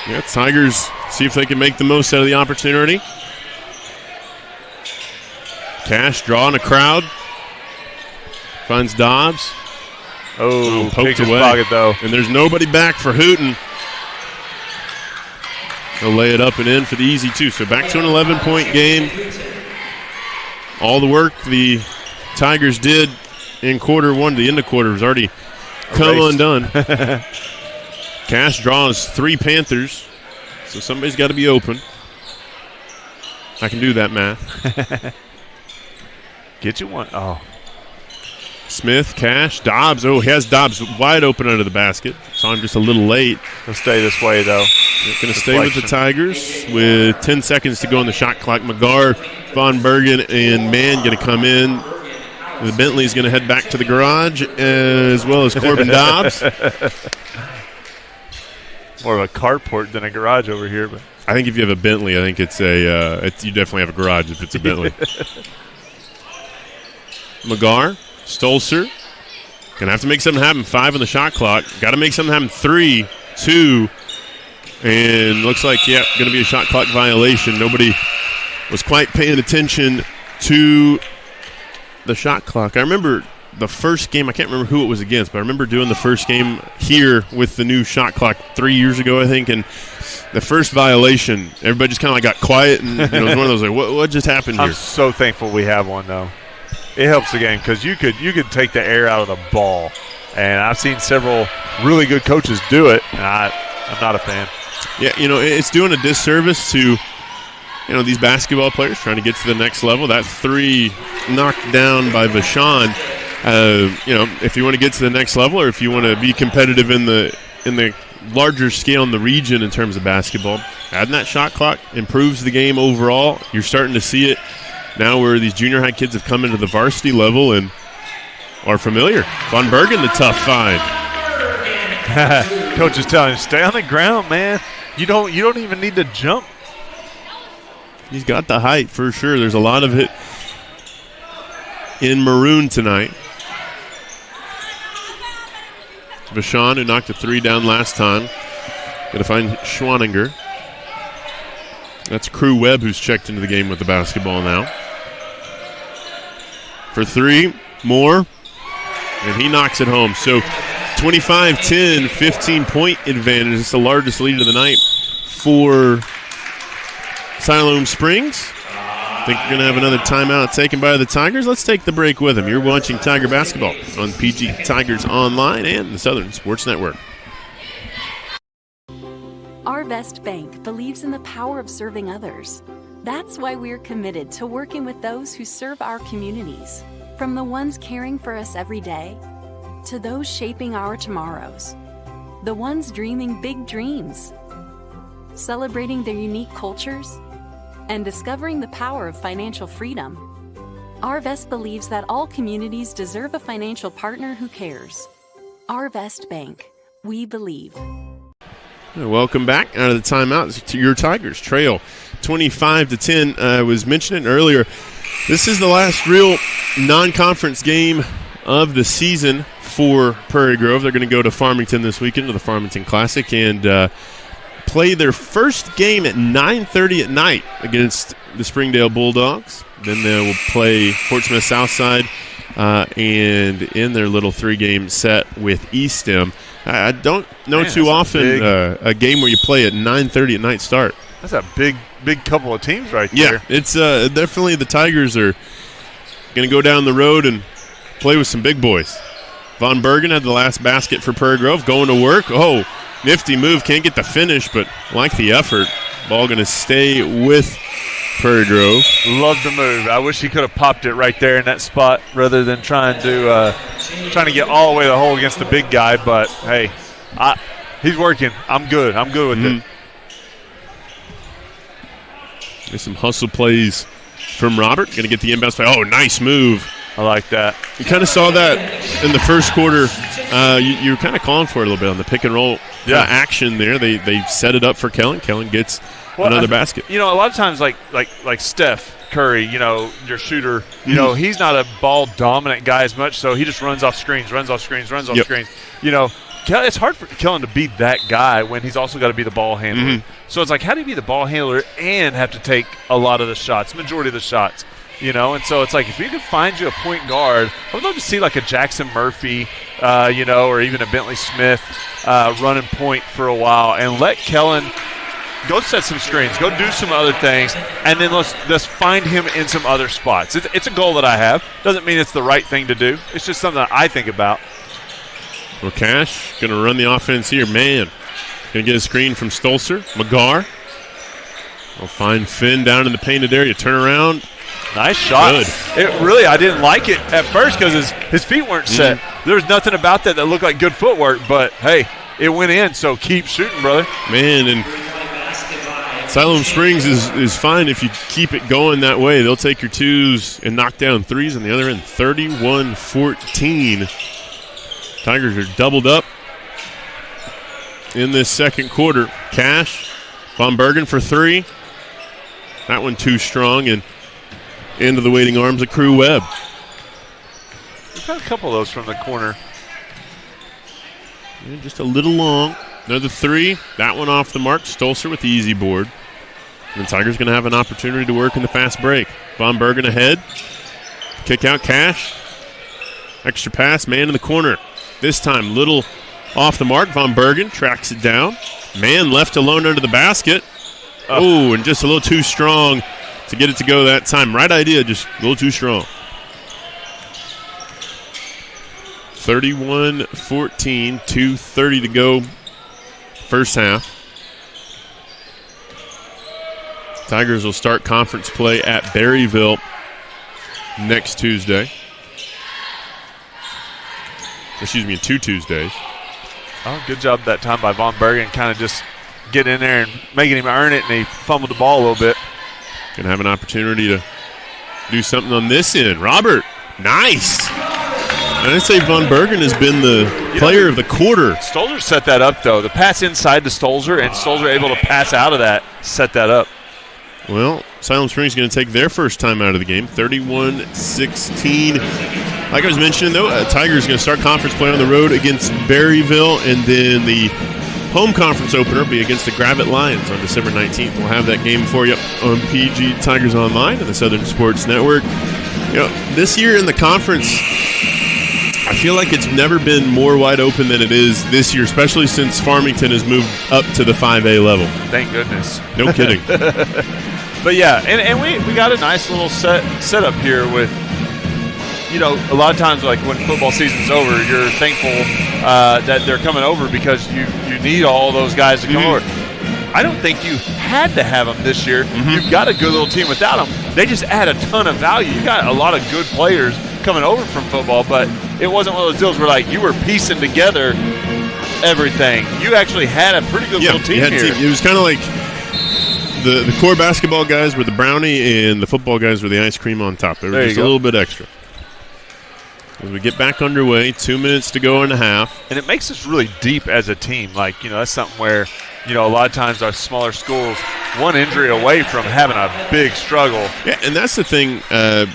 Yeah, Tigers see if they can make the most out of the opportunity. Cash drawing a crowd. Finds Dobbs. Oh, poked away. Pocket, though. And there's nobody back for Hooten. They'll lay it up and in for the easy two. So back to an 11-point game. All the work the Tigers did in quarter one, the end of quarter, was already come undone. Cash draws 3 Panthers, so somebody's got to be open. I can do that math. Get you one. Oh. Smith, Cash, Dobbs. Oh, he has Dobbs wide open under the basket. Saw him just a little late. He'll stay this way, though. Going to stay with the Tigers with 10 seconds to go on the shot clock. McGarr, Von Bergen, and Mann going to come in. The Bentley's going to head back to the garage, as well as Corbin Dobbs. More of a carport than a garage over here. But I think if you have a Bentley, I think it's you definitely have a garage if it's a Bentley. McGarr, Stolzer, going to have to make something happen. 5 on the shot clock. Got to make something happen. 3, 2, and looks like, going to be a shot clock violation. Nobody was quite paying attention to the shot clock. I remember the first game, I can't remember who it was against, but I remember doing the first game here with the new shot clock 3 years ago, I think, and the first violation, everybody just kind of got quiet, and it was one of those like, what just happened here? I'm so thankful we have one, though. it helps the game because you could take the air out of the ball. And I've seen several really good coaches do it, and I'm not a fan. Yeah, it's doing a disservice to, these basketball players trying to get to the next level. That three knocked down by Vashon, if you want to get to the next level or if you want to be competitive in the larger scale in the region in terms of basketball, adding that shot clock improves the game overall. You're starting to see it now where these junior high kids have come into the varsity level and are familiar. Von Bergen, the tough find. Coach is telling him, stay on the ground, man. You don't even need to jump. He's got the height for sure. There's a lot of it in maroon tonight. Vashon, who knocked a three down last time. Going to find Schwaninger. That's Crew Webb who's checked into the game with the basketball now. For three, more. And he knocks it home. So 25-10, 15-point advantage. It's the largest lead of the night for Siloam Springs. I think we're going to have another timeout taken by the Tigers. Let's take the break with them. You're watching Tiger Basketball on PG Tigers Online and the Southern Sports Network. Arvest Bank believes in the power of serving others. That's why we're committed to working with those who serve our communities, from the ones caring for us every day to those shaping our tomorrows, the ones dreaming big dreams, celebrating their unique cultures, and discovering the power of financial freedom. Arvest believes that all communities deserve a financial partner who cares. Arvest Bank, we believe. Welcome back out of the timeout to your Tigers. Trail 25-10. I was mentioning earlier, this is the last real non-conference game of the season for Prairie Grove. They're going to go to Farmington this weekend to the Farmington Classic and play their first game at 9:30 at night against the Springdale Bulldogs. Then they will play Fort Smith Southside and in their little three-game set with Eastham. I don't know too often a game where you play at 9:30 at night start. That's a big couple of teams right there. Yeah, it's definitely the Tigers are going to go down the road and play with some big boys. Von Bergen had the last basket for Prairie Grove, going to work. Oh, nifty move. Can't get the finish, but like the effort. Ball going to stay with Prairie Grove. Love the move. I wish he could have popped it right there in that spot rather than trying to get all the way to the hole against the big guy. But, hey, he's working. I'm good. I'm good with it. There's some hustle plays from Robert. Going to get the inbounds play. Oh, nice move. I like that. You kind of saw that in the first quarter. You were kind of calling for it a little bit on the pick and roll action there. They set it up for Kellen. Kellen gets another basket. A lot of times like Steph Curry, your shooter, he's not a ball dominant guy as much, so he just runs off screens. Screens. It's hard for Kellen to be that guy when he's also got to be the ball handler. So it's like, how do you be the ball handler and have to take a lot of the shots, majority of the shots? And so it's like, if you could find you a point guard, I would love to see like a Jackson Murphy, or even a Bentley Smith running point for a while and let Kellen go set some screens, go do some other things, and then let's find him in some other spots. It's a goal that I have. Doesn't mean it's the right thing to do. It's just something that I think about. Well, Cash going to run the offense here. Man, going to get a screen from Stolzer. McGar will find Finn down in the painted area. Turn around. Nice shot. Good. I didn't like it at first because his feet weren't set. There was nothing about that looked like good footwork, but, hey, it went in, so keep shooting, brother. Man, and Siloam Springs is fine if you keep it going that way. They'll take your twos and knock down threes on the other end. 31-14. Tigers are doubled up in this second quarter. Cash, Von Bergen for three. That one too strong, and into the waiting arms of Crew Webb. We've got a couple of those from the corner. Yeah, just a little long. Another three. That one off the mark. Stolzer with the easy board. And the Tigers going to have an opportunity to work in the fast break. Von Bergen ahead. Kick out Cash. Extra pass. Man in the corner. This time, little off the mark. Von Bergen tracks it down. Man left alone under the basket. Oh, and just a little too strong to get it to go that time. Right idea, just a little too strong. 31-14, 2:30 to go, first half. Tigers will start conference play at Berryville next Tuesday. Excuse me, 2 Tuesdays. Oh, good job that time by Von Bergen, kind of just getting in there and making him earn it, and he fumbled the ball a little bit. Going to have an opportunity to do something on this end. Robert, nice. And I'd say Von Bergen has been the player of the quarter. Stolzer set that up, though. The pass inside to Stolzer, and Stolzer able to pass out of that, set that up. Well, Siloam Springs is going to take their first time out of the game, 31-16. Like I was mentioning, though, Tigers going to start conference play on the road against Berryville, and then the home conference opener will be against the Gravette Lions on December 19th. We'll have that game for you on PG Tigers Online and the Southern Sports Network. You know, this year in the conference, I feel like it's never been more wide open than it is this year, especially since Farmington has moved up to the 5A level. Thank goodness. No kidding. But, yeah, and we got a nice little setup here with, you know, a lot of times, like when football season's over, you're thankful that they're coming over because you need all those guys to come over. I don't think you had to have them this year. You've got a good little team without them. They just add a ton of value. You got a lot of good players coming over from football, but it wasn't one of those deals where, like, you were piecing together everything. You actually had a pretty good little team here. It was kind of like the core basketball guys were the brownie and the football guys were the ice cream on top. They were just a little bit extra. As we get back underway, 2 minutes to go and a half. And it makes us really deep as a team. Like, you know, that's something where, you know, a lot of times our smaller schools, one injury away from having a big struggle. Yeah, and that's the thing,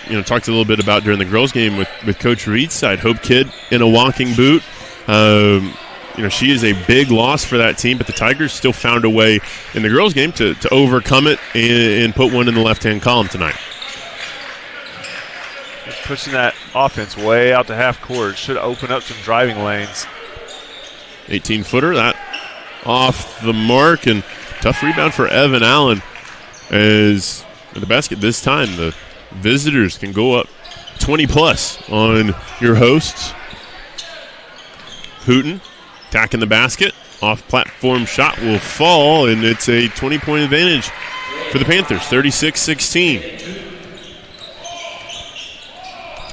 you know, talked a little bit about during the girls' game with Coach Reed's side. Hope Kidd in a walking boot. You know, she is a big loss for that team, but the Tigers still found a way in the girls' game to overcome it and put one in the left-hand column tonight. Pushing that offense way out to half court. Should open up some driving lanes. 18-footer, that off the mark, and tough rebound for Evan Allen as at the basket this time the visitors can go up 20-plus on your hosts. Hooten attacking the basket. Off-platform shot will fall, and it's a 20-point advantage for the Panthers, 36-16.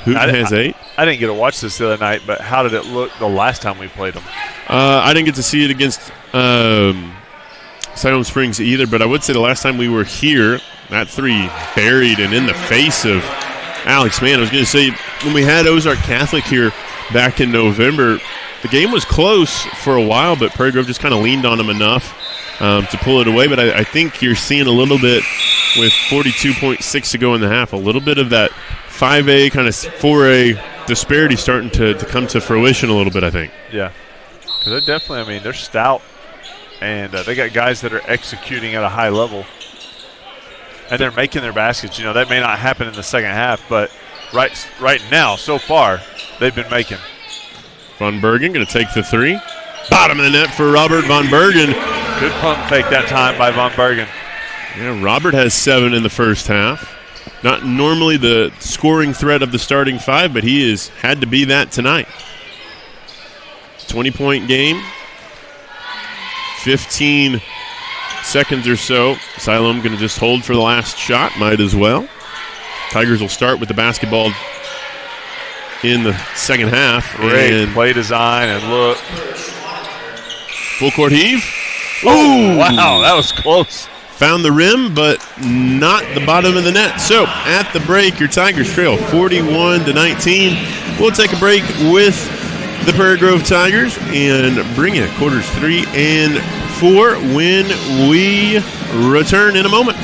Hooten has 8. I didn't get to watch this the other night, but how did it look the last time we played them? I didn't get to see it against Siloam Springs either, but I would say the last time we were here, that three buried and in the face of Alex Mann. I was going to say, when we had Ozark Catholic here back in November, the game was close for a while, but Prairie Grove just kind of leaned on them enough to pull it away. But I think you're seeing a little bit with 42.6 to go in the half, a little bit of that 5A kind of 4A disparity starting to come to fruition a little bit, I think. Yeah, because they're definitely, I mean, they're stout, and they got guys that are executing at a high level, and they're making their baskets. You know, that may not happen in the second half, but right now, so far, they've been making. Von Bergen going to take the three. Bottom of the net for Robert Von Bergen. Good pump fake that time by Von Bergen. Yeah, Robert has 7 in the first half. Not normally the scoring threat of the starting 5, but he has had to be that tonight. 20-point game. 15 seconds or so. Siloam going to just hold for the last shot. Might as well. Tigers will start with the basketball in the second half. Great play design and look. Full court heave. Oh, wow, that was close. Found the rim, but not the bottom of the net. So, at the break, your Tigers trail 41-19. We'll take a break with the Prairie Grove Tigers and bring you quarters 3 and 4 when we return in a moment.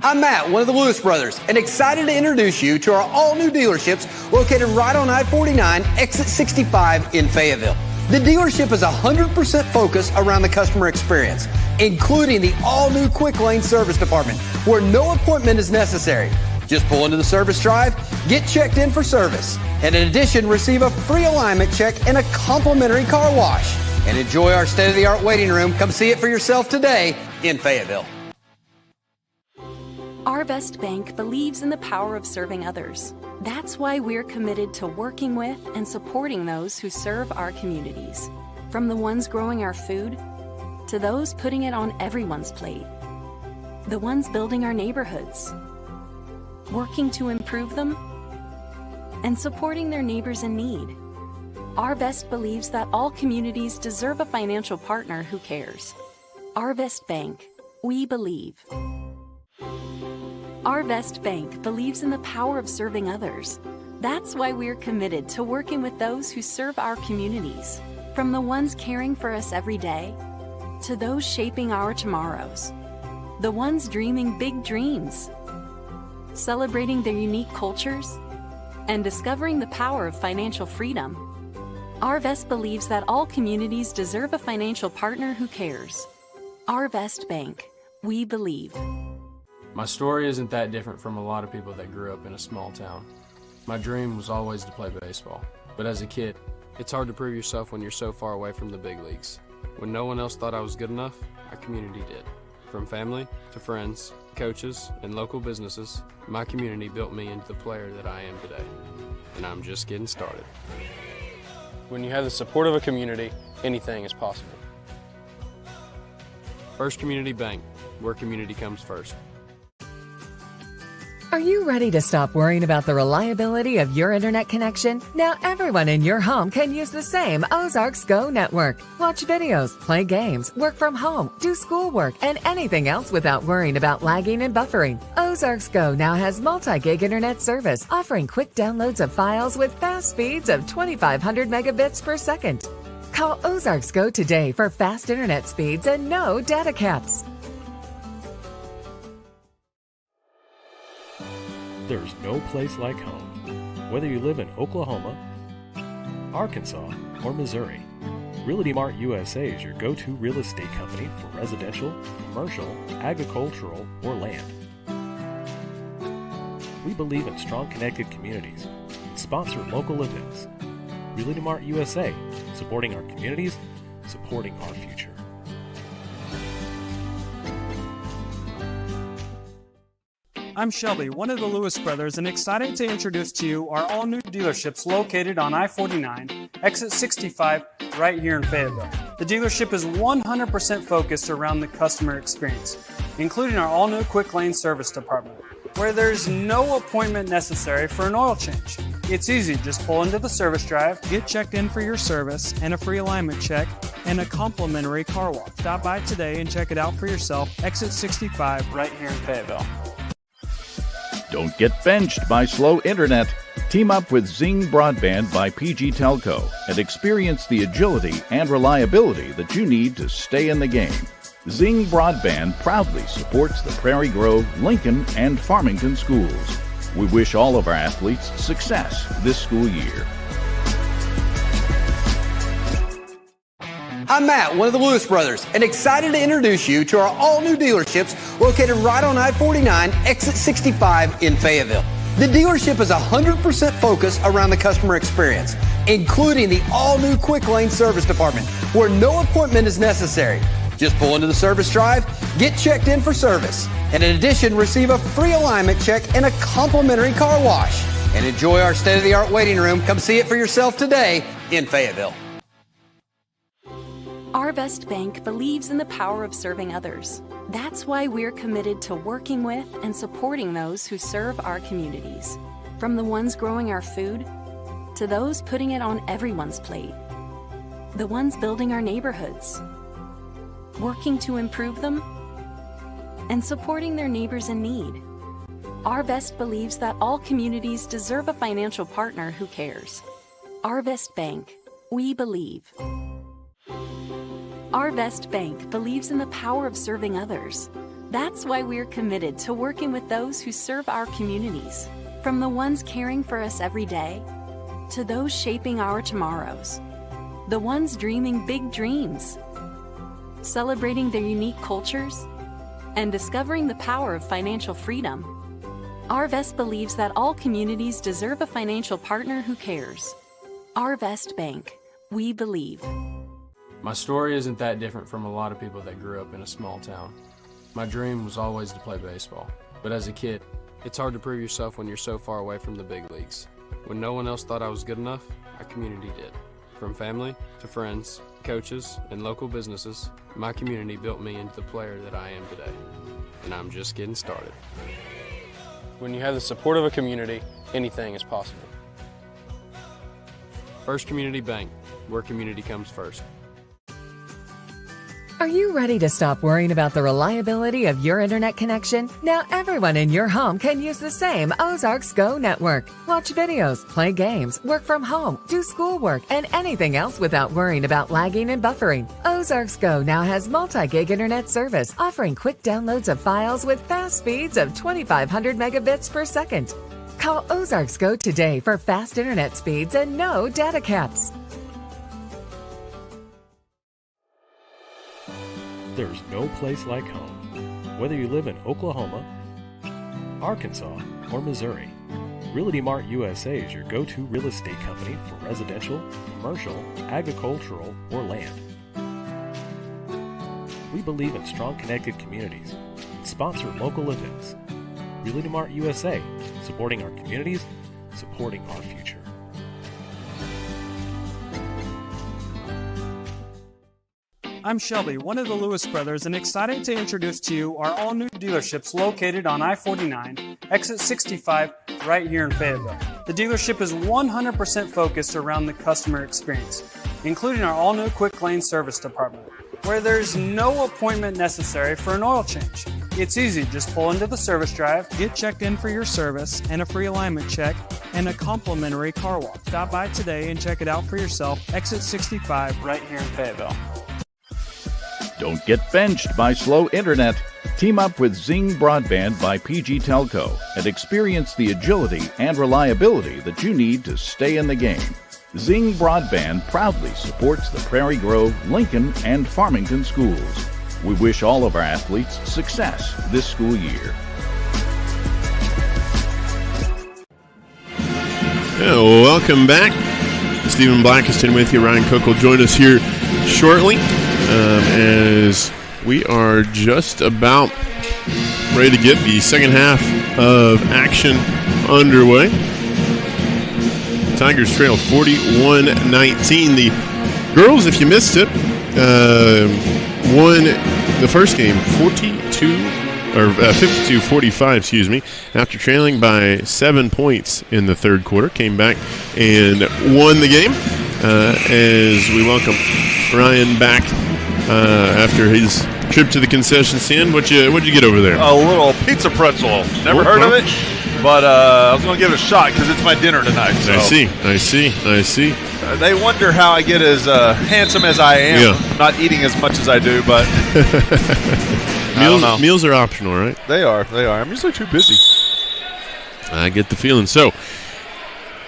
I'm Matt, one of the Lewis brothers, and excited to introduce you to our all-new dealerships located right on I-49, exit 65 in Fayetteville. The dealership is 100% focused around the customer experience, including the all-new Quick Lane Service Department, where no appointment is necessary. Just pull into the service drive, get checked in for service, and in addition, receive a free alignment check and a complimentary car wash. And enjoy our state-of-the-art waiting room. Come see it for yourself today in Fayetteville. Our Best Bank believes in the power of serving others. That's why we're committed to working with and supporting those who serve our communities. From the ones growing our food to those putting it on everyone's plate. The ones building our neighborhoods, working to improve them, and supporting their neighbors in need. Our Best believes that all communities deserve a financial partner who cares. Our Best Bank, we believe. Our Best Bank believes in the power of serving others. That's why we're committed to working with those who serve our communities, from the ones caring for us every day to those shaping our tomorrows, the ones dreaming big dreams, celebrating their unique cultures, and discovering the power of financial freedom. Our Best believes that all communities deserve a financial partner who cares. Our Best Bank, we believe. My story isn't that different from a lot of people that grew up in a small town. My dream was always to play baseball, but as a kid, it's hard to prove yourself when you're so far away from the big leagues. When no one else thought I was good enough, our community did. From family to friends, coaches, and local businesses, my community built me into the player that I am today. And I'm just getting started. When you have the support of a community, anything is possible. First Community Bank, where community comes first. Are you ready to stop worrying about the reliability of your internet connection? Now everyone in your home can use the same Ozarks Go network. Watch videos, play games, work from home, do schoolwork, and anything else without worrying about lagging and buffering. Ozarks Go now has multi-gig internet service, offering quick downloads of files with fast speeds of 2,500 megabits per second. Call Ozarks Go today for fast internet speeds and no data caps. There's no place like home. Whether you live in Oklahoma, Arkansas, or Missouri, Realty Mart USA is your go-to real estate company for residential, commercial, agricultural, or land. We believe in strong connected communities and sponsor local events. Realty Mart USA, supporting our communities, supporting our future. I'm Shelby, one of the Lewis brothers, and excited to introduce to you our all-new dealerships located on I-49, exit 65, right here in Fayetteville. The dealership is 100% focused around the customer experience, including our all-new quick lane service department, where there's no appointment necessary for an oil change. It's easy, just pull into the service drive, get checked in for your service and a free alignment check, and a complimentary car wash. Stop by today and check it out for yourself. Exit 65, right here in Fayetteville. Don't get benched by slow internet. Team up with Zing Broadband by PG Telco and experience the agility and reliability that you need to stay in the game. Zing Broadband proudly supports the Prairie Grove, Lincoln, and Farmington schools. We wish all of our athletes success this school year. I'm Matt, one of the Lewis brothers, and excited to introduce you to our all-new dealerships located right on I-49, exit 65 in Fayetteville. The dealership is 100% focused around the customer experience, including the all-new quick lane service department, where no appointment is necessary. Just pull into the service drive, get checked in for service, and in addition, receive a free alignment check and a complimentary car wash. And enjoy our state-of-the-art waiting room. Come see it for yourself today in Fayetteville. Our Best Bank believes in the power of serving others. That's why we're committed to working with and supporting those who serve our communities. From the ones growing our food to those putting it on everyone's plate. The ones building our neighborhoods, working to improve them, and supporting their neighbors in need. Our Best believes that all communities deserve a financial partner who cares. Our Best Bank, we believe. Our Best Bank believes in the power of serving others. That's why we're committed to working with those who serve our communities, from the ones caring for us every day to those shaping our tomorrows, the ones dreaming big dreams, celebrating their unique cultures, and discovering the power of financial freedom. Our Best believes that all communities deserve a financial partner who cares. Our Best Bank, we believe. My story isn't that different from a lot of people that grew up in a small town. My dream was always to play baseball, But as a kid, it's hard to prove yourself when you're so far away from the big leagues. When no one else thought I was good enough, our community did. From family to friends, coaches, and local businesses, my community built me into the player that I am today. And I'm just getting started. When you have the support of a community, anything is possible. First Community Bank, where community comes first. Are you ready to stop worrying about the reliability of your internet connection? Now everyone in your home can use the same Ozarks Go network. Watch videos, play games, work from home, do schoolwork, and anything else without worrying about lagging and buffering. Ozarks Go now has multi-gig internet service, offering quick downloads of files with fast speeds of 2,500 megabits per second. Call Ozarks Go today for fast internet speeds and no data caps. There's no place like home. Whether you live in Oklahoma, Arkansas, or Missouri, Realty Mart USA is your go-to real estate company for residential, commercial, agricultural, or land. We believe in strong connected communities and sponsor local events. Realty Mart USA, supporting our communities, supporting our future. I'm Shelby, one of the Lewis brothers, and excited to introduce to you our all-new dealerships located on I-49, exit 65, right here in Fayetteville. The dealership is 100% focused around the customer experience, including our all-new quick lane service department, where there's no appointment necessary for an oil change. It's easy, just pull into the service drive, Get checked in for your service and a free alignment check and a complimentary car wash. Stop by today and check it out for yourself. Exit 65 right here in Fayetteville. Don't get benched by slow internet. Team up with Zing Broadband by PG Telco and experience the agility and reliability that you need to stay in the game. Zing Broadband proudly supports the Prairie Grove, Lincoln, and Farmington schools. We wish all of our athletes success this school year. Welcome back. Stephen Blackiston with you. Ryan Cook will join us here shortly. As we are just about ready to get the second half of action underway. Tigers trail 41-19. The girls, if you missed it, won the first game 52-45, after trailing by 7 points in the third quarter. Came back and won the game as we welcome Ryan back after his trip to the concession stand. What'd you get over there? A little pizza pretzel. Never heard of it, but I was going to give it a shot because it's my dinner tonight. So. I see. They wonder how I get as handsome as I am. Yeah. Not eating as much as I do, but meals are optional, right? They are. I'm usually too busy. I get the feeling. So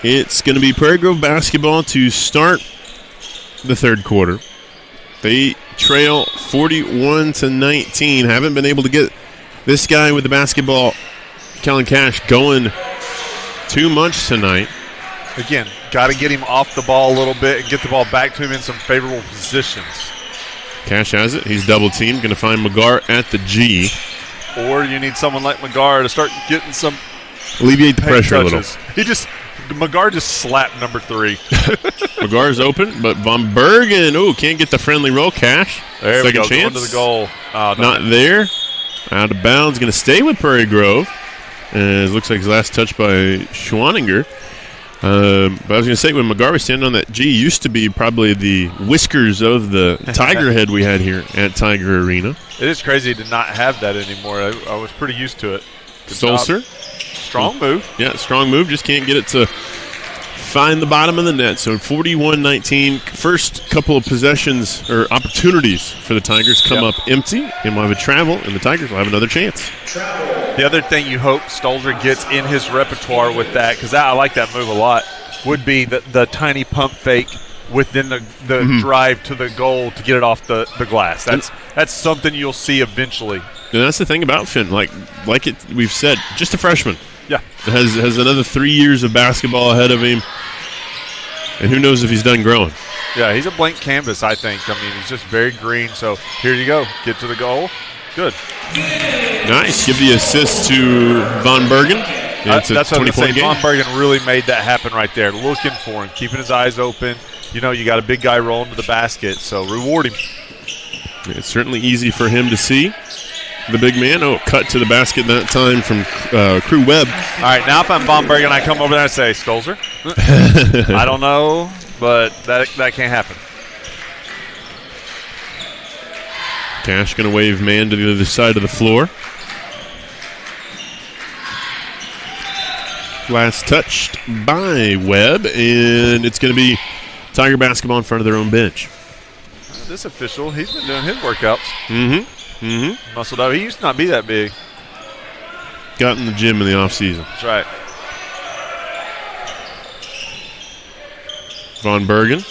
it's going to be Prairie Grove basketball to start the third quarter. They trail 41-19. Haven't been able to get this guy with the basketball, Kellen Cash, going too much tonight. Again, got to get him off the ball a little bit and get the ball back to him in some favorable positions. Cash has it. He's double teamed. Going to find McGar at the G. Or you need someone like McGar to start getting some. Alleviate the pressure touches. a little. McGar just slapped number 3. McGar's open, but Von Bergen, can't get the friendly roll. Cash, there second we go, chance. going to the goal. Not there. Out of bounds. Going to stay with Prairie Grove. And it looks like his last touch by Schwaninger. But I was going to say, when McGar was standing on that G, used to be probably the whiskers of the tiger head we had here at Tiger Arena. It is crazy to not have that anymore. I was pretty used to it. Stolzer. Strong move. Yeah, strong move. Just can't get it to find the bottom of the net. So 41-19. First couple of possessions or opportunities for the Tigers come up empty, and we'll have a travel, and the Tigers will have another chance. The other thing you hope Stolzer gets in his repertoire with that, because I like that move a lot, would be the tiny pump fake within the drive to the goal to get it off the glass. That's something you'll see eventually. And that's the thing about Finn. Like we've said, just a freshman. Yeah. Has another 3 years of basketball ahead of him. And who knows if he's done growing. Yeah, he's a blank canvas, I think. I mean, he's just very green. So here you go. Get to the goal. Good. Nice. Give the assist to Von Bergen. That's what I was going to say. game. Von Bergen really made that happen right there. Looking for him, keeping his eyes open. You know, you got a big guy rolling to the basket, so reward him. It's certainly easy for him to see. The big man. Oh, cut to the basket that time from Crew Webb. All right, now if I'm Von Bergen, I come over there and say, Stolzer. I don't know, but that can't happen. Cash going to wave man to the other side of the floor. Last touched by Webb, and it's going to be Tiger basketball in front of their own bench. This official, he's been doing his workouts. Mm-hmm. Muscled up. He used to not be that big. Got in the gym in the offseason. That's right. Von Bergen.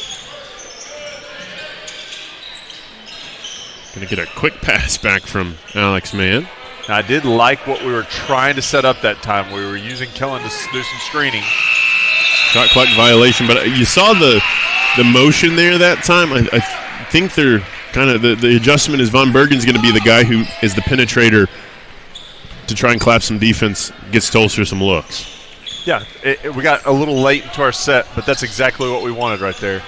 Going to get a quick pass back from Alex Mann. Now, I did like what we were trying to set up that time. We were using Kellen to do some screening. Shot clock violation, but you saw the motion there that time. I think they're kind of the adjustment is Von Bergen's going to be the guy who is the penetrator to try and clap some defense, get Stolzer some looks. Yeah, we got a little late into our set, but that's exactly what we wanted right there.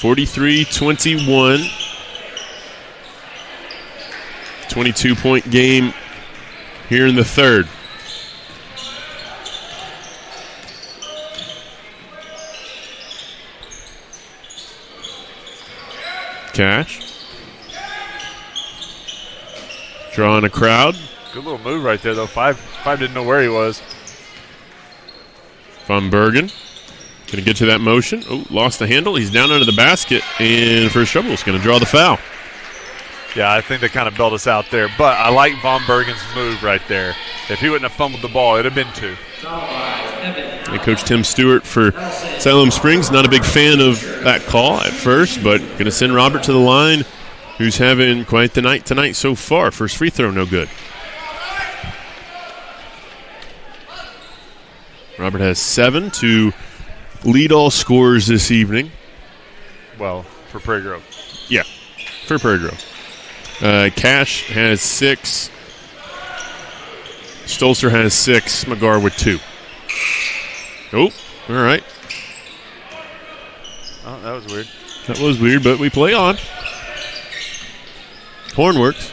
43-21. 22-point game here in the third. Cash. Drawing a crowd. Good little move right there, though. Five didn't know where he was. Von Bergen. Going to get to that motion. Oh, lost the handle. He's down under the basket. And first trouble is going to draw the foul. Yeah, I think they kind of bailed us out there. But I like Von Bergen's move right there. If he wouldn't have fumbled the ball, it would have been two. And Coach Tim Stewart for Siloam Springs, not a big fan of that call at first, but going to send Robert to the line, who's having quite the night tonight so far. First free throw, no good. Robert has 7 to lead all scorers this evening. Well, for Prairie Grove. Yeah, for Prairie Grove. Cash has 6. Stolzer has 6. McGar with 2. Oh, all right. Oh, that was weird. That was weird, but we play on. Horn works.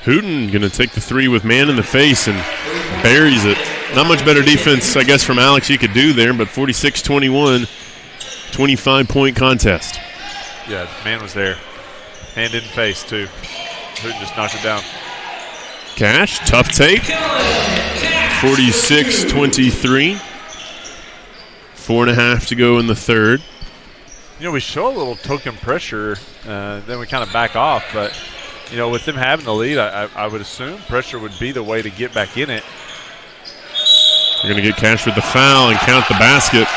Hooten going to take the 3 with man in the face and buries it. Not much better defense, I guess, from Alex you could do there, but 46-21, 25-point contest. Yeah, man was there. Hand in face, too. Hooten just knocked it down. Cash, tough take. 46-23. 4.5 to go in the third. You know, we show a little token pressure, then we kind of back off, but you know, with them having the lead, I would assume pressure would be the way to get back in it. They're going to get Cash with the foul and count the basket.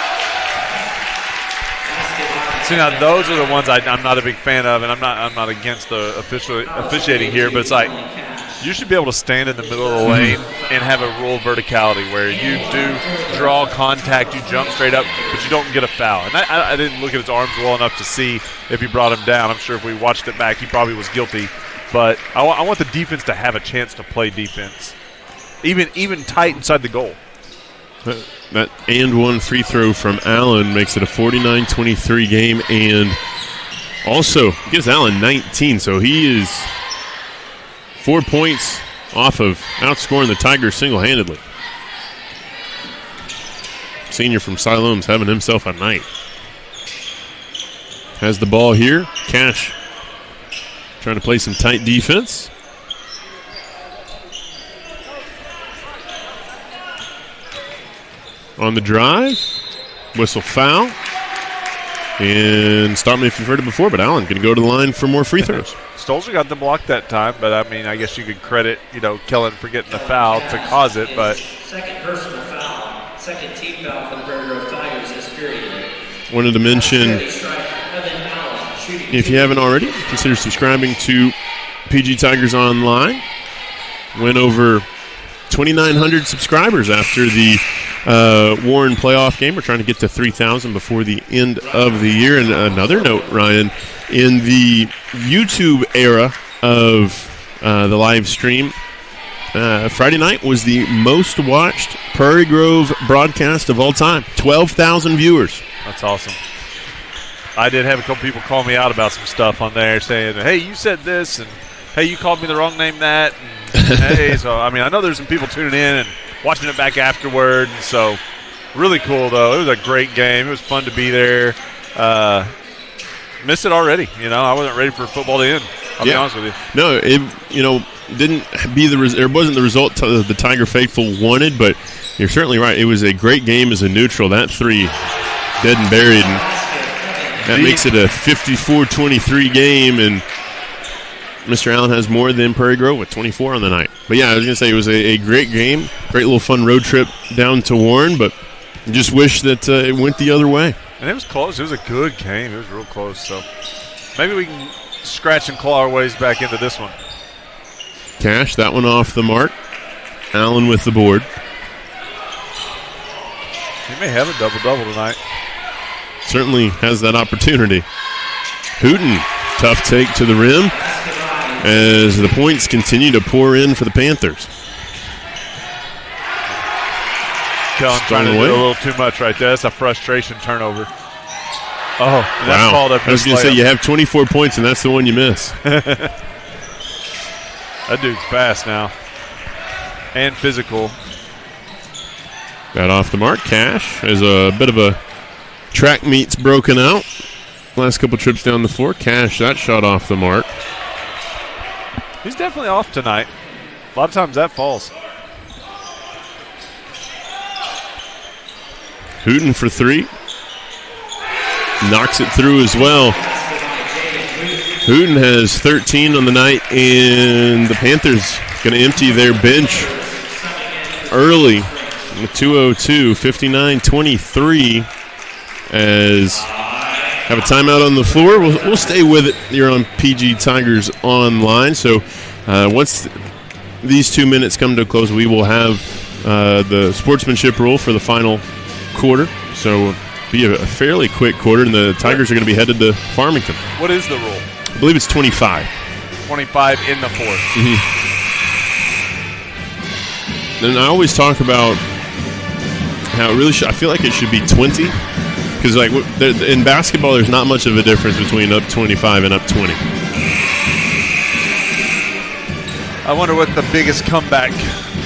See, now those are the ones I'm not a big fan of, and I'm not against the officiating here, but it's like you should be able to stand in the middle of the lane and have a rule of verticality where you do draw contact, you jump straight up, but you don't get a foul. And I didn't look at his arms well enough to see if he brought him down. I'm sure if we watched it back, he probably was guilty. But I want the defense to have a chance to play defense, even tight inside the goal. That and one free throw from Allen makes it a 49-23 game, and also gives Allen 19, so he is 4 points off of outscoring the Tigers single-handedly. Senior from Siloam's having himself a night. Has the ball here. Cash trying to play some tight defense. On the drive, whistle foul. And stop me if you've heard it before, but Allen going to go to the line for more free throws. Stolzer got the block that time, but I mean, I guess you could credit, Kellen for getting the foul to cause it, but. Second personal foul, second team foul for the Prairie Grove Tigers this period. Wanted to mention, if you haven't already, consider subscribing to PG Tigers Online. Went over 2,900 subscribers after the Warren playoff game. We're trying to get to 3,000 before the end of the year. And another note, Ryan, in the YouTube era of the live stream, Friday night was the most watched Prairie Grove broadcast of all time. 12,000 viewers. That's awesome. I did have a couple people call me out about some stuff on there saying, hey, you said this, and hey, you called me the wrong name that. And, hey, so, I mean, I know there's some people tuning in and watching it back afterward. And so, really cool, though. It was a great game. It was fun to be there. Missed it already. You know, I wasn't ready for football to end. I'll be honest with you. No, it didn't be it wasn't the result the Tiger faithful wanted, but you're certainly right. It was a great game as a neutral. That 3 dead and buried, and that makes it a 54-23 game, and Mr. Allen has more than Prairie Grove with 24 on the night. But, yeah, I was going to say it was a great game, great little fun road trip down to Warren, but just wish that it went the other way. And it was close. It was a good game. It was real close. So maybe we can scratch and claw our ways back into this one. Cash, that one off the mark. Allen with the board. He may have a double-double tonight. Certainly has that opportunity. Hooten, tough take to the rim as the points continue to pour in for the Panthers. Kellen trying to do a little too much right there. That's a frustration turnover. Oh, and that's called up. I was going to say, you have 24 points, and that's the one you miss. That dude's fast now. And physical. Got off the mark. Cash as a bit of a track meet's broken out. Last couple trips down the floor. Cash, that shot off the mark. He's definitely off tonight. A lot of times that falls. Hooten for 3. Knocks it through as well. Hooten has 13 on the night, and the Panthers going to empty their bench early with 2:02, 59-23, as have a timeout on the floor. We'll stay with it here on PG Tigers Online. So once these 2 minutes come to a close, we will have the sportsmanship rule for the final quarter. So be a fairly quick quarter, and the Tigers are going to be headed to Farmington. What is the rule? I believe it's 25. 25 in the fourth. Mm-hmm. And I always talk about how it really I feel like it should be 20, because like in basketball, there's not much of a difference between up 25 and up 20. I wonder what the biggest comeback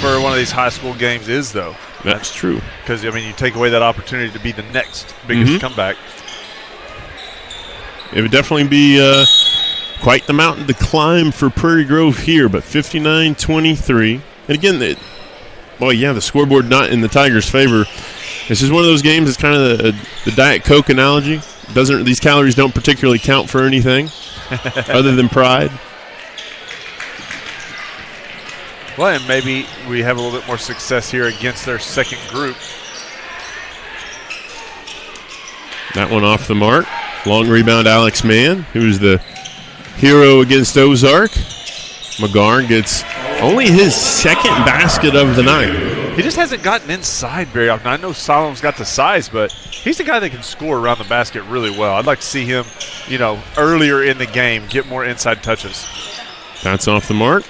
for one of these high school games is, though. That's true. Because, I mean, you take away that opportunity to be the next biggest comeback. It would definitely be quite the mountain to climb for Prairie Grove here, but 59-23. And again, the scoreboard not in the Tigers' favor. This is one of those games. It's kind of the Diet Coke analogy. These calories don't particularly count for anything other than pride. Well, and maybe we have a little bit more success here against their second group. That one off the mark. Long rebound, Alex Mann, who's the hero against Ozark. McGarr gets only his second basket of the night. He just hasn't gotten inside very often. I know Siloam's got the size, but he's the guy that can score around the basket really well. I'd like to see him, earlier in the game, get more inside touches. That's off the mark.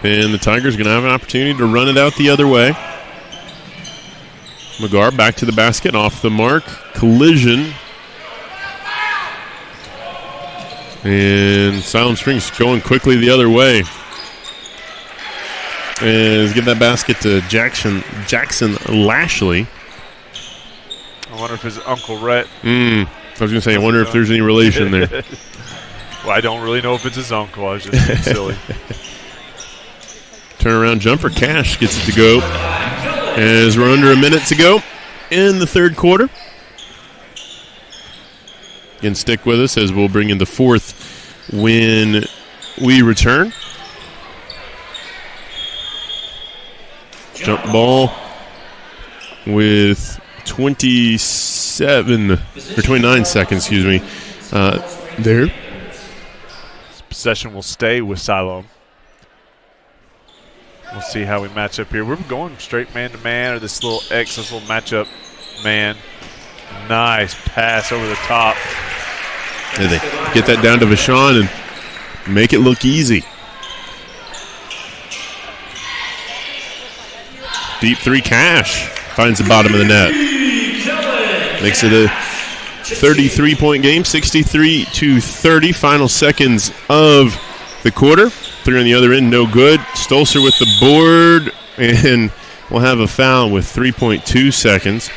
And the Tigers are going to have an opportunity to run it out the other way. McGarr back to the basket, off the mark. Collision. And Siloam Springs going quickly the other way. And let's give that basket to Jackson Lashley. I wonder if his Uncle Rhett. I was going to say, I wonder if there's any relation there. Well, I don't really know if it's his uncle. I was just being silly. Turnaround jumper. Cash gets it to go as we're under a minute to go in the third quarter. Again, stick with us as we'll bring in the fourth when we return. Jump ball with 29 seconds, there. Possession will stay with Siloam. We'll see how we match up here. We're going straight man-to-man or this little X, this little matchup man. Nice pass over the top. And they get that down to Vashon and make it look easy. Deep three, Cash finds the bottom of the net. Makes it a 33-point game, 63-30. Final seconds of the quarter. Three on the other end, no good. Stolzer with the board, and we'll have a foul with 3.2 seconds.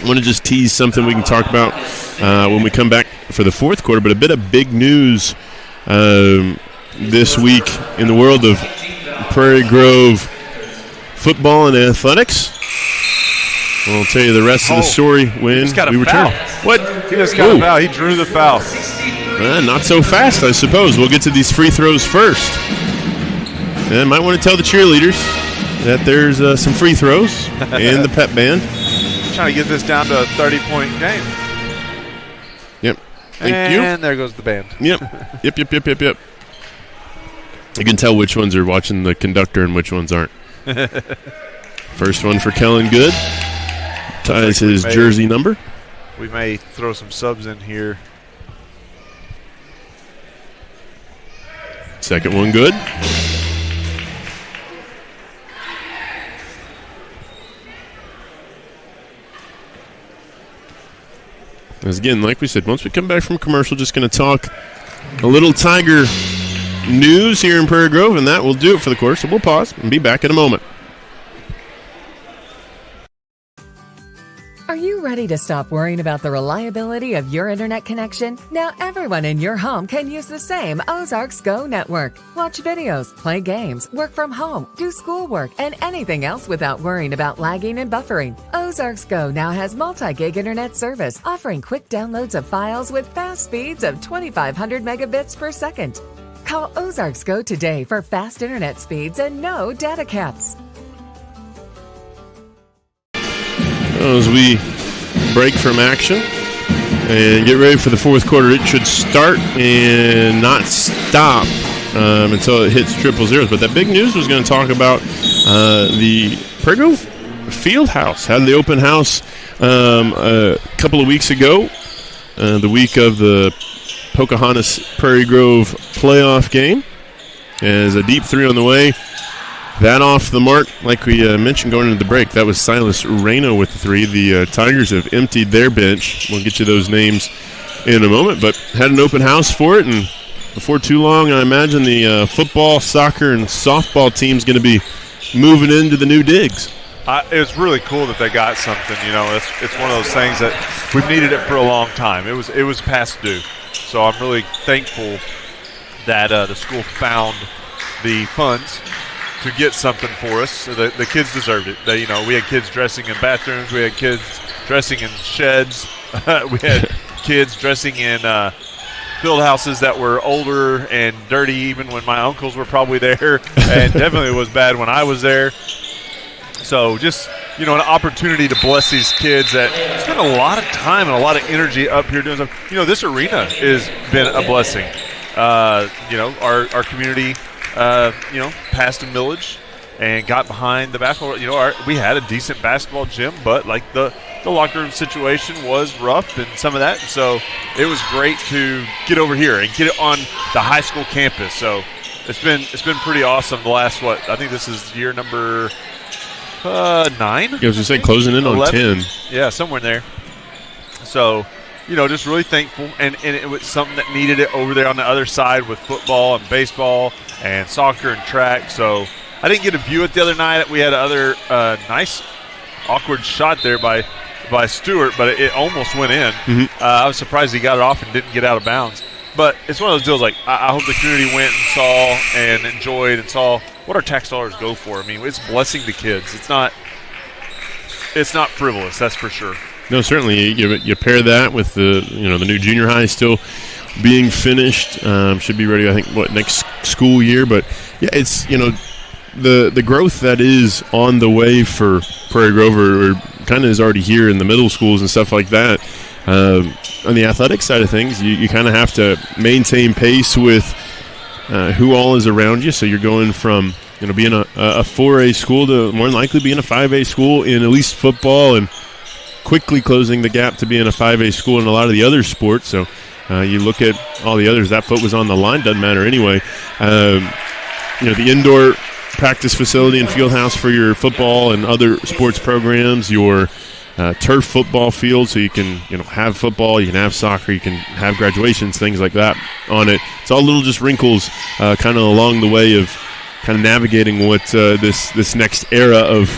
I want to just tease something we can talk about when we come back for the fourth quarter, but a bit of big news this week in the world of Prairie Grove football and athletics. We'll tell you the rest of the story when we return. What? He just got a foul. He drew the foul. Not so fast, I suppose. We'll get to these free throws first. And might want to tell the cheerleaders that there's some free throws in the pep band. Trying to get this down to a 30-point game. Yep. Thank you. And there goes the band. Yep. Yep. You can tell which ones are watching the conductor and which ones aren't. First one for Kellen Good. Ties his jersey number. We may throw some subs in here. Second one good. As again, like we said, once we come back from commercial, just going to talk a little Tiger news here in Prairie Grove, and that will do it for the quarter. So we'll pause and be back in a moment. Are you ready to stop worrying about the reliability of your internet connection? Now everyone in your home can use the same Ozarks Go network. Watch videos, play games, work from home, do schoolwork, and anything else without worrying about lagging and buffering. Ozarks Go now has multi-gig internet service, offering quick downloads of files with fast speeds of 2,500 megabits per second. Call Ozarks Go today for fast internet speeds and no data caps. As we break from action and get ready for the fourth quarter, it should start and not stop until it hits triple zeros. But that big news was going to talk about the Prairie Grove Field House. Had the open house a couple of weeks ago, the week of the Pocahontas Prairie Grove playoff game. As a deep three on the way. That off the mark, like we mentioned going into the break, that was Silas Reno with the three. The Tigers have emptied their bench. We'll get you those names in a moment, but had an open house for it, and before too long, I imagine the football, soccer, and softball team's going to be moving into the new digs. It's really cool that they got something. You know, it's one of those things that we've needed it for a long time. It was past due, so I'm really thankful that the school found the funds to get something for us. The kids deserved it. We had kids dressing in bathrooms. We had kids dressing in sheds. We had kids dressing in field houses that were older and dirty even when my uncles were probably there, and definitely was bad when I was there. So just, an opportunity to bless these kids that spend a lot of time and a lot of energy up here doing stuff. This arena has been a blessing. Our community passed a millage and got behind the basketball. We had a decent basketball gym, but like the locker room situation was rough and some of that. So it was great to get over here and get it on the high school campus. So it's been pretty awesome. The last I think this is year number 9. I was going to say closing in 11. On 10. Yeah, somewhere in there. So. Just really thankful, and it was something that needed it over there on the other side with football and baseball and soccer and track. So I didn't get a view it the other night. We had another nice, awkward shot there by Stewart, but it almost went in. Mm-hmm. I was surprised he got it off and didn't get out of bounds. But it's one of those deals like I hope the community went and saw and enjoyed and saw what our tax dollars go for. I mean, it's blessing the kids. It's not frivolous, that's for sure. No, certainly. You pair that with the new junior high still being finished. Should be ready, I think, next school year. But yeah, it's the growth that is on the way for Prairie Grove or kind of is already here in the middle schools and stuff like that. On the athletic side of things, you kind of have to maintain pace with who all is around you. So you're going from being a 4A school to more than likely being a 5A school in at least football, and quickly closing the gap to being a 5A school in a lot of the other sports. So you look at all the others, that foot was on the line, doesn't matter anyway. The indoor practice facility and field house for your football and other sports programs, your turf football field, so you can have football, you can have soccer, you can have graduations, things like that on it. It's all little just wrinkles kind of along the way of kind of navigating what this next era of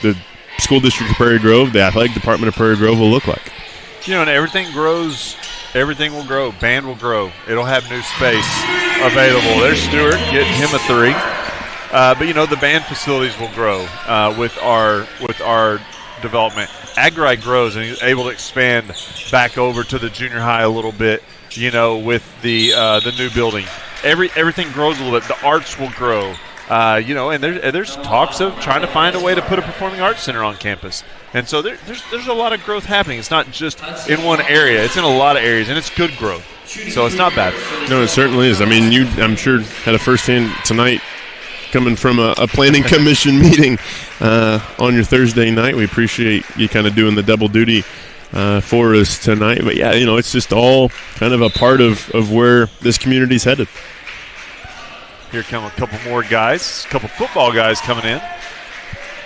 the school district of Prairie Grove, the athletic department of Prairie Grove will look like. And everything grows, everything will grow. Band will grow. It'll have new space available. There's Stewart getting him a 3. But the band facilities will grow with our development. Agri grows and he's able to expand back over to the junior high a little bit. With the new building, everything grows a little bit. The arts will grow. And there's talks of trying to find a way to put a performing arts center on campus. And so there's a lot of growth happening. It's not just in one area. It's in a lot of areas, and it's good growth. So it's not bad. No, it certainly is. I mean, you, I'm sure, had a firsthand tonight coming from a planning commission meeting on your Thursday night. We appreciate you kind of doing the double duty for us tonight. But, yeah, it's just all kind of a part of where this community's headed. Here come a couple more guys, a couple football guys coming in.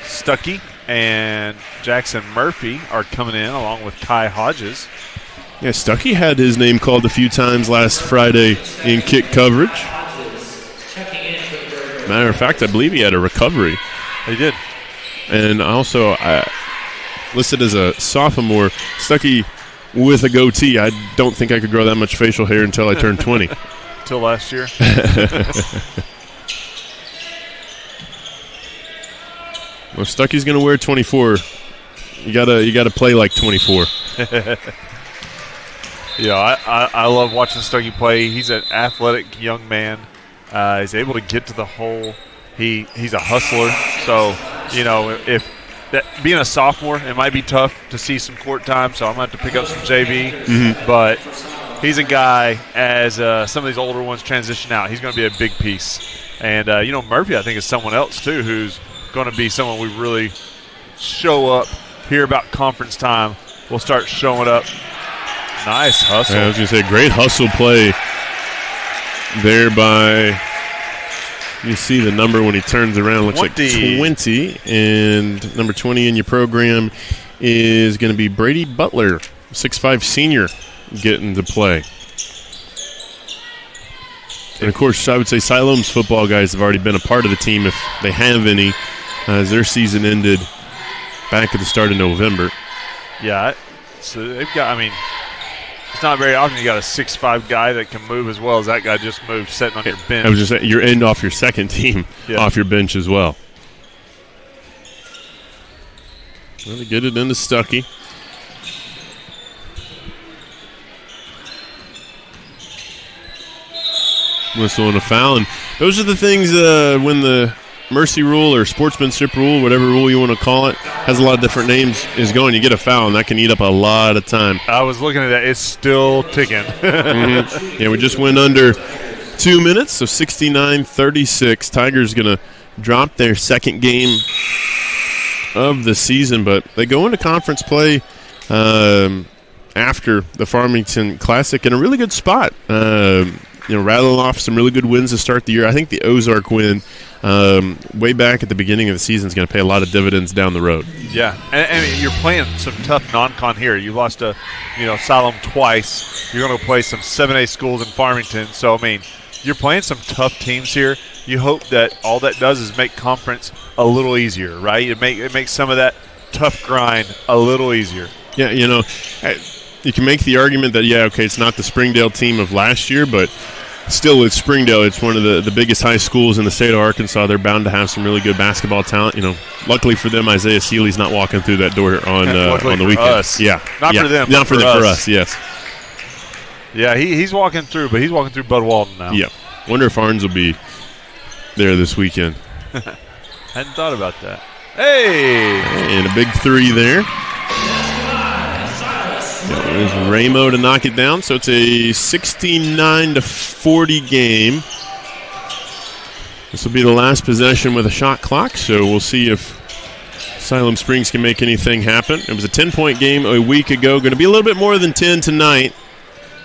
Stuckey and Jackson Murphy are coming in along with Kai Hodges. Yeah, Stuckey had his name called a few times last Friday in kick coverage. Matter of fact, I believe he had a recovery. He did. And also, listed as a sophomore, Stuckey with a goatee. I don't think I could grow that much facial hair until I turned 20. Till last year. Well, Stuckey's going to wear 24. You gotta play like 24. Yeah, I love watching Stuckey play. He's an athletic young man. He's able to get to the hole. He's a hustler. So, if that being a sophomore, it might be tough to see some court time. So I'm going to have to pick up some JV. Mm-hmm. But he's a guy, as some of these older ones transition out, he's going to be a big piece. And, Murphy, I think, is someone else, too, who's going to be someone we really show up, hear about conference time. We'll start showing up. Nice hustle. Yeah, I was going to say, great hustle play there by, you see the number when he turns around, looks 20. Like 20. And number 20 in your program is going to be Brady Butler, 6'5" senior, getting to play. And, of course, I would say Siloam's football guys have already been a part of the team, if they have any, as their season ended back at the start of November. Yeah, so they've got, it's not very often you got a 6'5" guy that can move as well as that guy just moved, sitting on your bench. I was just saying, you're end off your second team off your bench as well. Well, they get it into Stuckey. Whistle and a foul. And those are the things when the mercy rule or sportsmanship rule, whatever rule you want to call it, has a lot of different names, is going. You get a foul, and that can eat up a lot of time. I was looking at that. It's still ticking. Mm-hmm. Yeah, we just went under 2 minutes, so 69-36. Tigers going to drop their second game of the season, but they go into conference play after the Farmington Classic in a really good spot. Rattling off some really good wins to start the year. I think the Ozark win way back at the beginning of the season is going to pay a lot of dividends down the road. Yeah, and you're playing some tough non-con here. You lost to, Siloam twice. You're going to play some 7A schools in Farmington. So, you're playing some tough teams here. You hope that all that does is make conference a little easier, right? It makes some of that tough grind a little easier. Yeah, you can make the argument that, it's not the Springdale team of last year, but still it's Springdale. It's one of the biggest high schools in the state of Arkansas. They're bound to have some really good basketball talent. Luckily for them, Isaiah Seeley's not walking through that door on the weekend. Us. Yeah. Not for them. Not for us, yes. Yeah, he's walking through, but he's walking through Bud Walton now. Yeah. Wonder if Arns will be there this weekend. Hadn't thought about that. Hey! And a big three there. There's Ramo to knock it down, so it's a 69-40 game. This will be the last possession with a shot clock, so we'll see if Siloam Springs can make anything happen. It was a 10-point game a week ago. Going to be a little bit more than 10 tonight.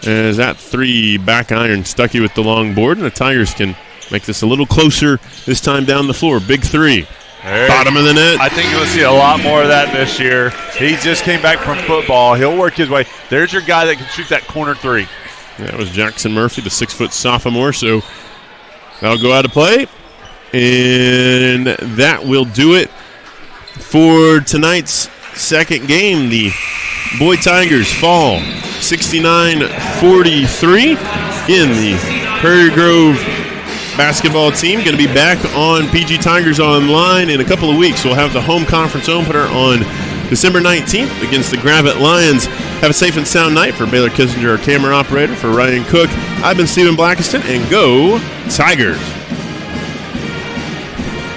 As that 3 back iron Stuckey with the long board, and the Tigers can make this a little closer this time down the floor. Big 3. Bottom of the net. I think you'll see a lot more of that this year. He just came back from football. He'll work his way. There's your guy that can shoot that corner 3. That was Jackson Murphy, the 6-foot sophomore, so that'll go out of play. And that will do it for tonight's second game. The Boy Tigers fall 69-43 in the Prairie Grove basketball team. Going to be back on PG Tigers Online in a couple of weeks. We'll have the home conference opener on December 19th against the Gravette Lions. Have a safe and sound night. For Baylor Kissinger, our camera operator, for Ryan Cook, I've been Stephen Blackiston, and go Tigers.